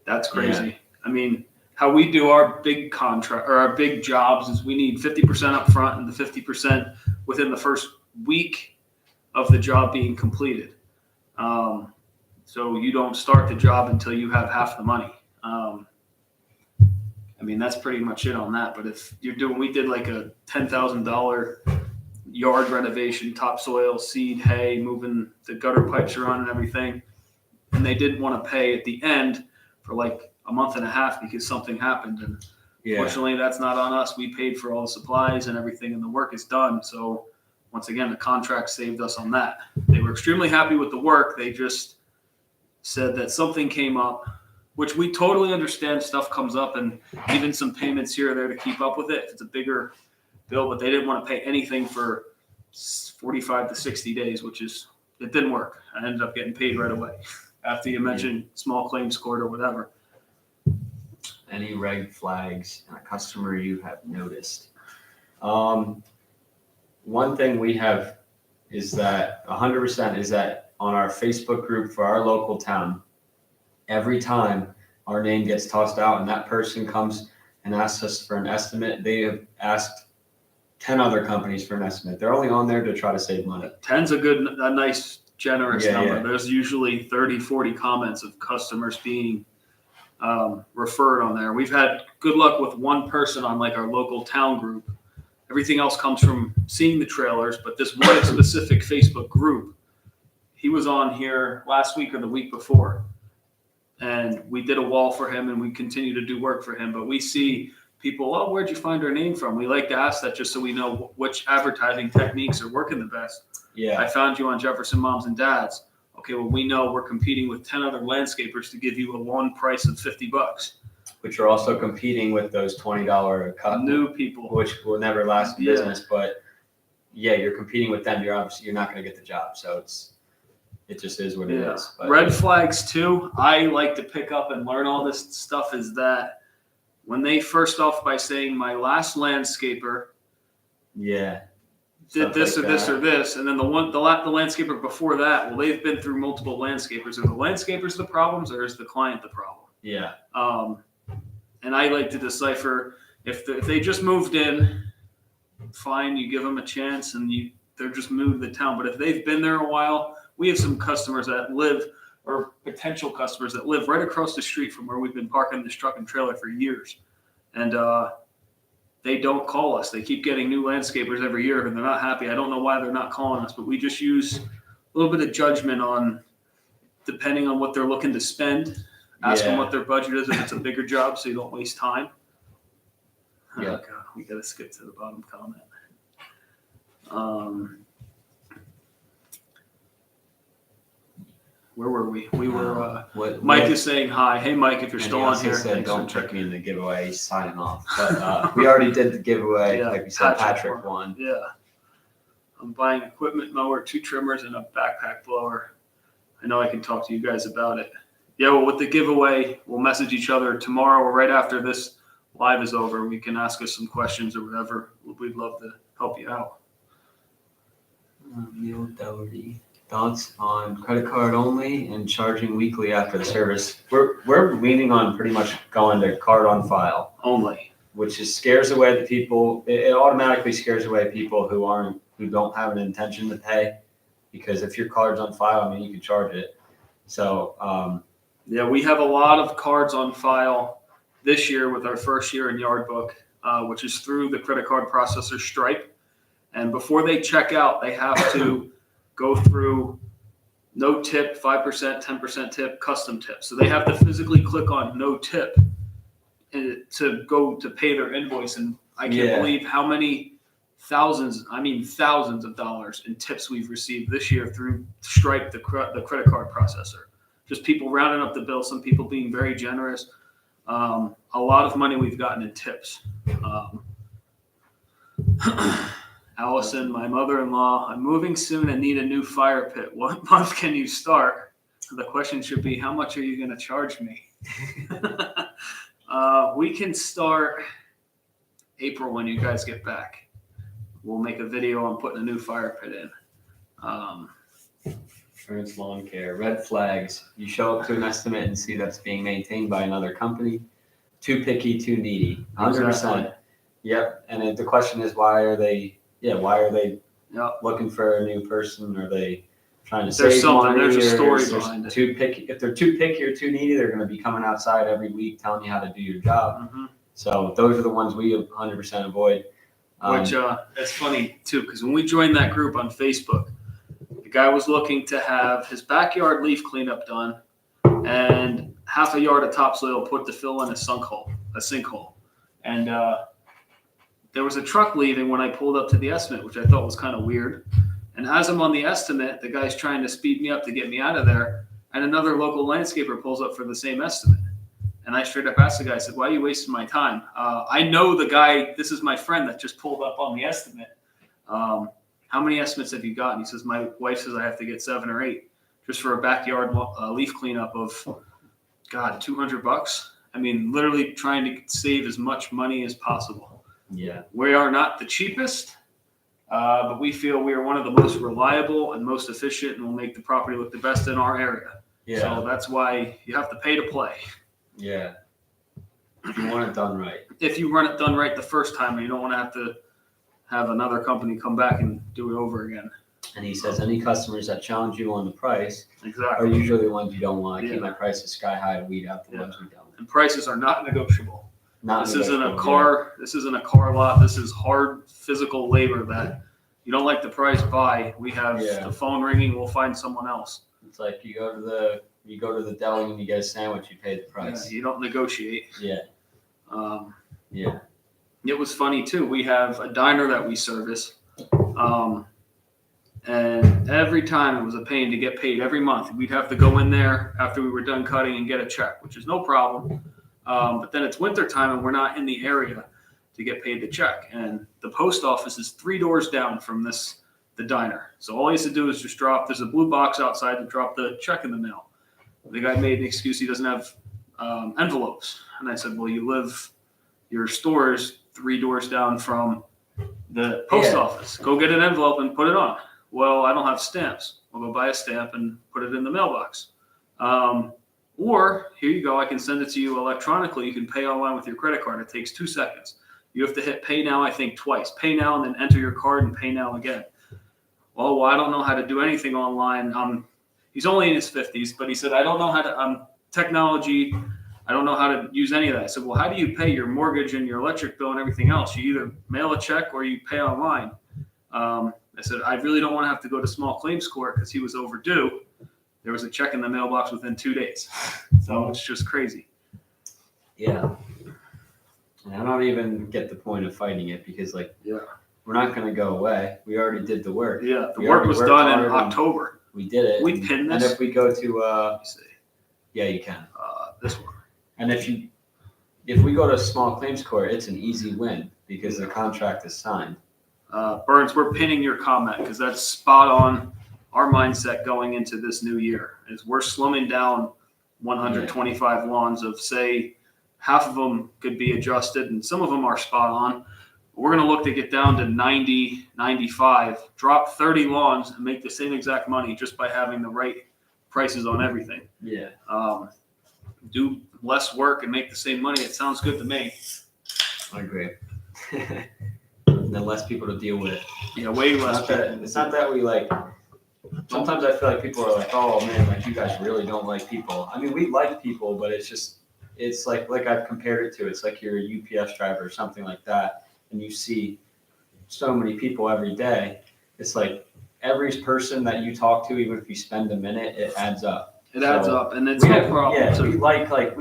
That's crazy. Yeah. I mean, how we do our big contract or our big jobs is we need 50% up front and the 50% within the first week of the job being completed. So you don't start the job until you have half the money. I mean, that's pretty much it on that. But if we did like a $10,000 yard renovation, topsoil, seed, hay, moving the gutter pipes around and everything. And they didn't want to pay at the end for like a month and a half because something happened. And fortunately, that's not on us. We paid for all the supplies and everything, and the work is done. So once again, the contract saved us on that. They were extremely happy with the work. They just said that something came up, which we totally understand. Stuff comes up, and even some payments here or there to keep up with it. If it's a bigger bill, but they didn't want to pay anything for 45 to 60 days, it didn't work. I ended up getting paid right away after you mentioned small claims court or whatever. Any red flags in a customer you have noticed? One thing we have is that 100% is that on our Facebook group for our local town, every time our name gets tossed out and that person comes and asks us for an estimate, they have asked 10 other companies for an estimate. They're only on there to try to save money. 10's a nice, generous number. Yeah. There's usually 30, 40 comments of customers being referred on there. We've had good luck with one person on like our local town group. Everything else comes from seeing the trailers, but this one specific Facebook group, he was on here last week or the week before. And we did a wall for him and we continue to do work for him. But we see people, oh, where'd you find our name from? We like to ask that just so we know which advertising techniques are working the best. Yeah. I found you on Jefferson Moms and Dads. Okay, well, we know we're competing with 10 other landscapers to give you a one price of $50. Which are also competing with those $20 cut. New people. Which will never last in business. But yeah, you're competing with them. You're not going to get the job. So it just is what it is. But red flags too, I like to pick up and learn all this stuff, is that when they first off by saying my last landscaper did this or this or this, and then the landscaper before that, well, they've been through multiple landscapers. Are the landscapers the problems, or is the client the problem? Yeah. And I like to decipher if they just moved in, fine, you give them a chance, and they're just moved to the town. But if they've been there a while, we have some customers that live, or potential customers that live right across the street from where we've been parking this truck and trailer for years. And they don't call us. They keep getting new landscapers every year, and they're not happy. I don't know why they're not calling us, but we just use a little bit of judgment on, depending on what they're looking to spend. Ask them Yeah. what their budget is if it's a bigger job, so you don't waste time. Oh, Yeah. God, we gotta skip to the bottom comment. Where were we? We were. Mike is saying hi. Hey, Mike, if you're And still he on also here, said, thanks don't for trick me checking. in the giveaway. He's signing off. But we already did the giveaway. Yeah, Like we said, Patrick Patrick won. Yeah. I'm buying equipment mower, 2 trimmers, and a backpack blower. I know I can talk to you guys about it. Yeah, well, with the giveaway, we'll message each other tomorrow or right after this live is over. We can ask us some questions or whatever. We'd love to help you out. Neil Dougherty. Thoughts on credit card only and charging weekly after the service? We're leaning on pretty much going to card on file, Only. which is scares away the people. It automatically scares away people who don't have an intention to pay, because if your card's on file, I mean, you can charge it. So Yeah, we have a lot of cards on file this year with our first year in Yard Book, which is through the credit card processor Stripe. And before they check out, they have to go through no tip, 5%, 10% tip, custom tip. So they have to physically click on no tip to go to pay their invoice. And I can't believe how many thousands of dollars in tips we've received this year through Stripe, the credit card processor. Just people rounding up the bill, some people being very generous. A lot of money we've gotten in tips. Allison, my mother-in-law, I'm moving soon and need a new fire pit. What month can you start? The question should be, how much are you going to charge me? We can start April when you guys get back. We'll make a video on putting a new fire pit in. Insurance lawn care, red flags. You show up to an estimate and see that's being maintained by another company. Too picky, too needy. 100%. Exactly. Yep. And the question is, why are they Yep. looking for a new person? Are they trying to There's save something. money? There's a story or behind it. Too picky. If they're too picky or too needy, they're going to be coming outside every week telling you how to do your job. Mm-hmm. So those are the ones we 100% avoid. Which it's funny too, because when we joined that group on Facebook, the guy was looking to have his backyard leaf cleanup done and half a yard of topsoil put to fill in a sinkhole. And there was a truck leaving when I pulled up to the estimate, which I thought was kind of weird. And as I'm on the estimate, the guy's trying to speed me up to get me out of there, and another local landscaper pulls up for the same estimate. And I straight up asked the guy, I said, why are you wasting my time? I know the guy, this is my friend that just pulled up on the estimate. How many estimates have you gotten? He says, my wife says I have to get 7 or 8 just for a backyard leaf cleanup of, God, $200. I mean, literally trying to save as much money as possible. Yeah. We are not the cheapest, but we feel we are one of the most reliable and most efficient and will make the property look the best in our area. Yeah. So that's why you have to pay to play. Yeah. If you want it done right. If you run it done right the first time, and you don't want to have another company come back and do it over again. And he says any customers that challenge you on the price are Exactly. usually the ones you don't want. Yeah. Keep my prices sky high and weed out the Yeah. ones we don't. And prices are not negotiable. Not This isn't a negotiable, car. This isn't a car lot. This is hard physical labor that you don't like the price, buy. We have Yeah. the phone ringing. We'll find someone else. Yeah. It's like you go to the deli and you get a sandwich, you pay the Yeah, price. you don't negotiate. Yeah. Yeah. It was funny too. We have a diner that we service, and every time it was a pain to get paid. Every month we'd have to go in there after we were done cutting and get a check, which is no problem. But then it's winter time and we're not in the area to get paid the check. And the post office is 3 doors down from the diner. So all he has to do is just there's a blue box outside to drop the check in the mail. The guy made an excuse he doesn't have envelopes. And I said, well, your store is 3 doors down from the post office. Go get an envelope and put it on. Well, I don't have stamps. I'll go buy a stamp and put it in the mailbox. Or here you go, I can send it to you electronically. You can pay online with your credit card. It takes 2 seconds. You have to hit pay now, I think twice. Pay now and then enter your card and pay now again. Well, I don't know how to do anything online. He's only in his 50s, but he said, I don't know how to, technology, I don't know how to use any of that. I said, well, how do you pay your mortgage and your electric bill and everything else? You either mail a check or you pay online. I said, I really don't want to have to go to small claims court because he was overdue. there was a check in the mailbox within 2 days. So it's just crazy. Yeah. And I don't even get the point of fighting it because, like, we're not going to go away. We already did the work. Yeah, the We work already was worked done in hard and October. We did it. We pinned And this. if we go to, Let me see. yeah, you can. This one. And if we go to small claims court, it's an easy win because the contract is signed. Burns, we're pinning your comment because that's spot on our mindset going into this new year. Is we're slimming down 125 lawns of, say, half of them could be adjusted and some of them are spot on. We're going to look to get down to 90, 95, drop 30 lawns and make the same exact money just by having the right prices on everything. Yeah. Do less work and make the same money. It sounds good to me. I agree. And then less people to deal with. Yeah, way less. It's not that we like. Sometimes I feel like people are like, "Oh man, like you guys really don't like people." I mean, we like people, but it's like I've compared it to. It's like you're a UPS driver or something like that, and you see so many people every day. It's like every person that you talk to, even if you spend a minute, it adds up. It adds up, and it's no problem. Yeah, we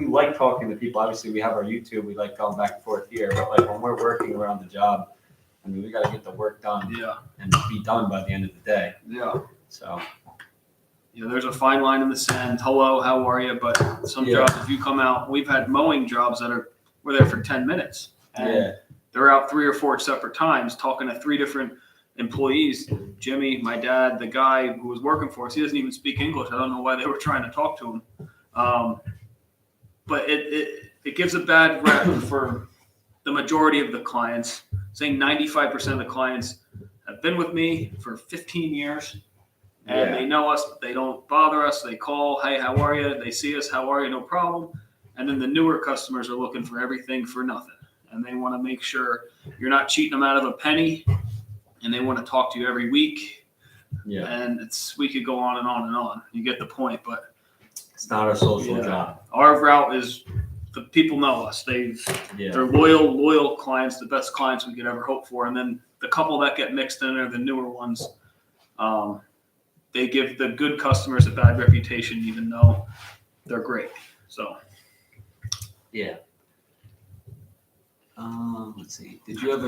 like talking to people. Obviously, we have our YouTube. We like going back and forth here, but like when we're working around the job, I mean, we got to get the work done. Yeah. And be done by the end of the day. Yeah. So. You know, there's a fine line in the sand. Hello, how are you? But some jobs, if you come out, we've had mowing jobs that we're there for 10 minutes. And they're out 3 or 4 separate times talking to 3 different employees. Jimmy, my dad, the guy who was working for us, he doesn't even speak English. I don't know why they were trying to talk to him. But it gives a bad rep for the majority of the clients, saying 95% of the clients have been with me for 15 years. And they know us, but they don't bother us. They call, hey, how are you? They see us, how are you? No problem. And then the newer customers are looking for everything for nothing. And they want to make sure you're not cheating them out of a penny. And they want to talk to you every week. Yeah. And we could go on and on and on. You get the point, but it's not a social job. Our route is the people know us. They're loyal clients, the best clients we could ever hope for. And then the couple that get mixed in are the newer ones. They give the good customers a bad reputation, even though they're great. So, yeah. Let's see. Did you have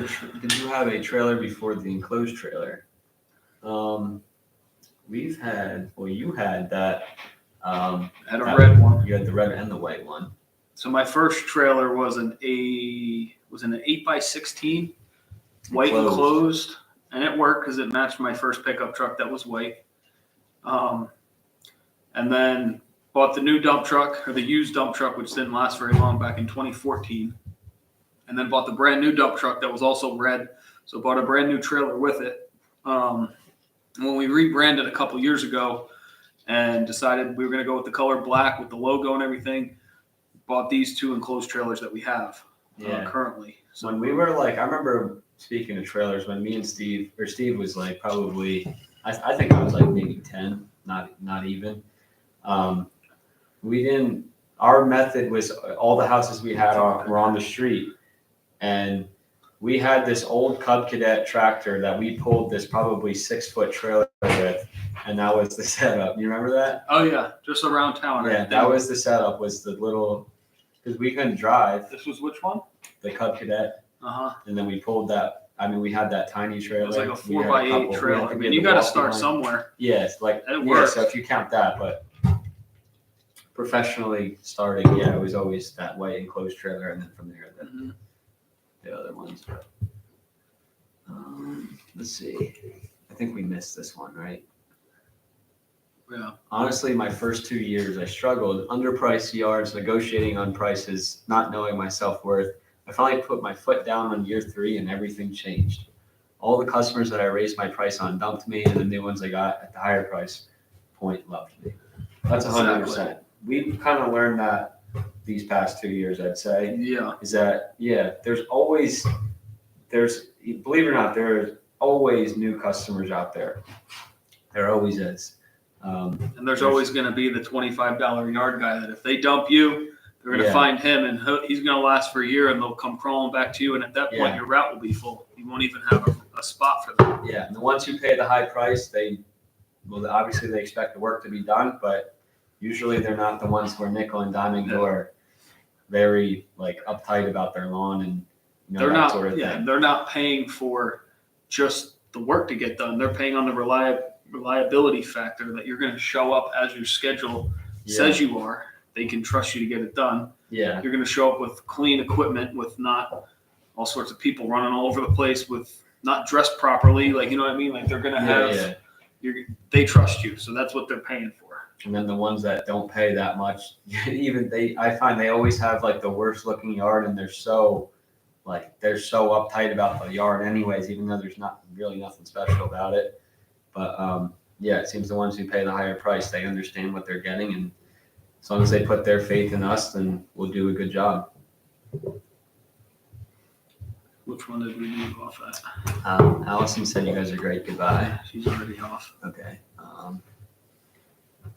a trailer before the enclosed trailer? You had that. had a red one. You had the red and the white one. So my first trailer was an 8x16, white enclosed, and it worked because it matched my first pickup truck that was white. And then bought the new dump truck, or the used dump truck, which didn't last very long, back in 2014. And then bought the brand new dump truck that was also red. So bought a brand new trailer with it. When we rebranded a couple years ago and decided we were going to go with the color black with the logo and everything, bought these 2 enclosed trailers that we have currently. So when we were like, I remember speaking of trailers when me and Steve was like probably, I think I was like maybe 10, not even. Our method was all the houses we had were on the street, and we had this old Cub Cadet tractor that we pulled this probably 6-foot trailer with, and that was the setup. You remember that? Oh yeah, just around town. Yeah, that was the setup. Was the little, because we couldn't drive. This was which one? The Cub Cadet. And then we pulled that. I mean, we had that tiny trailer. It was like a 4x8 trailer. I mean, you got to start somewhere. Yeah, it's like it works. So if you count that, but professionally starting, it was always that white enclosed trailer, and then from there the other ones. But, let's see. I think we missed this one, right? Yeah. Honestly, my first 2 years, I struggled. Underpriced yards, negotiating on prices, not knowing my self-worth. I finally put my foot down on year 3 and everything changed. All the customers that I raised my price on dumped me, and the new ones I got at the higher price point loved me. That's 100%. We've kind of learned that these past 2 years, I'd say. Yeah. Is that, there's always, believe it or not, there's always new customers out there. There always is. And there's always going to be the $25 yard guy that if they dump you, they're going to find him, and he's going to last for a year, and they'll come crawling back to you. And at that point, your route will be full. You won't even have a spot for them. Yeah, and the ones who pay the high price, they well, obviously they expect the work to be done, but usually they're not the ones who are nickel and diming, who are very like uptight about their lawn and They're that not, sort of thing. they're not paying for just the work to get done. They're paying on the reliability factor that you're going to show up as your schedule says you are. They can trust you to get it done. Yeah. You're going to show up with clean equipment, with not all sorts of people running all over the place, with not dressed properly. Like, you know what I mean? Like, they're going to have, they trust you. So that's what they're paying for. And then the ones that don't pay that much, I find they always have like the worst looking yard, and they're so uptight about the yard anyways, even though there's not really nothing special about it. But it seems the ones who pay the higher price, they understand what they're getting, and as long as they put their faith in us, then we'll do a good job. Which one did we leave off at? Allison said you guys are great. Goodbye. She's already off. Okay.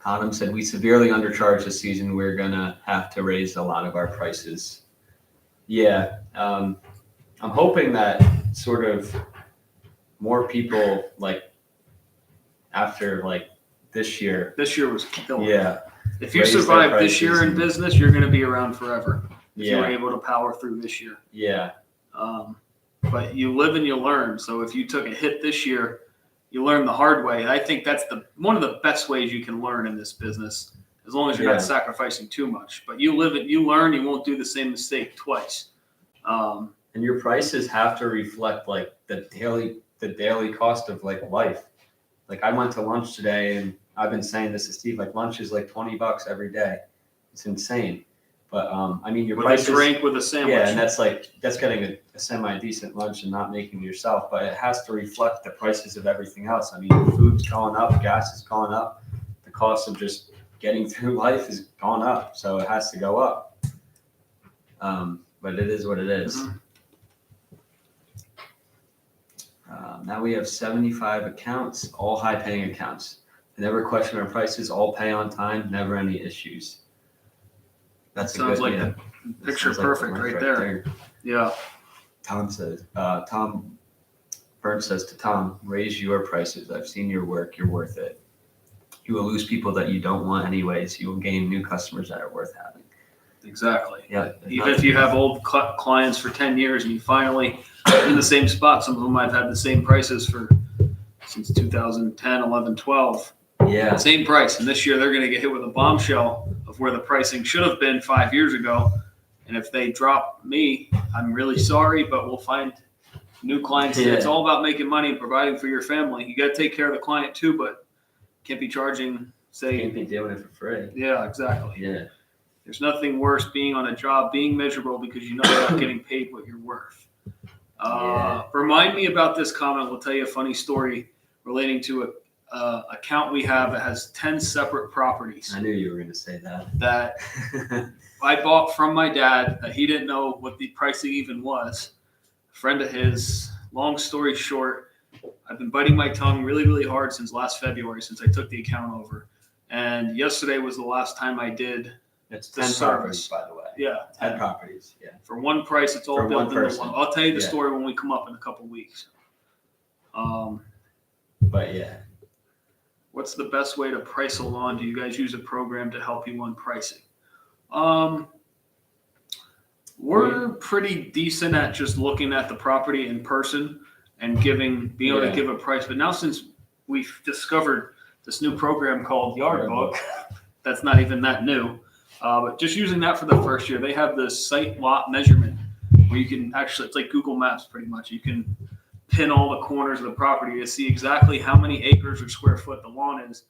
Adam said we severely undercharged this season. We're gonna have to raise a lot of our prices. Yeah. I'm hoping that sort of more people like after like this year. This year was killer. Yeah. If you survive this year in business, you're going to be around forever. If you were able to power through this year. Yeah. But you live and you learn. So if you took a hit this year, you learn the hard way. And I think that's one of the best ways you can learn in this business, as long as you're not sacrificing too much. But you live it, you learn, you won't do the same mistake twice. And your prices have to reflect like the daily cost of like life. Like I went to lunch today, and I've been saying this to Steve, like lunch is like $20 every day. It's insane. But I mean, your prices, with a drink, with a sandwich. Yeah, and that's getting a semi-decent lunch and not making it yourself. But it has to reflect the prices of everything else. I mean, food's going up, gas is going up, the cost of just getting through life is gone up, so it has to go up. But it is what it is. Mm-hmm. Now we have 75 accounts, all high-paying accounts. I never question our prices, all pay on time, never any issues. Sounds like the picture perfect right there. Yeah. Tom Burns says to Tom, raise your prices. I've seen your work. You're worth it. You will lose people that you don't want anyways. You will gain new customers that are worth having. Exactly. Yeah. Even if you have old clients for 10 years and you finally in the same spot, some of them I've had the same prices since 2010, 11, 12. Yeah. Same price. And this year they're going to get hit with a bombshell of where the pricing should have been 5 years ago. And if they drop me, I'm really sorry, but we'll find new clients. Yeah. It's all about making money and providing for your family. You got to take care of the client too, but can't be charging, can't be doing it for free. Yeah, exactly. Yeah. There's nothing worse being on a job, being miserable because you know you're not getting paid what you're worth. Remind me about this comment. We'll tell you a funny story relating to a account we have that has 10 separate properties. I knew you were going to say that. That I bought from my dad that he didn't know what the pricing even was. A friend of his, long story short, I've been biting my tongue really, really hard since last February, since I took the account over. And yesterday was the last time I did. It's 10 properties, by the way. Yeah. 10 properties, yeah. For one price, it's all for built one into one. I'll tell you the story when we come up in a couple weeks. But yeah. What's the best way to price a lawn? Do you guys use a program to help you on pricing? We're pretty decent at just looking at the property in person and being able to give a price. But now since we've discovered this new program called Yard Book, that's not even that new. But just using that for the first year, they have this site lot measurement where you can actually, it's like Google Maps pretty much. You can pin all the corners of the property to see exactly how many acres or square foot the lawn is.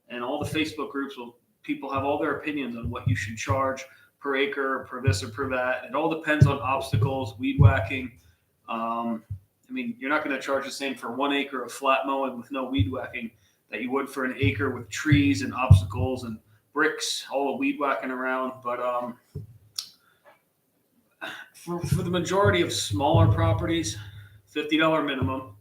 And all the Facebook groups people have all their opinions on what you should charge per acre, per this or per that. It all depends on obstacles, weed whacking. I mean, you're not going to charge the same for 1 acre of flat mowing with no weed whacking that you would for an acre with trees and obstacles and bricks, all the weed whacking around. But for the majority of smaller properties, $50 minimum.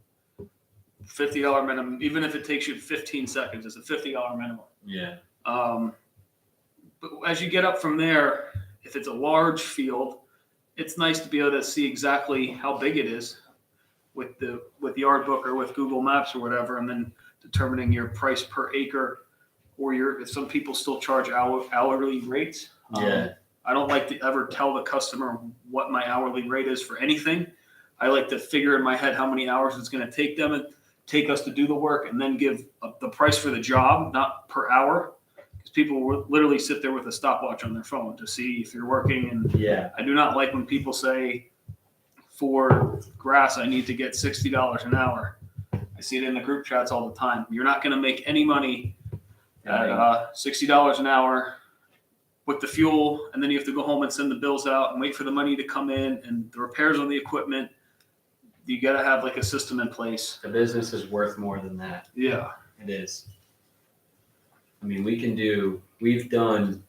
$50 minimum, even if it takes you 15 seconds, it's a $50 minimum. Yeah. But as you get up from there, if it's a large field, it's nice to be able to see exactly how big it is with Yard Book or with Google Maps or whatever, and then determining your price per acre, or some people still charge hourly rates. Yeah. I don't like to ever tell the customer what my hourly rate is for anything. I like to figure in my head how many hours it's going to take them and take us to do the work, and then give the price for the job, not per hour. Because people will literally sit there with a stopwatch on their phone to see if you're working. And Yeah. I do not like when people say, for grass, I need to get $60 an hour. I see it in the group chats all the time. You're not going to make any money at $60 an hour with the fuel, and then you have to go home and send the bills out and wait for the money to come in and the repairs on the equipment. You got to have like a system in place. The business is worth more than that. Yeah. It is. I mean, we've done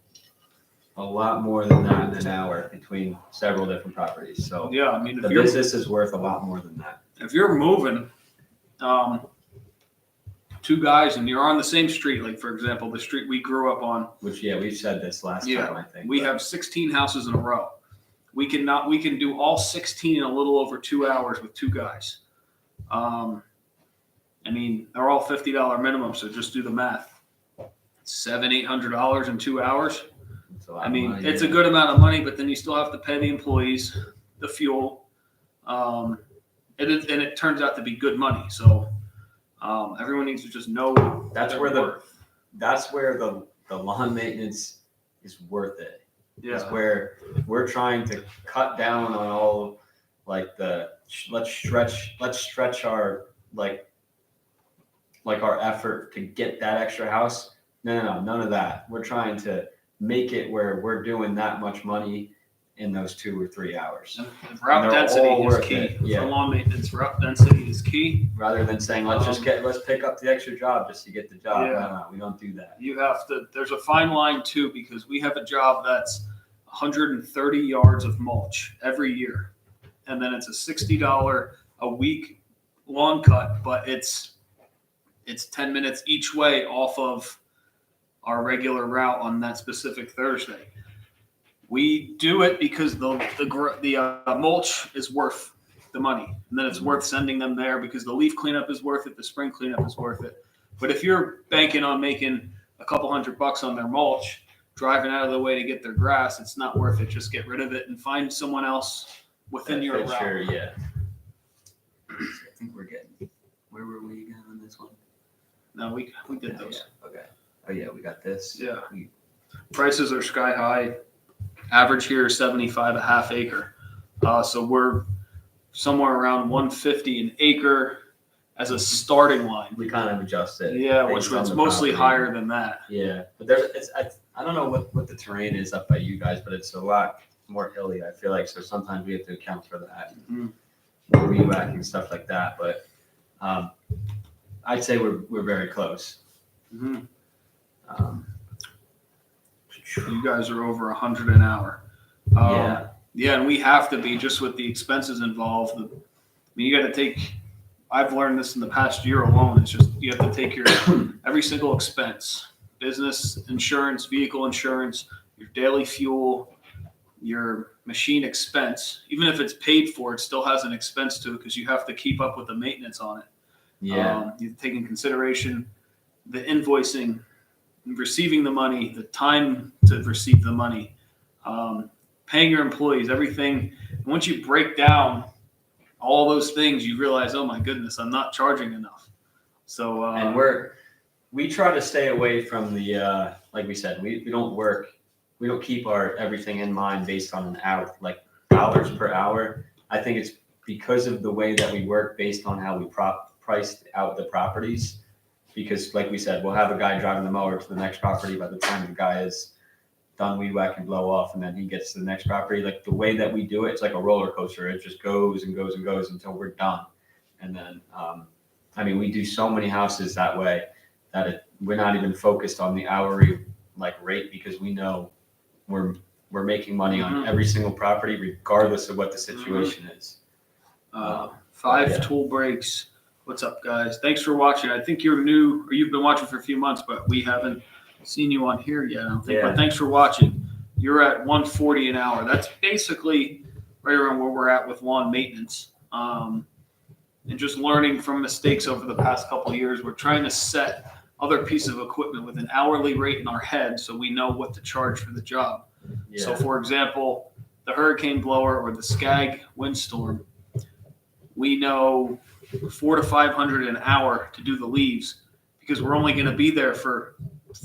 a lot more than that in an hour between several different properties. So Yeah, I mean, the business is worth a lot more than that. if you're moving two guys and you're on the same street, like for example, the street we grew up on, Which, yeah, we've said this last time, I think. we have 16 houses in a row. We can do all 16 in a little over 2 hours with two guys. I mean, they're all $50 minimum, so just do the math. $700-800 in 2 hours. It's a lot I of mean, money, it's yeah. a good amount of money, but then you still have to pay the employees, the fuel, and it turns out to be good money. So everyone needs to just know That's their where worth. the lawn maintenance is worth it. It's Yeah. where we're trying to cut down on all like let's stretch our like our effort to get that extra house. No, none of that. We're trying to make it where we're doing that much money in those 2 or 3 hours. And route And they're density all is worth key. it, yeah. For lawn maintenance, route density is key. Rather than saying let's pick up the extra job just to get the job. Yeah. No, we don't do that. You have to, there's a fine line too, because we have a job that's 130 yards of mulch every year. And then it's a $60 a week lawn cut, but it's 10 minutes each way off of our regular route on that specific Thursday. We do it because the mulch is worth the money, and then it's worth sending them there because the leaf cleanup is worth it, the spring cleanup is worth it. But if you're banking on making a couple $100 on their mulch, driving out of the way to get their grass, it's not worth it. Just get rid of it and find someone else within your route. Sure, yeah. I think we're getting. Where were we again on this one? No, we did those. Yeah. Okay. Oh yeah, we got this. Yeah. Prices are sky high. Average here is 75 a half acre. So we're somewhere around 150 an acre as a starting line. We kind of adjusted. Yeah, based which on was the mostly property. higher than that. Yeah, but I don't know what the terrain is up by you guys, but it's a lot more hilly, I feel like. So sometimes we have to account for that. Mhm. Weed whacking, stuff like that. But I'd say we're very close. Mhm. Um, You guys are over 100 an hour. yeah. Yeah, and we have to be just with the expenses involved. I mean, you got to take. I've learned this in the past year alone. It's just you have to take your every single expense: business insurance, vehicle insurance, your daily fuel, your machine expense. Even if it's paid for, it still has an expense to it because you have to keep up with the maintenance on it. Yeah. You take in consideration the invoicing, receiving the money, the time to receive the money, paying your employees, everything. And once you break down all those things, you realize, oh my goodness, I'm not charging enough. So And we try to stay away from the like we said, we don't keep our everything in mind based on an hour, like dollars per hour. I think it's because of the way that we work based on how we priced out the properties. Because like we said, we'll have a guy driving the mower to the next property by the time the guy is done weed whack and blow off, and then he gets to the next property. Like the way that we do it, it's like a roller coaster. It just goes and goes and goes until we're done. And then, I mean, we do so many houses that way that we're not even focused on the hourly like rate because we know we're making money on every single property regardless of what the situation is. 5 yeah. tool breaks. What's up, guys? Thanks for watching. I think you're new, or you've been watching for a few months, but we haven't seen you on here yet, I don't think. Yeah. But thanks for watching. You're at 140 an hour. That's basically right around where we're at with lawn maintenance. and just learning from mistakes over the past couple of years, we're trying to set other pieces of equipment with an hourly rate in our head so we know what to charge for the job. Yeah. So, for example, the hurricane blower or the Skag windstorm, we know $400 to $500 an hour to do the leaves because we're only going to be there for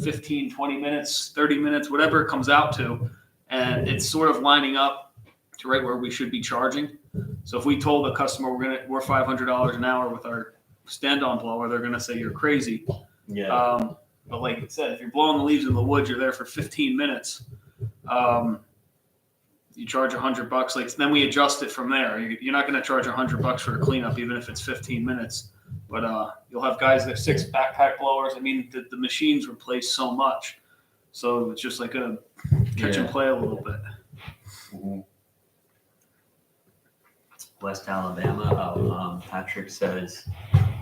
15, 20 minutes, 30 minutes, whatever it comes out to. And it's sort of lining up to right where we should be charging. So if we told the customer we're $500 an hour with our stand-on blower, they're going to say you're crazy. Yeah. But like it said, if you're blowing the leaves in the woods, you're there for 15 minutes. You charge $100. Like then we adjust it from there. You're not going to charge $100 for a cleanup, even if it's 15 minutes. But you'll have guys that have 6 backpack blowers. I mean, the machines replace so much, so it's just like a catch and play a little bit. Mm-hmm. West Alabama. Patrick says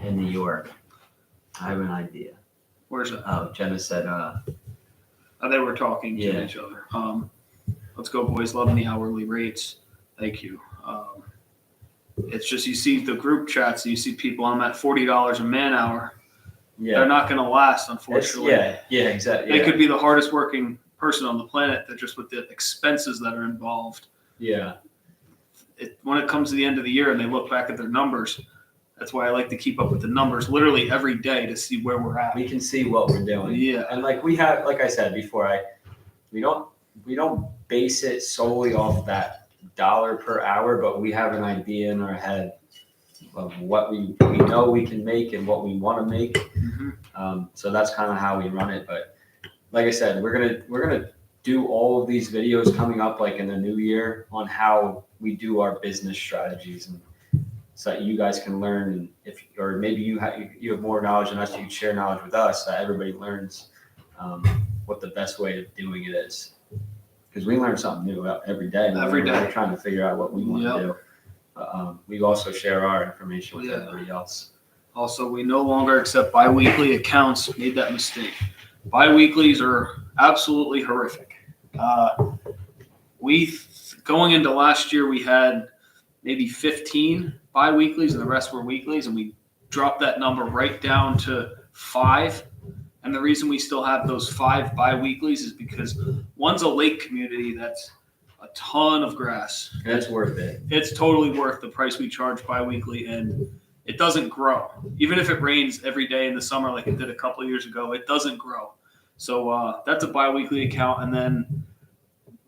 in New York. I have an idea. Where's that? Oh, Jenna said. They were talking to each other. Let's go, boys. Loving the hourly rates. Thank you. It's just you see the group chats. You see people. I'm at $40 a man hour. Yeah. They're not going to last, unfortunately. Yeah, exactly. They could be the hardest working person on the planet. That just with the expenses that are involved. Yeah. When it comes to the end of the year and they look back at their numbers, that's why I like to keep up with the numbers literally every day to see where we're at. We can see what we're doing. Yeah. And like I said before, we don't base it solely off that dollar per hour, but we have an idea in our head of what we know we can make and what we want to make. Mm-hmm. So that's kind of how we run it. But like I said, we're gonna do all of these videos coming up like in the new year on how we do our business strategies, and so that you guys can learn. And or maybe you have more knowledge than us, you can share knowledge with us, so that everybody learns what the best way of doing it is. Because we learn something new every day. We're trying to figure out what we want to do. But we also share our information with everybody else. Also, we no longer accept biweekly accounts. Made that mistake. Biweeklies are absolutely horrific. Going into last year, we had maybe 15 biweeklies, and the rest were weeklies, and we dropped that number right down to 5. And the reason we still have those 5 biweeklies is because one's a lake community that's a ton of grass. And it's worth it. It's totally worth the price we charge biweekly, and it doesn't grow. Even if it rains every day in the summer like it did a couple of years ago, it doesn't grow. So that's a biweekly account, and then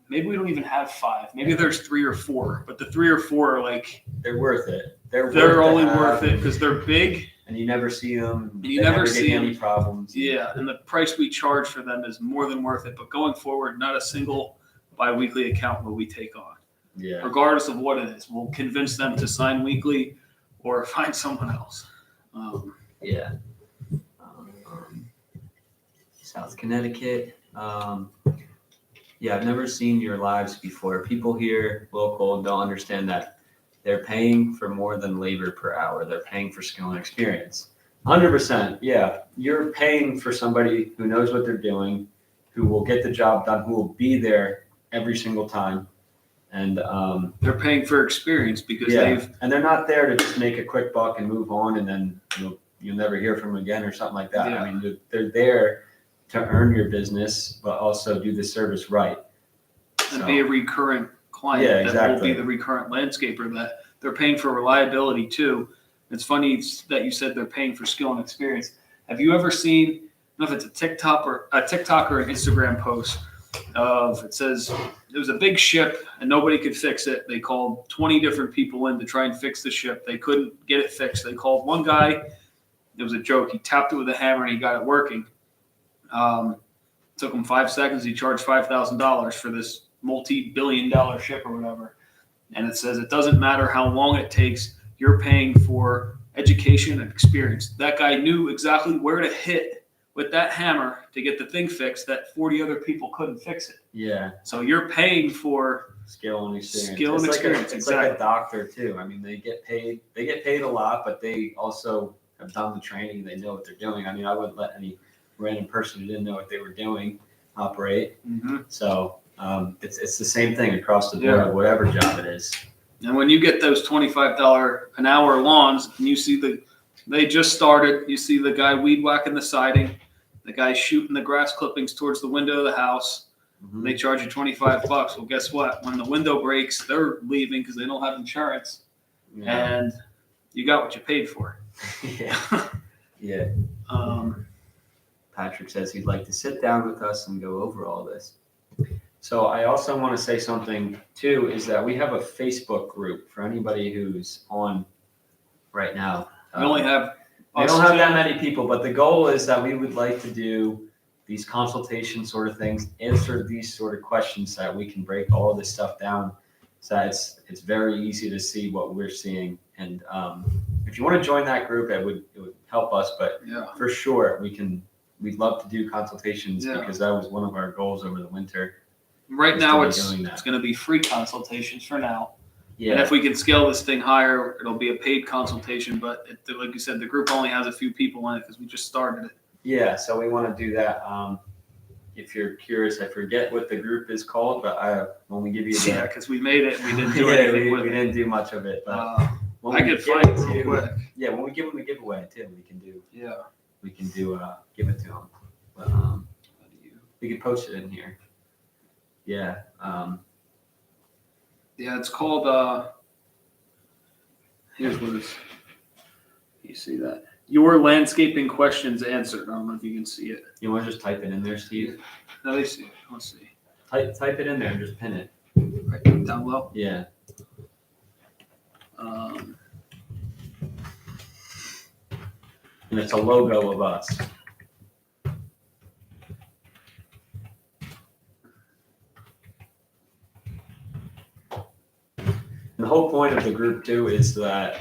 maybe we don't even have 5. Maybe there's 3 or 4, but the 3 or 4 are like they're worth it. They're only worth it because they're big. And you never see them. And you never see any problems. Yeah, and the price we charge for them is more than worth it. But going forward, not a single biweekly account will we take on. Yeah. Regardless of what it is, we'll convince them to sign weekly or find someone else. Yeah. South Connecticut. Yeah, I've never seen your lives before. People here local don't understand that they're paying for more than labor per hour. They're paying for skill and experience. 100%. Yeah, you're paying for somebody who knows what they're doing, who will get the job done, who will be there every single time. And they're paying for experience because and they're not there to just make a quick buck and move on, and then you'll never hear from them again or something like that. Yeah. I mean, they're there to earn your business, but also do the service right. And be a recurrent client. Yeah, exactly. That will be the recurrent landscaper. That they're paying for reliability too. It's funny that you said they're paying for skill and experience. Have you ever seen, I don't know if it's a TikTok or an Instagram post it says it was a big ship and nobody could fix it. They called 20 different people in to try and fix the ship. They couldn't get it fixed. They called one guy. It was a joke. He tapped it with a hammer and he got it working. Took him 5 seconds. He charged $5,000 for this multi-billion-dollar ship or whatever. And it says it doesn't matter how long it takes. You're paying for education and experience. That guy knew exactly where to hit with that hammer to get the thing fixed that 40 other people couldn't fix it. Yeah. So you're paying for skill and experience. Skill and experience, It's exactly. like a doctor too. I mean, they get paid a lot, but they also have done the training. They know what they're doing. I mean, I wouldn't let any random person who didn't know what they were doing operate. Mm-hmm. So it's the same thing across the board, whatever job it is. And when you get those $25 an hour lawns, and you see they just started, you see the guy weed whacking the siding, the guy shooting the grass clippings towards the window of the house. Mhm. They charge you $25. Well, guess what? When the window breaks, they're leaving because they don't have insurance, Yeah. and you got what you paid for. Yeah. Yeah. Patrick says he'd like to sit down with us and go over all this. So I also want to say something too, is that we have a Facebook group for anybody who's on right now. We only have. They don't have that many people, but the goal is that we would like to do these consultation sort of things, answer these sort of questions so that we can break all of this stuff down so that it's very easy to see what we're seeing. And if you want to join that group, it would help us, but Yeah. for sure we'd love to do consultations because that was one of our goals over the winter. Right now, Just doing it's going to be free consultations for now. Yeah. And if we can scale this thing higher, it'll be a paid consultation. But like you said, the group only has a few people in it because we just started it. Yeah, so we want to do that. If you're curious, I forget what the group is called, but when we give you the because we made it, we didn't do yeah, anything with we it. didn't do much of it. But I could find it real quick. Yeah, when we give them the giveaway too, we can do give it to them. But we could post it in here. Yeah. Yeah, it's called. Here's what it's. You see that? Your landscaping questions answered. I don't know if you can see it. You want to just type it in there, Steve? No, they see it. Let's see. Type it in there and just pin it. Right down low. Yeah. Um, And it's a logo of us. And the whole point of the group too is that,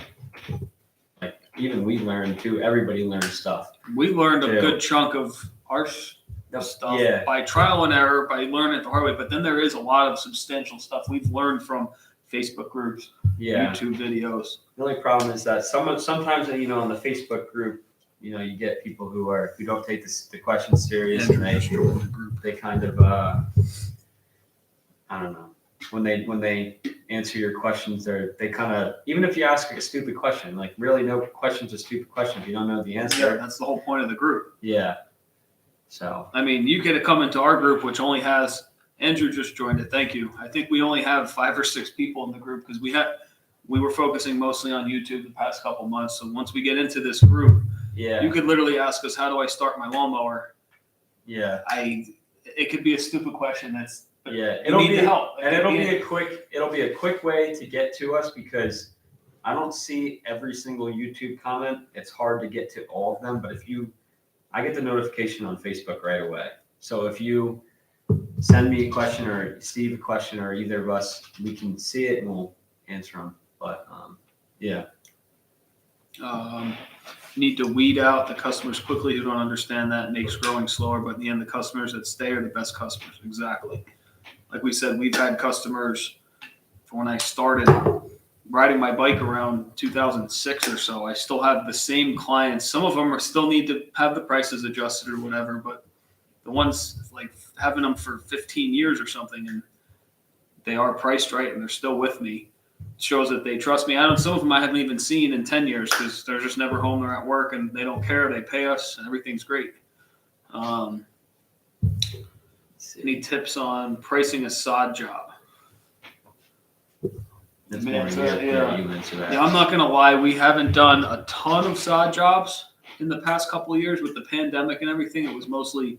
like, even we learn too. Everybody learns stuff. we learned a Yeah. good chunk of our stuff by trial and error, by learning it the hard way. But then there is a lot of substantial stuff we've learned from Facebook groups, Yeah. YouTube videos. The only problem is that sometimes on the Facebook group, you get people who don't take the questions serious, and they kind of I don't know, when they answer your questions, they kind of, even if you ask a stupid question, like really no question's a stupid question if you don't know the Yeah, answer. that's the whole point of the group. Yeah. So I mean, you get to come into our group, which only has Andrew just joined it. Thank you. I think we only have 5 or 6 people in the group because we were focusing mostly on YouTube the past couple months. So once we get into this group, yeah, you could literally ask us, how do I start my lawnmower? yeah, It could be a stupid question. yeah. It'll be help. It'll be a quick way to get to us because I don't see every single YouTube comment. It's hard to get to all of them, but I get the notification on Facebook right away. So if you send me a question or Steve a question or either of us, we can see it and we'll answer them. But yeah. Need to weed out the customers quickly who don't understand that. It makes growing slower, but in the end, the customers that stay are the best customers. Exactly. Like we said, we've had customers from when I started riding my bike around 2006 or so. I still have the same clients. Some of them still need to have the prices adjusted or whatever, but the ones like having them for 15 years or something, and they are priced right and they're still with me, shows that they trust me. Some of them I haven't even seen in 10 years because they're just never home. They're at work and they don't care. They pay us and everything's great. Any tips on pricing a sod job? That's Man, more so, your you answer that. Yeah, I'm not gonna lie. We haven't done a ton of sod jobs in the past couple of years with the pandemic and everything. It was mostly,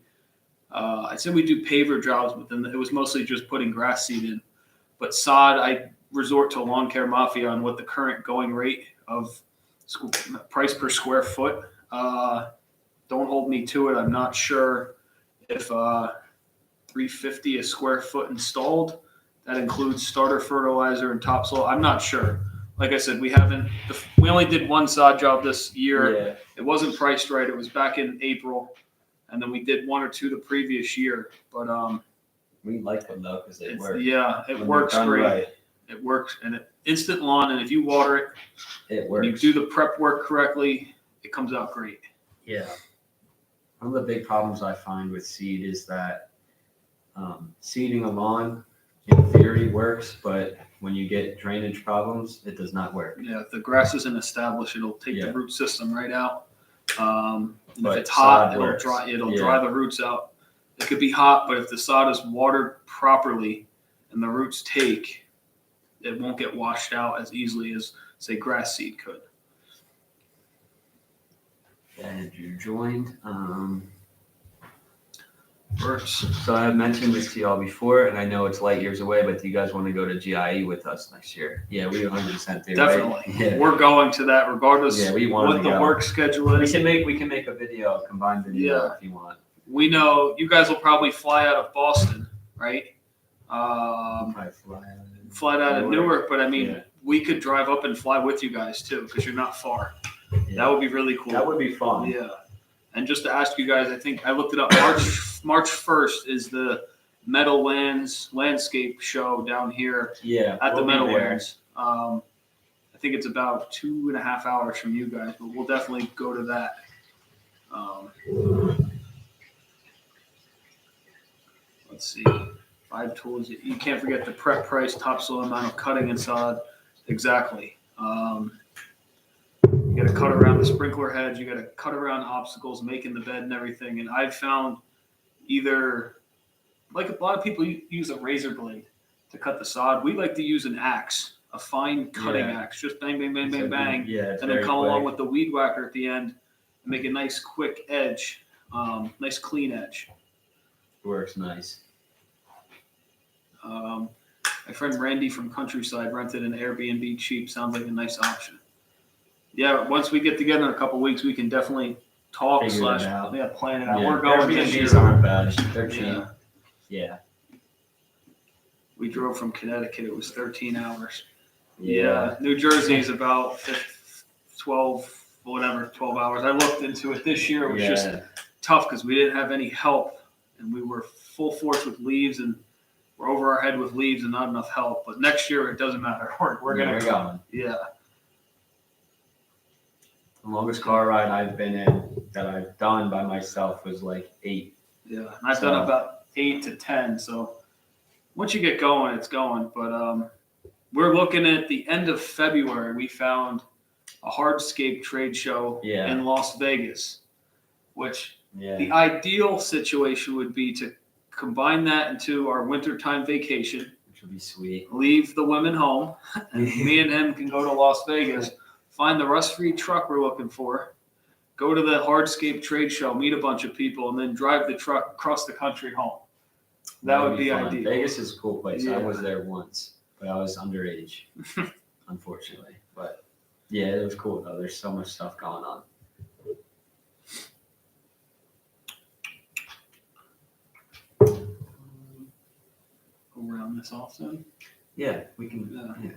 I'd say we do paver jobs, but then it was mostly just putting grass seed in. But sod, I resort to Lawn Care Mafia on what the current going rate of price per square foot. Don't hold me to it. I'm not sure if $350 a square foot installed. That includes starter fertilizer and topsoil. I'm not sure. Like I said, we only did one sod job this year. Yeah. It wasn't priced right. It was back in April, and then we did 1 or 2 the previous year. But We like them though because they work. Yeah, it When works they're done great. right, It works, and instant lawn. And if you water it, it when you works. do the prep work correctly, it comes out great. Yeah. One of the big problems I find with seed is that seeding a lawn in theory works, but when you get drainage problems, it does not work. Yeah, if the grass isn't established, it'll take Yeah. the root system right out. And if But it's hot, sod it'll works. dry. It'll Yeah. dry the roots out. It could be hot, but if the sod is watered properly and the roots take, it won't get washed out as easily as, say, grass seed could. And you joined. Works. So I have mentioned this to y'all before, and I know it's light years away, but do you guys want to go to GIE with us next year? Yeah, we 100% do. Definitely. Right? Yeah. We're going to that regardless Yeah, we want what to the go. work schedule We is. can make a video, a combined video if you want. We know you guys will probably fly out of Boston, right? Probably Fly out of Newark, but I mean, Yeah. we could drive up and fly with you guys too, because you're not far. Yeah. That would be really cool. That would be fun. Yeah. And just to ask you guys, I think I looked it up. March 1st is the Meadowlands landscape show down here Yeah. at we'll the be there. Meadowlands. I think it's about 2.5 hours from you guys, but we'll definitely go to that. Let's see. 5 tools. You can't forget the prep price, topsoil amount of cutting and sod. Exactly. You got to cut around the sprinkler heads. You got to cut around obstacles, making the bed and everything. And I've found either, like a lot of people use a razor blade to cut the sod. We like to use an axe, a fine cutting axe. Just bang, bang, bang, bang, bang. Yeah, it's And then very come quick. along with the weed whacker at the end and make a nice quick edge, nice clean edge. Works nice. My friend Randy from Countryside rented an Airbnb cheap. Sounds like a nice option. Yeah, once we get together in a couple weeks, we can definitely talk Figure it out. plan it out. Yeah. We're going this Airbnbs year. aren't bad. They're cheap. Yeah. Yeah. We drove from Connecticut. It was 13 hours. Yeah. New Jersey is about 12 hours. I looked into it this year. It was just tough because we didn't have any help, and we were full force with leaves, and we're over our head with leaves and not enough help. But next year, it doesn't matter. We're gonna go. going. Yeah. The longest car ride I've been in that I've done by myself was like 8. Yeah, and I've done about 8 to 10. So once you get going, it's going. But we're looking at the end of February. We found a hardscape trade show in Las Vegas, which the ideal situation would be to combine that into our wintertime vacation. Which would be sweet. Leave the women home, and me and him can go to Las Vegas, find the rust-free truck we're looking for, go to the hardscape trade show, meet a bunch of people, and then drive the truck across the country home. That would be fun. ideal. Vegas is a cool place. Yeah. I was there once, but I was underage, unfortunately. But yeah, it was cool though. There's so much stuff going on. Go round this off soon. Yeah, we can. Yeah.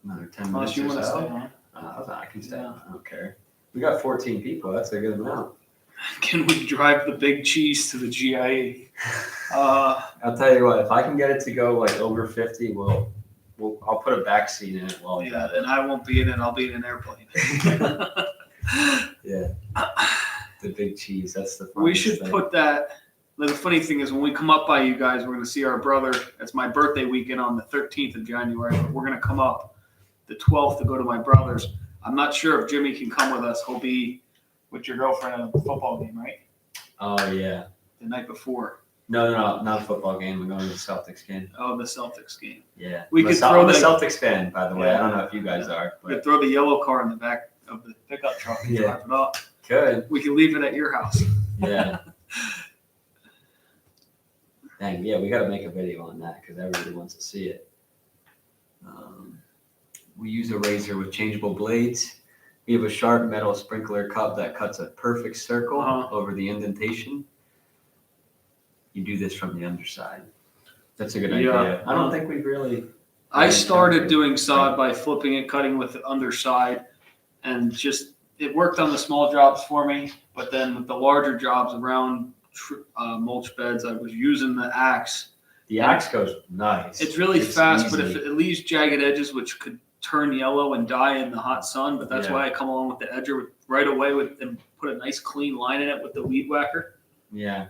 Another 10 Unless minutes you or want to so. stay on. I can stay. Yeah. I don't care. We got 14 people. That's a good amount. Can we drive the big cheese to the GIE? I'll tell you what. If I can get it to go like over 50, I'll put a back seat in it while we Yeah, got and it. I won't be in it. I'll be in an airplane. Yeah. The big cheese. That's the. We funniest should thing. put that. The funny thing is, when we come up by you guys, we're going to see our brother. It's my birthday weekend on the 13th of January. But we're going to come up the 12th to go to my brother's. I'm not sure if Jimmy can come with us. He'll be with your girlfriend at the football game, right? Oh yeah. The night before. No, not a football game. We're going to the Celtics game. Oh, the Celtics game. Yeah. We could I'm throw a the- Celtics fan, by the way. Yeah. I don't know if you guys are, We could but throw the yellow car in the back of the pickup truck and Yeah. drive it off. could. We can leave it at your house. Yeah. Dang, yeah, we got to make a video on that because everybody wants to see it. We use a razor with changeable blades. We have a sharp metal sprinkler cup that cuts a perfect circle over the indentation. You do this from the underside. That's a good idea. I don't think we've really. I started doing sod by flipping it, cutting with the underside, and just it worked on the small jobs for me. But then with the larger jobs around mulch beds, I was using the axe. The axe goes nice. It's really fast, but if easy. it leaves jagged edges, which could turn yellow and die in the hot sun, but that's Yeah. why I come along with the edger right away and put a nice clean line in it with the weed whacker. Yeah.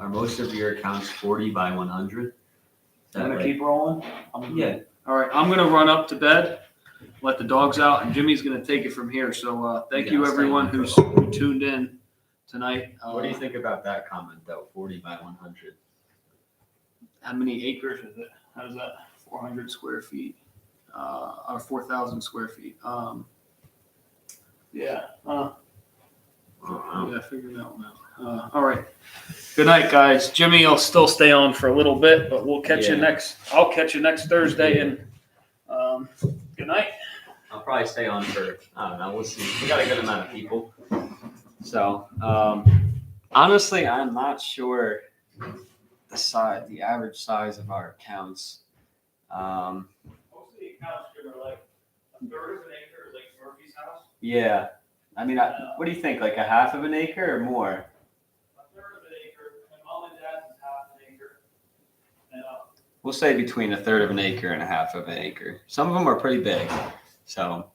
Are most of your accounts 40 by 100? I'm gonna keep rolling. Yeah. All right, I'm gonna run up to bed, let the dogs out, and Jimmy's gonna take it from here. So thank Yeah, you I'll stay everyone on for who's a little who tuned in tonight. What do you think about that comment though? 40 by 100. How many acres is it? How does that? 400 square feet, or 4,000 square feet. Yeah. Yeah, figure that one out. All right. Good night, guys. Jimmy will still stay on for a little bit, but we'll catch you next. I'll catch you next Thursday. And good night. I'll probably stay on for, I don't know, we'll see. We got a good amount of people. So, honestly, I'm not sure the average size of our accounts. Most of the accounts are like a third of an acre, like Murphy's house. Yeah. I mean, what do you think? Like a half of an acre or more? A third of an acre, and mom and dad's is half an acre. And We'll say between a third of an acre and a half of an acre. Some of them are pretty big. So,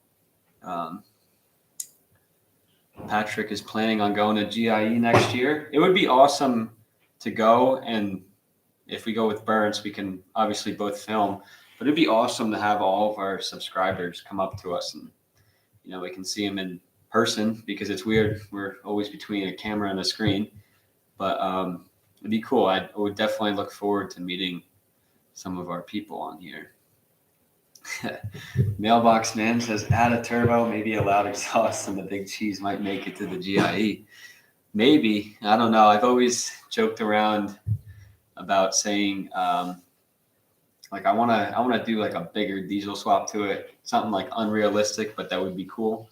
Patrick is planning on going to GIE next year. It would be awesome to go, and if we go with Burns, we can obviously both film. But it'd be awesome to have all of our subscribers come up to us, and we can see them in person because it's weird. We're always between a camera and a screen, but it'd be cool. I would definitely look forward to meeting some of our people on here. Mailbox Man says, add a turbo, maybe a loud exhaust, and the big cheese might make it to the GIE. Maybe. I don't know. I've always joked around about saying, like I want to do like a bigger diesel swap to it, something like unrealistic, but that would be cool.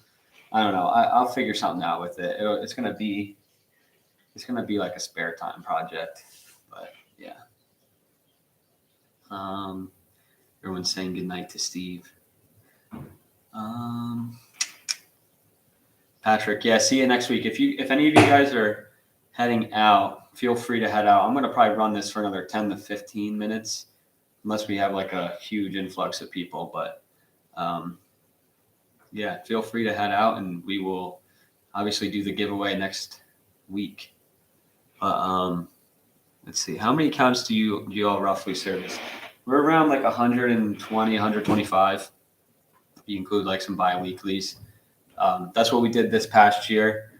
I don't know. I'll figure something out with it. It's gonna be like a spare time project, but yeah. Everyone's saying goodnight to Steve. Patrick, yeah, see you next week. If any of you guys are heading out, feel free to head out. I'm gonna probably run this for another 10 to 15 minutes, unless we have like a huge influx of people. But yeah, feel free to head out, and we will obviously do the giveaway next week. But let's see, how many accounts do you all roughly service? We're around like 120, 125. You include like some bi-weeklies. That's what we did this past year.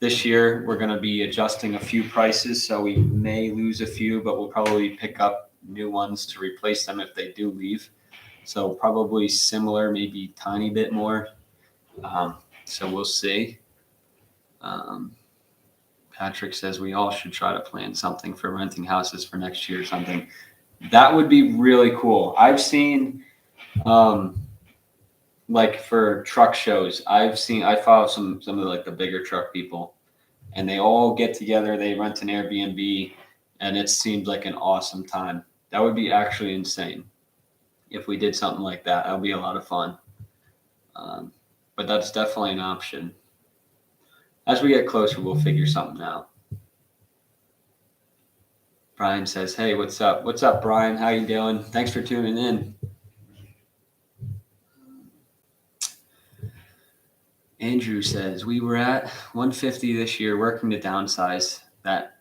This year, we're going to be adjusting a few prices, so we may lose a few, but we'll probably pick up new ones to replace them if they do leave. So probably similar, maybe tiny bit more. So we'll see. Patrick says we all should try to plan something for renting houses for next year or something. That would be really cool. I've seen, like for truck shows, I follow some of the, like the bigger truck people, and they all get together, they rent an Airbnb, and it seems like an awesome time. That would be actually insane. If we did something like that, that would be a lot of fun. But that's definitely an option. As we get closer, we'll figure something out. Brian says, hey, what's up? What's up, Brian? How you doing? Thanks for tuning in. Andrew says, we were at 150 this year, working to downsize that.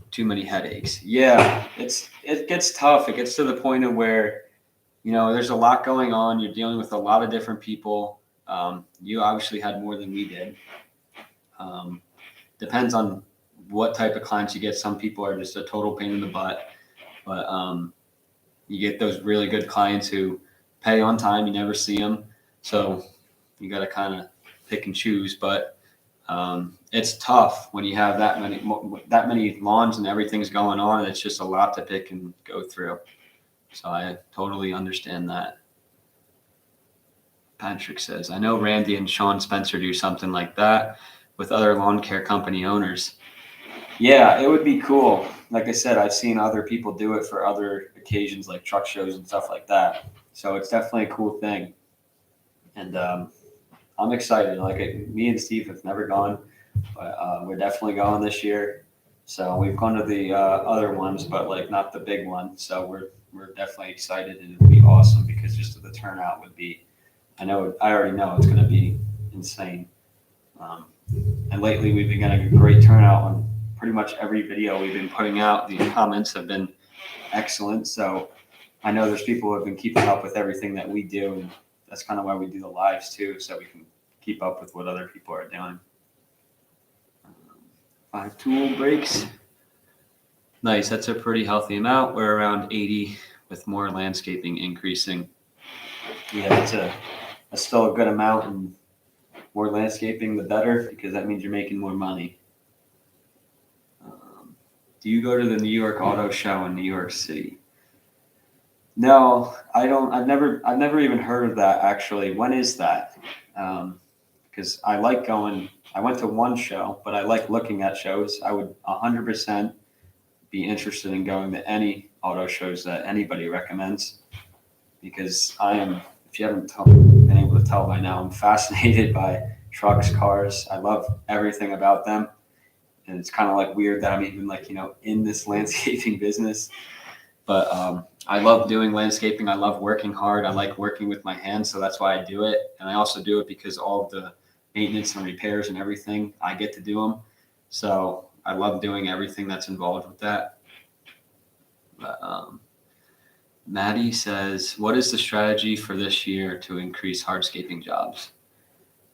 Too many headaches. Yeah, it gets tough. It gets to the point of where, there's a lot going on. You're dealing with a lot of different people. You obviously had more than we did. Depends on what type of clients you get. Some people are just a total pain in the butt, but you get those really good clients who pay on time. You never see them, so you got to kind of pick and choose. But it's tough when you have that many lawns and everything's going on. It's just a lot to pick and go through. So I totally understand that. Patrick says, I know Randy and Sean Spencer do something like that with other lawn care company owners. Yeah, it would be cool. Like I said, I've seen other people do it for other occasions like truck shows and stuff like that. So it's definitely a cool thing. And I'm excited. Me and Steve have never gone, but we're definitely going this year. So we've gone to the other ones, but like not the big one. So we're definitely excited, and it'd be awesome because just the turnout would be, I already know it's going to be insane. And lately we've been getting a great turnout pretty much every video we've been putting out. The comments have been excellent. So I know there's people who have been keeping up with everything that we do, and that's kind of why we do the lives too, so we can keep up with what other people are doing. 5 tool breaks. Nice, that's a pretty healthy amount. We're around 80 with more landscaping increasing. Yeah, that's still a good amount, and more landscaping the better, because that means you're making more money. Do you go to the New York Auto Show in New York City? No, I don't. I've never even heard of that, actually. When is that? Because I like going. I went to one show, but I like looking at shows. I would 100% be interested in going to any auto shows that anybody recommends, because I am, if you haven't been able to tell by now, I'm fascinated by trucks, cars. I love everything about them. And it's kind of like weird that I'm even like, in this landscaping business. But I love doing landscaping. I love working hard. I like working with my hands. So that's why I do it. And I also do it because all of the maintenance and repairs and everything, I get to do them. So I love doing everything that's involved with that. But Maddie says, what is the strategy for this year to increase hardscaping jobs?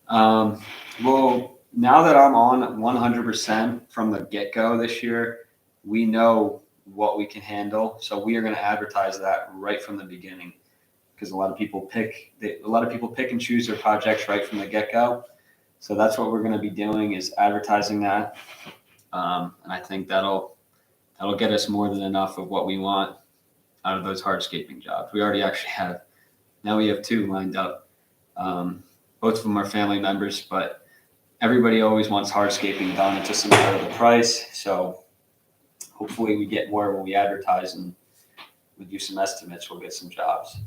Well, now that I'm on 100% from the get-go this year, we know what we can handle. So we are going to advertise that right from the beginning, because a lot of people pick and choose their projects right from the get-go. So that's what we're going to be doing, is advertising that. And I think that'll get us more than enough of what we want out of those hardscaping jobs. We already actually have 2 lined up. Both of them are family members, but everybody always wants hardscaping done. It's just a matter of the price. So hopefully we get more when we advertise, and we do some estimates. We'll get some jobs.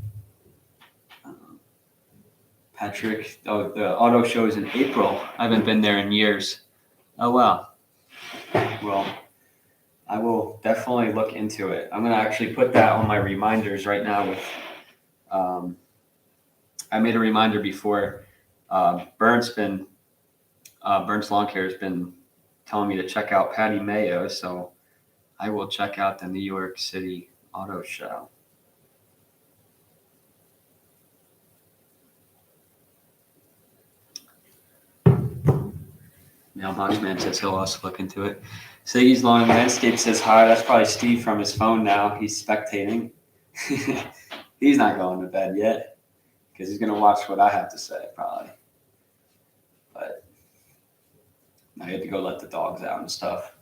Patrick, the auto show is in April. I haven't been there in years. Oh, wow. Well, I will definitely look into it. I'm going to actually put that on my reminders right now. I made a reminder before. Burns Lawn Care has been telling me to check out Patty Mayo, so I will check out the New York City Auto Show. Mailbox Man says he'll also look into it. Siggy's Lawn and Landscape says hi. That's probably Steve from his phone now. He's spectating. He's not going to bed yet, because he's going to watch what I have to say, probably. But I had to go let the dogs out and stuff.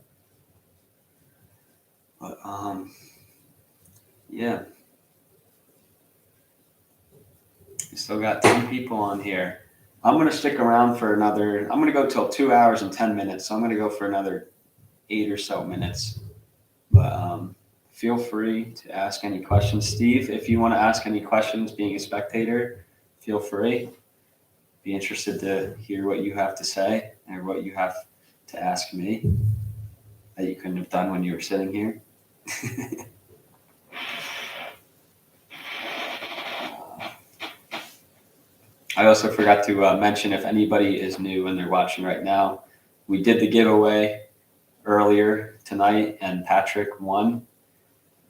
But yeah. We still got 10 people on here. I'm going to stick around for I'm going to go till 2 hours and 10 minutes. So I'm going to go for another 8 or so minutes. But feel free to ask any questions. Steve, if you want to ask any questions being a spectator, feel free. Be interested to hear what you have to say or what you have to ask me that you couldn't have done when you were sitting here. I also forgot to mention, if anybody is new and they're watching right now, we did the giveaway earlier tonight and Patrick won.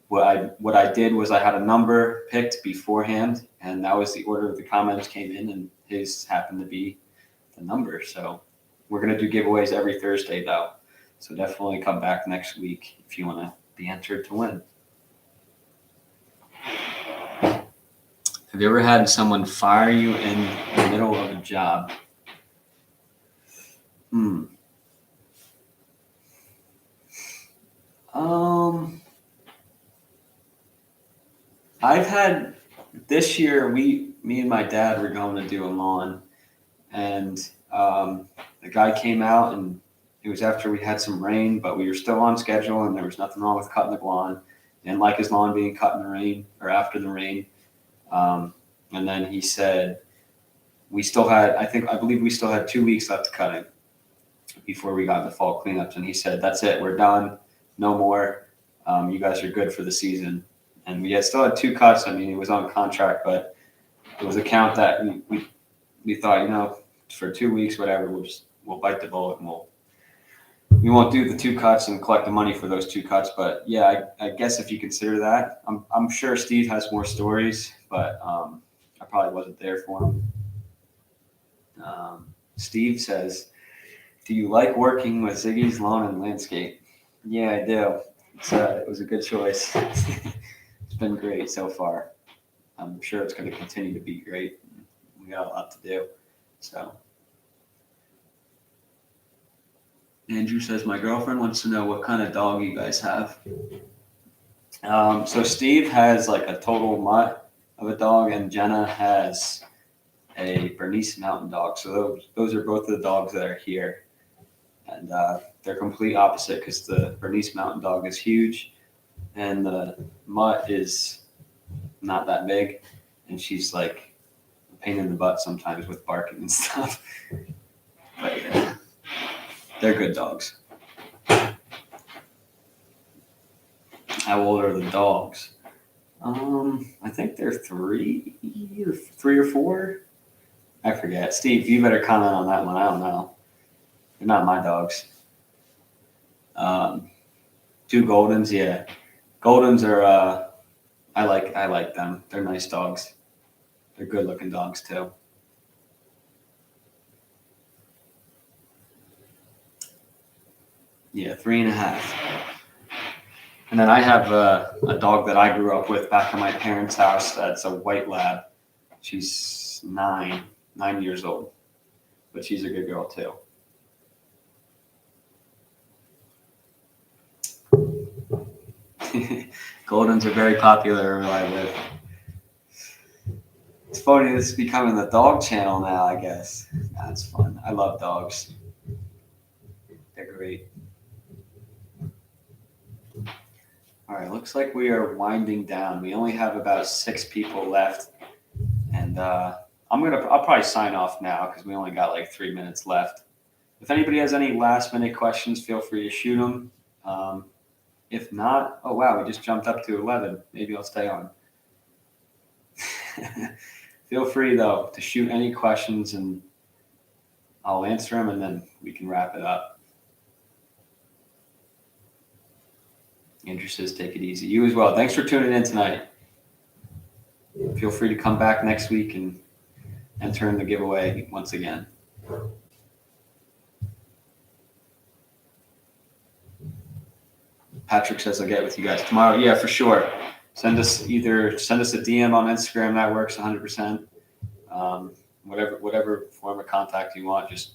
What I did was I had a number picked beforehand, and that was the order of the comments came in, and his happened to be the number. So we're going to do giveaways every Thursday though. So definitely come back next week if you want to be entered to win. Have you ever had someone fire you in the middle of a job? I've had this year. Me and my dad were going to do a lawn, and the guy came out, and it was after we had some rain, but we were still on schedule, and there was nothing wrong with cutting the lawn. And like his lawn being cut in the rain or after the rain. And then he said, I believe we still had 2 weeks left to cutting before we got the fall cleanups. And he said, that's it, we're done, no more. You guys are good for the season. And we still had 2 cuts. I mean, it was on contract, but it was a count that we thought, for 2 weeks, whatever, we'll bite the bullet and we won't do the 2 cuts and collect the money for those 2 cuts. But yeah, I guess if you consider that, I'm sure Steve has more stories, but I probably wasn't there for him. Steve says, "Do you like working with Ziggy's Lawn and Landscape?" Yeah, I do. It was a good choice. It's been great so far. I'm sure it's going to continue to be great. We got a lot to do. So, Andrew says, "My girlfriend wants to know what kind of dog you guys have." So Steve has like a total mutt of a dog, and Jenna has a Bernese Mountain Dog. So those are both the dogs that are here, and they're complete opposite because the Bernese Mountain Dog is huge, and the mutt is not that big, and she's like a pain in the butt sometimes with barking and stuff. But yeah, they're good dogs. How old are the dogs? I think they're 3 or 4. I forget. Steve, you better comment on that one. I don't know. They're not my dogs. 2 Goldens, yeah. Goldens are. I like them. They're nice dogs. They're good looking dogs too. Yeah, 3.5. And then I have a dog that I grew up with back in my parents' house. That's a white lab. She's 9 years old, but she's a good girl too. Goldens are very popular where I live. It's funny, this is becoming the dog channel now, I guess. That's fun. I love dogs. They're great. All right, looks like we are winding down. We only have about 6 people left, and I'll probably sign off now because we only got like 3 minutes left. If anybody has any last minute questions, feel free to shoot them. If not, oh wow, we just jumped up to 11. Maybe I'll stay on. Feel free though to shoot any questions and I'll answer them and then we can wrap it up. Andrew says, "Take it easy." You as well. Thanks for tuning in tonight. Feel free to come back next week and enter in the giveaway once again. Patrick says, "I'll get with you guys tomorrow." Yeah, for sure. Send us a DM on Instagram. That works 100%. Whatever form of contact you want, just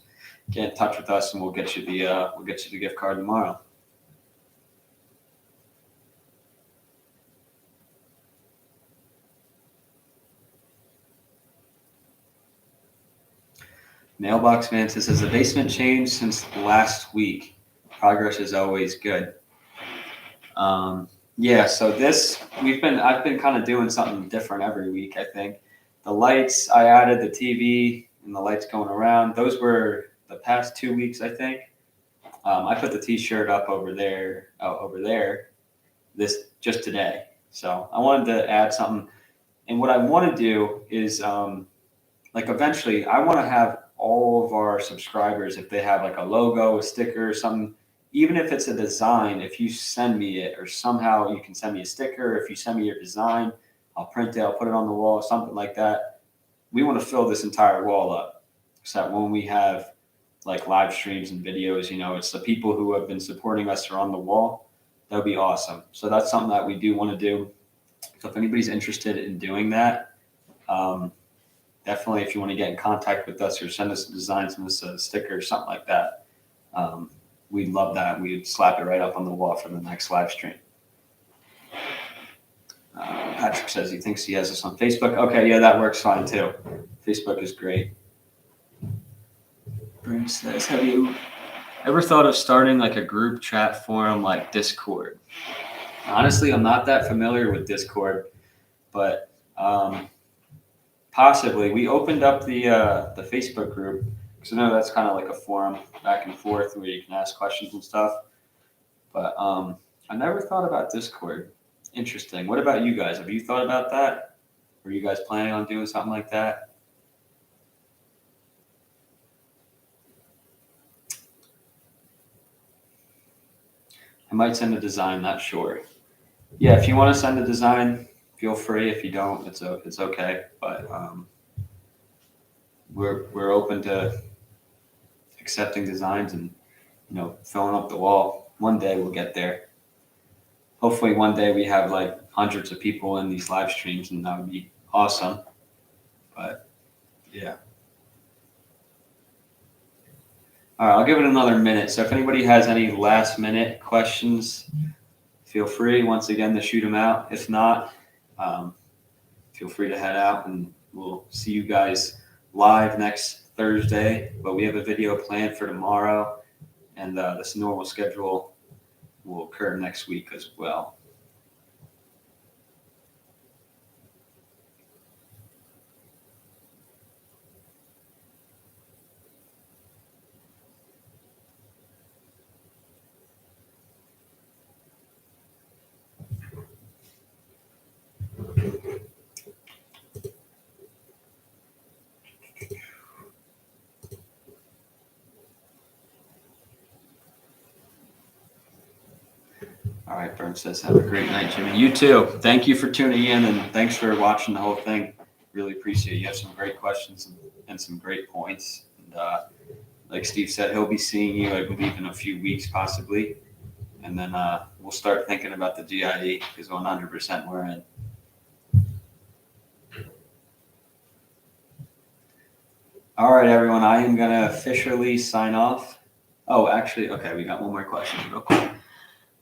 get in touch with us and we'll get you the gift card tomorrow. Mailbox Man says, "Has the basement changed since last week? Progress is always good." Yeah, so I've been kind of doing something different every week, I think. The lights, I added the TV and the lights going around. Those were the past 2 weeks, I think. I put the t-shirt up over there, this just today. So I wanted to add something. And what I want to do is, eventually I want to have all of our subscribers, if they have like a logo, a sticker, or something, even if it's a design, if you send me it or somehow you can send me a sticker, if you send me your design, I'll print it, I'll put it on the wall, something like that. We want to fill this entire wall up so that when we have like live streams and videos, it's the people who have been supporting us are on the wall. That would be awesome. So that's something that we do want to do. So if anybody's interested in doing that, definitely if you want to get in contact with us or send us a design, send us a sticker or something like that, we'd love that. We'd slap it right up on the wall for the next live stream. Patrick says he thinks he has us on Facebook. Okay, yeah, that works fine too. Facebook is great. Brent says, "Have you ever thought of starting like a group chat forum like Discord?" Honestly, I'm not that familiar with Discord, but possibly. We opened up the Facebook group because I know that's kind of like a forum back and forth where you can ask questions and stuff. But I never thought about Discord. Interesting. What about you guys? Have you thought about that? Are you guys planning on doing something like that? I might send a design, not sure. Yeah, if you want to send a design, feel free. If you don't, it's okay. But we're open to accepting designs and filling up the wall. One day we'll get there. Hopefully one day we have like hundreds of people in these live streams, and that would be awesome. But yeah. All right, I'll give it another minute. So if anybody has any last minute questions, feel free once again to shoot them out. If not, feel free to head out, and we'll see you guys live next Thursday. But we have a video planned for tomorrow, and this normal schedule will occur next week as well. All right, Burn says, have a great night, Jimmy. You too. Thank you for tuning in, and thanks for watching the whole thing. Really appreciate it. You have some great questions and some great points. And like Steve said, he'll be seeing you, I believe, in a few weeks possibly. And then we'll start thinking about the GIE because 100% we're in. All right, everyone. I am going to officially sign off. Oh, actually, okay, we got one more question real quick.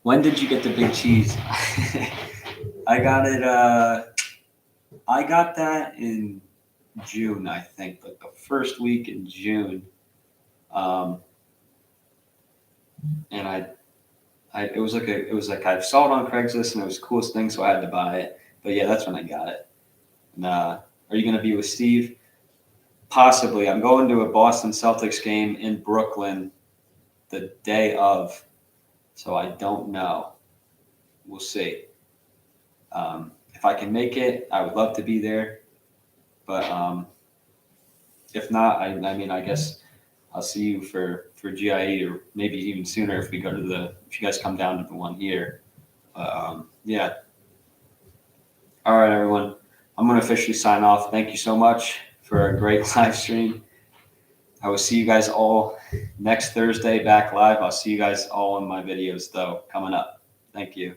When did you get the big cheese? I got it. I got that in June, I think, like the first week in June. And it was like I saw it on Craigslist and it was the coolest thing, so I had to buy it. But yeah, that's when I got it. And, are you gonna be with Steve? Possibly. I'm going to a Boston Celtics game in Brooklyn the day of. So I don't know. We'll see. If I can make it, I would love to be there. But if not, I mean, I guess I'll see you for GIE, or maybe even sooner if we go to if you guys come down to the one here. Yeah. All right, everyone. I'm going to officially sign off. Thank you so much for a great live stream. I will see you guys all next Thursday back live. I'll see you guys all in my videos, though, coming up. Thank you.